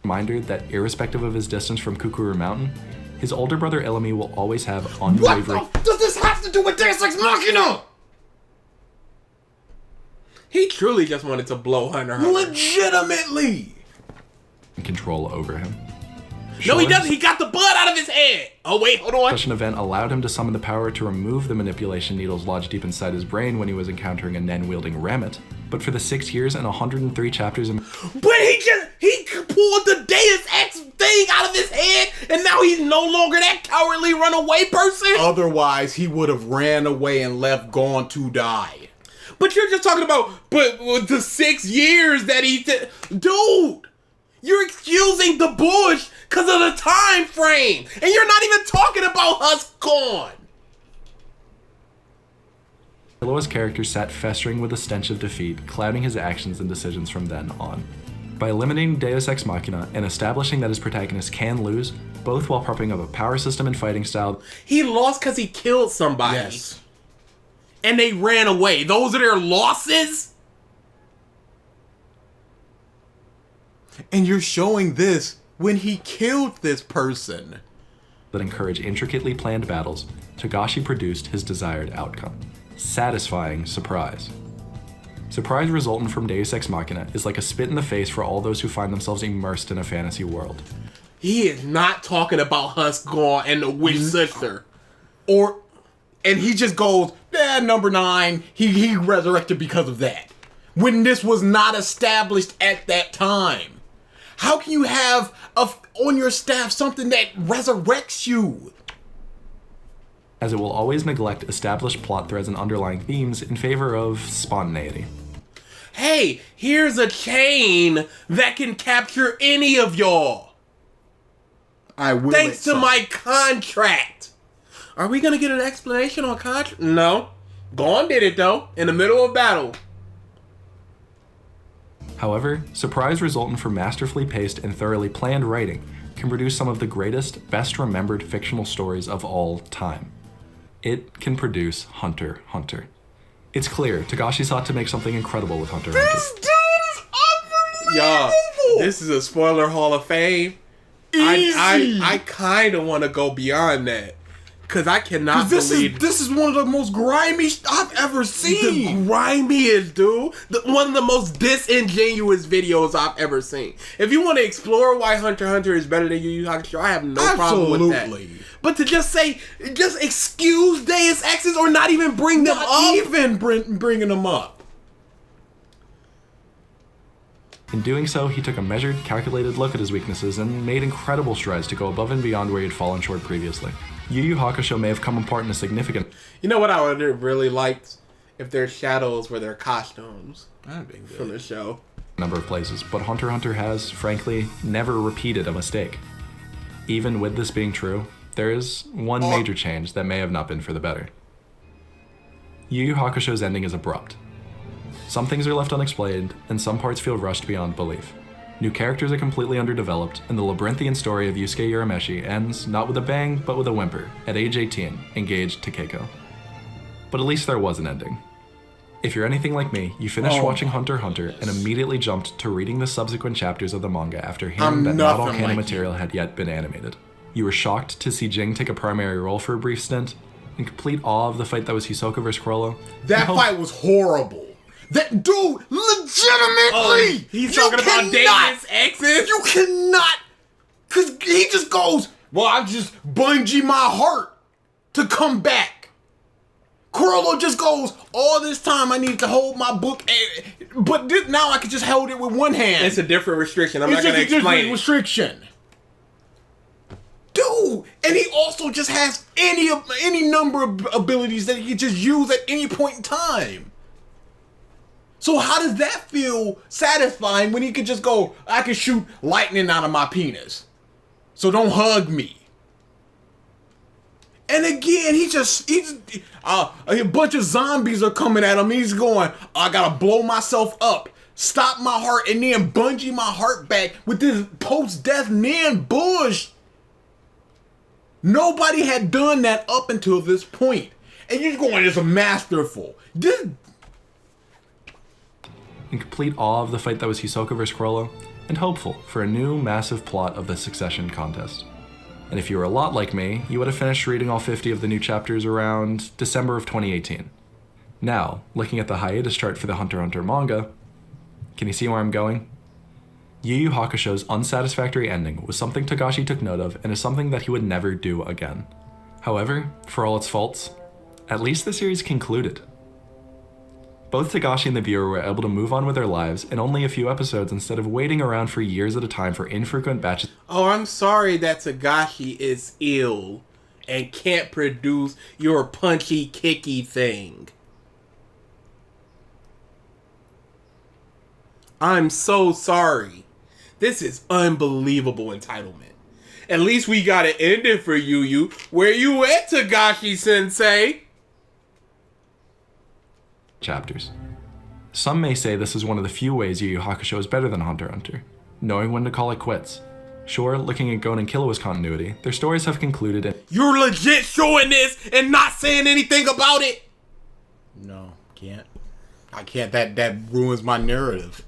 Reminder that irrespective of his distance from Kukuru Mountain, his older brother Illumi will always have unwavering... What the does this have to do with Deus Ex Machina? He truly just wanted to blow Hunter x Hunter. Legitimately. control over him. No, he Shoren's doesn't. He got the blood out of his head. Oh, wait, hold on. Such an event allowed him to summon the power to remove the manipulation needles lodged deep inside his brain when he was encountering a Nen-wielding Rammet. But for the 6 years and 103 chapters in... But he pulled the Deus Ex thing out of his head, and now he's no longer that cowardly runaway person? Otherwise, he would have ran away and left Gone to die. But you're just talking about, but with the 6 years that he did. Dude, you're excusing the bush because of the time frame. And you're not even talking about us gone. Killua's character sat festering with a stench of defeat, clouding his actions and decisions from then on. By eliminating Deus Ex Machina and establishing that his protagonist can lose, both while propping up a power system and fighting style, He lost because he killed somebody. Yes. And they ran away. Those are their losses? And you're showing this when he killed this person. that encourage intricately planned battles, Togashi produced his desired outcome. Satisfying surprise. Surprise resultant from Deus Ex Machina is like a spit in the face for all those who find themselves immersed in a fantasy world. He is not talking about Husk Gone and the Witch Sister. And he just goes, number 9, he resurrected because of that. When this was not established at that time. How can you have on your staff something that resurrects you? As it will always neglect established plot threads and underlying themes in favor of spontaneity. Hey, here's a chain that can capture any of y'all. I will. Thanks to my contract. Are we gonna get an explanation on contract? No. Gon did it though, in the middle of battle. However, surprise resultant from masterfully paced and thoroughly planned writing can produce some of the greatest, best remembered fictional stories of all time. it can produce Hunter x Hunter. It's clear Togashi sought to make something incredible with Hunter x Hunter. This dude is Y'all, unbelievable. this is a spoiler hall of fame. Easy. I kind of want to go beyond that. Because I cannot this believe... is one of the most grimy I've ever the seen. grimiest, dude. One of the most disingenuous videos I've ever seen. If you want to explore why Hunter x Hunter is better than Yu Yu Hakusho, I have no problem with that. Absolutely. But to just say, just excuse Deus Exes or not even bring them Not up. even bringing them up. In doing so, he took a measured, calculated look at his weaknesses and made incredible strides to go above and beyond where he had fallen short previously. Yu Yu Hakusho may have come apart in a significant You know what I would have really liked? If their shadows were their costumes That'd be from the show. number of places, but Hunter x Hunter has, frankly, never repeated a mistake. Even with this being true, there is one major change that may have not been for the better. Yu Yu Hakusho's ending is abrupt. Some things are left unexplained, and some parts feel rushed beyond belief. New characters are completely underdeveloped, and the labyrinthian story of Yusuke Urameshi ends not with a bang, but with a whimper, at age 18, engaged to Keiko. But at least there was an ending. If you're anything like me, you finished watching Hunter x Hunter and immediately jumped to reading the subsequent chapters of the manga after hearing I'm that not all nothing canon like material had yet been animated. You were shocked to see Jing take a primary role for a brief stint, in complete awe of the fight that was Hisoka vs. Chrollo. That fight was horrible. That dude, legitimately, He's you talking about cannot- Deus Exes? You cannot, cause he just goes, well, I just bungee my heart to come back. Chrollo just goes, all this time I need to hold my book, but now I can just hold it with one hand. It's a different restriction. I'm It's not going to just a explain different it. restriction. Dude, and he also just has any number of abilities that he can just use at any point in time. So how does that feel satisfying when he could just go, I can shoot lightning out of my penis. So don't hug me. And again, a bunch of zombies are coming at him. He's going, I gotta blow myself up, stop my heart, and then bungee my heart back with this post-death Nin bush. Nobody had done that up until this point. And you're going, it's masterful. In complete awe of the fight that was Hisoka vs. Chrollo, and hopeful for a new, massive plot of the Succession contest. And if you were a lot like me, you would have finished reading all 50 of the new chapters around December of 2018. Now, looking at the hiatus chart for the Hunter x Hunter manga, can you see where I'm going? Yu Yu Hakusho's unsatisfactory ending was something Togashi took note of and is something that he would never do again. However, for all its faults, at least the series concluded. Both Togashi and the viewer were able to move on with their lives in only a few episodes instead of waiting around for years at a time for infrequent batches. Oh, I'm sorry that Togashi is ill and can't produce your punchy, kicky thing. I'm so sorry. This is unbelievable entitlement. At least we got it ended for Yu. Where you at, Togashi-sensei? Chapters. Some may say this is one of the few ways Yu Yu Hakusho is better than Hunter x Hunter, knowing when to call it quits. Sure, looking at Gon and Killua's continuity, their stories have concluded and You're legit showing this and not saying anything about it? No, can't. I can't. That ruins my narrative.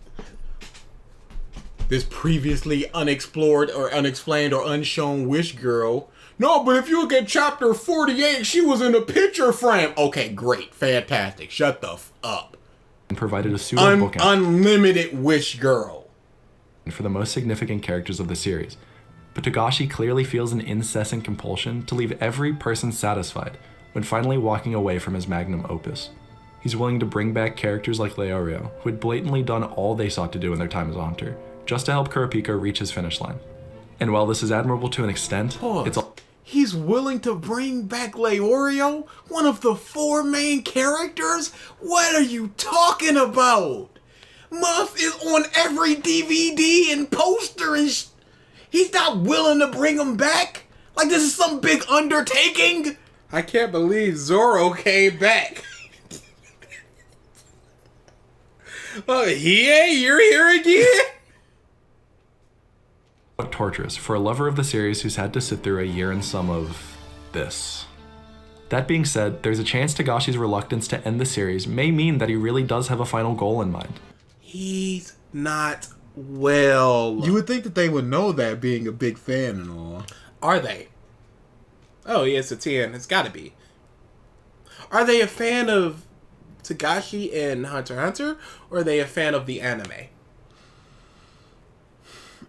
This previously unexplored or unexplained or unshown wish girl. No, but if you look at chapter 48, she was in a picture frame. Okay, great. Fantastic. Shut the up. provided a pseudo bookend Unlimited wish girl. for the most significant characters of the series. But Togashi clearly feels an incessant compulsion to leave every person satisfied when finally walking away from his magnum opus. He's willing to bring back characters like Leorio, who had blatantly done all they sought to do in their time as a hunter, just to help Kurapika reach his finish line. And while this is admirable to an extent, it's He's willing to bring back Leorio, one of the 4 main characters? What are you talking about? Muff is on every DVD and poster and he's not willing to bring him back? Like this is some big undertaking? I can't believe Zoro came back. Oh, you're here again? torturous for a lover of the series who's had to sit through a year and some of this. That being said, there's a chance Togashi's reluctance to end the series may mean that he really does have a final goal in mind. He's not well. You would think that they would know that, being a big fan and all. Are they? Oh, yeah, it's a 10. It's got to be. Are they a fan of Togashi and Hunter x Hunter, or are they a fan of the anime?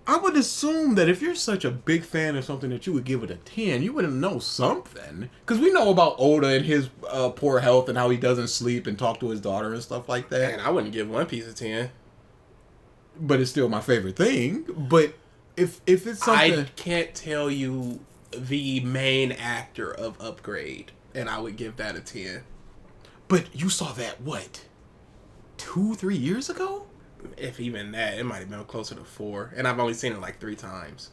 I would assume that if you're such a big fan of something that you would give it a 10, you would know something. Because we know about Oda and his poor health and how he doesn't sleep and talk to his daughter and stuff like that. Man, I wouldn't give One Piece a 10. But it's still my favorite thing. But if it's something... I can't tell you the main actor of Upgrade, and I would give that a 10. But you saw that, what? 2-3 years ago? If even that, it might have been closer to 4. And I've only seen it like 3 times.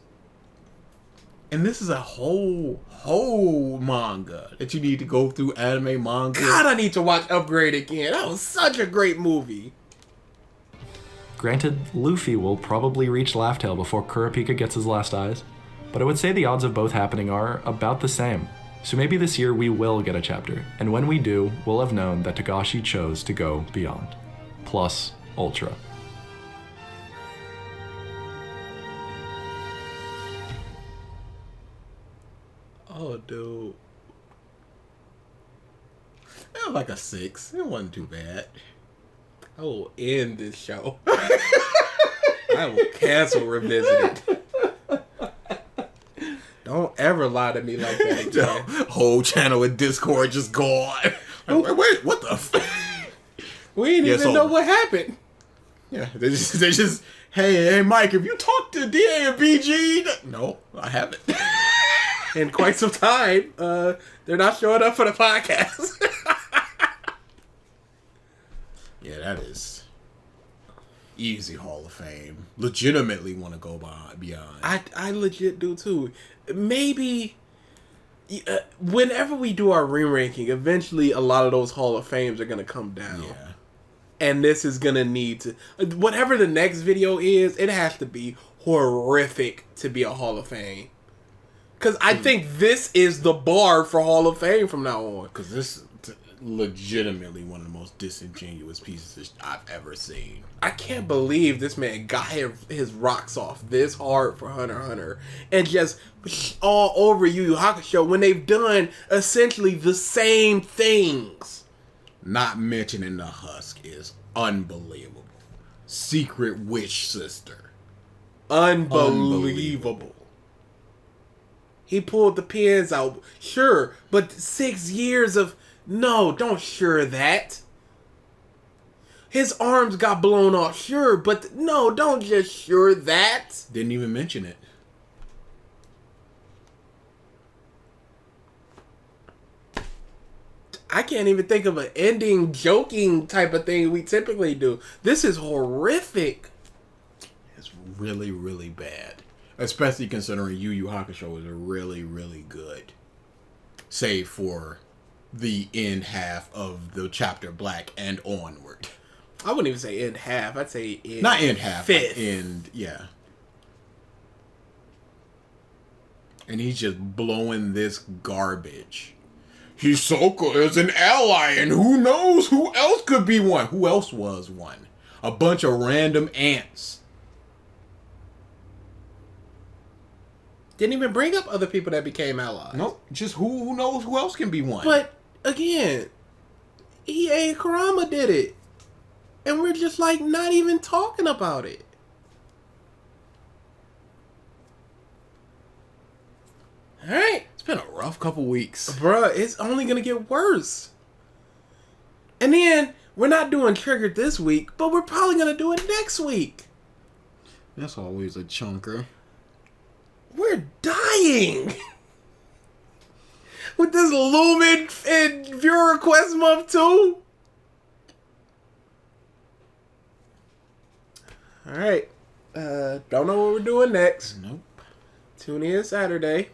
And this is a whole manga that you need to go through, anime manga. God, I need to watch Upgrade again. That was such a great movie. Granted, Luffy will probably reach Laugh Tale before Kurapika gets his last eyes, but I would say the odds of both happening are about the same. So maybe this year we will get a chapter, and when we do, we'll have known that Togashi chose to go beyond. Plus, Ultra. Oh, dude. It was like a 6. It wasn't too bad. I will end this show. I will cancel Revisited. Don't ever lie to me like that again. Whole channel in Discord just gone. Wait, what the We didn't even know what happened. Yeah, they just hey Mike, have you talked to DA and BG? No, I haven't. In quite some time, they're not showing up for the podcast. Yeah, that is easy Hall of Fame. Legitimately want to go beyond. I legit do too. Maybe whenever we do our re-ranking, eventually a lot of those Hall of Fames are going to come down. Yeah. And this is going to need to... Whatever the next video is, it has to be horrific to be a Hall of Fame. Because I think this is the bar for Hall of Fame from now on. Because this is legitimately one of the most disingenuous pieces I've ever seen. I can't believe this man got his rocks off this hard for Hunter x Hunter. And just all over YuYu Hakusho when they've done essentially the same things. Not mentioning the husk is unbelievable. Secret witch sister. Unbelievable. He pulled the pins out. Sure, but 6 years of... No, don't sure that. His arms got blown off. Sure, but no, don't just sure that. Didn't even mention it. I can't even think of an ending joking type of thing we typically do. This is horrific. It's really, really bad. Especially considering YuYu Hakusho is really, really good. Save for the end half of the chapter Black and onward. I wouldn't even say end half. I'd say end... Not end half. Fifth. End, yeah. And he's just blowing this garbage. Hisoka is an ally, and who knows who else could be one? Who else was one? A bunch of random ants. Didn't even bring up other people that became allies. Nope. Just who knows who else can be one? But, again, EA and Kurama did it. And we're just, like, not even talking about it. Alright. It's been a rough couple weeks. Bruh, it's only gonna get worse. And then, we're not doing Triggered this week, but we're probably gonna do it next week. That's always a chunker. We're dying! With this Lumen and viewer request month too? Alright. Don't know what we're doing next. Nope. Tune in Saturday.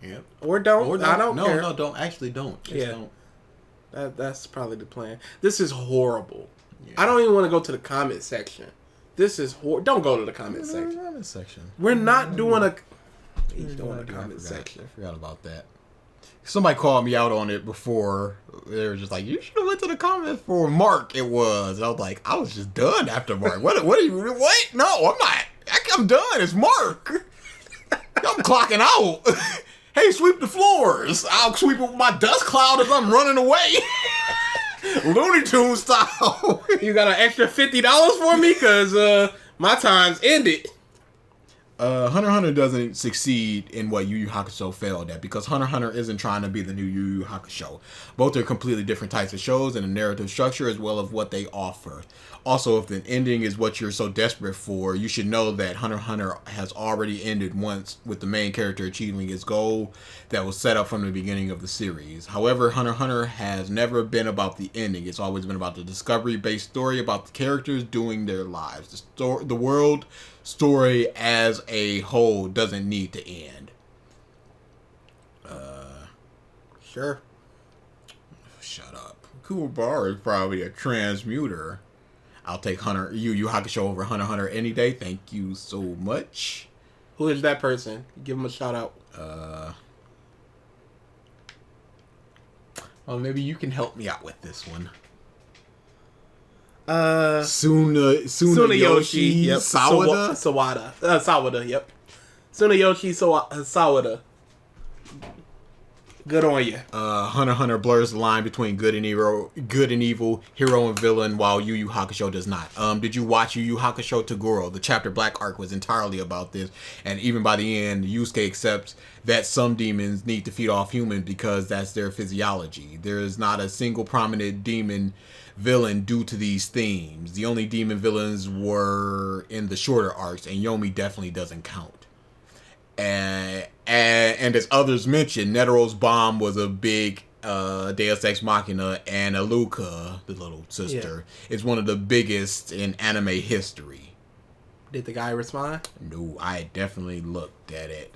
Yep. Or don't. I don't care. No, don't. Actually, don't. Just don't. That's probably the plan. This is horrible. Yeah. I don't even want to go to the comment section. This is don't go to the comment section. Section. We're not doing a... He's doing the comment section. I forgot about that. Somebody called me out on it before. They were just like, you should have went to the comments for Mark. It was. I was like, I was just done after Mark. What are you? What? No, I'm not. I'm done. It's Mark. I'm clocking out. Hey, sweep the floors. I'll sweep it with my dust cloud as I'm running away. Looney Tunes style. You got an extra $50 for me? Because my time's ended. Hunter x Hunter doesn't succeed in what Yu Yu Hakusho failed at, because Hunter x Hunter isn't trying to be the new Yu Yu Hakusho. Both are completely different types of shows and a narrative structure as well as what they offer. Also, if the ending is what you're so desperate for, you should know that Hunter x Hunter has already ended once, with the main character achieving his goal that was set up from the beginning of the series. However, Hunter x Hunter has never been about the ending. It's always been about the discovery-based story about the characters doing their lives. The world story as a whole doesn't need to end. Sure. Shut up. Kuwabara is probably a transmuter. I'll take Yu Yu Hakusho over Hunter x Hunter any day. Thank you so much. Who is that person? Give him a shout out. Well, maybe you can help me out with this one. Suna Yoshi, Yep. Sawada? Sawada, yep. Tsunayoshi Sawada. Good on you. Hunter x Hunter blurs the line between good and evil, hero and villain, while Yu Yu Hakusho does not. Did you watch Yu Yu Hakusho Toguro? The chapter Black arc was entirely about this, and even by the end, Yusuke accepts that some demons need to feed off humans because that's their physiology. There is not a single prominent demon villain due to these themes. The only demon villains were in the shorter arcs, and Yomi definitely doesn't count. And as others mentioned, Netero's bomb was a big Deus Ex Machina, and Aluka, the little sister, is one of the biggest in anime history. Did the guy respond? No, I definitely looked at it.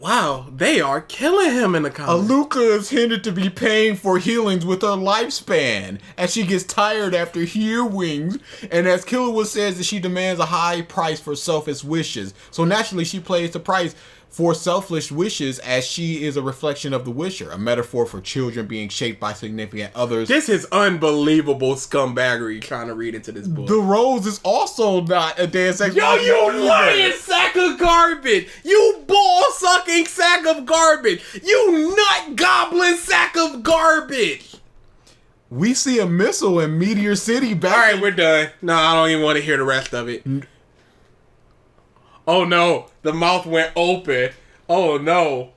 Wow, they are killing him in the comments. Aluka is hinted to be paying for healings with her lifespan as she gets tired after healings, and as Killua says that she demands a high price for selfish wishes. So naturally she pays the price for selfish wishes, as she is a reflection of the wisher, a metaphor for children being shaped by significant others. This is unbelievable scumbaggery trying to read into this book. The Rose is also not a Deus Ex Yo, Machina you either. lying sack of garbage! You ball-sucking sack of garbage! You nut goblin sack of garbage! We see a missile in Meteor City back. Alright, we're done. No, I don't even want to hear the rest of it. Oh no, the mouth went open. Oh no.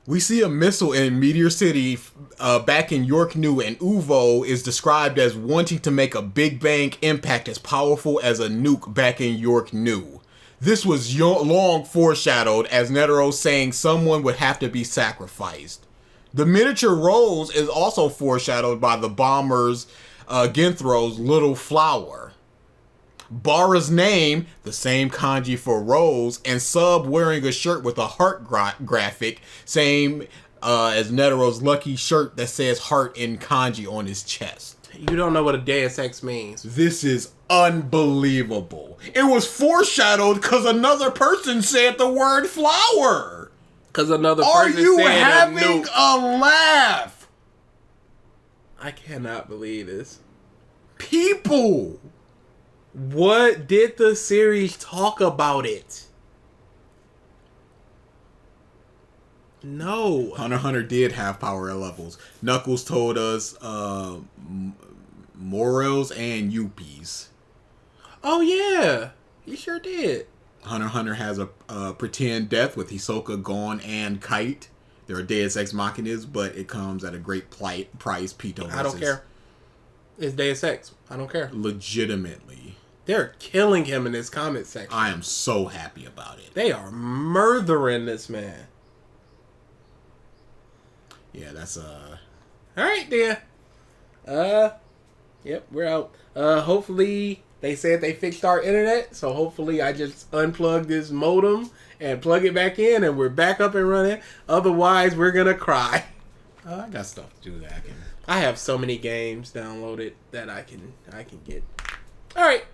We see a missile in Meteor City back in York New, and Uvo is described as wanting to make a Big Bang impact as powerful as a nuke back in York New. This was long foreshadowed, as Netero saying someone would have to be sacrificed. The miniature Rose is also foreshadowed by the bomber's Genthro's little flower. Bara's name, the same kanji for Rose, and Sub wearing a shirt with a heart graphic, same as Netero's lucky shirt that says heart in kanji on his chest. You don't know what a Deus Ex means. This is unbelievable. It was foreshadowed because another person said the word flower. Because another Are person you said having a laugh? I cannot believe this. People. What did the series talk about it? No. Hunter x Hunter did have power levels. Knuckles told us Morels and Yuppies. Oh yeah, he sure did. Hunter x Hunter has a pretend death with Hisoka, Gon, and Kite. There are Deus Ex Machinas, but it comes at a great price. Pito I don't care. It's Deus Ex. I don't care. Legitimately. They're killing him in this comment section. I am so happy about it. They are murdering this man. Yeah, that's Alright then. Yep, we're out. Hopefully they said they fixed our internet, so hopefully I just unplug this modem and plug it back in and we're back up and running. Otherwise we're gonna cry. I got stuff to do that I can. I have so many games downloaded that I can get. Alright,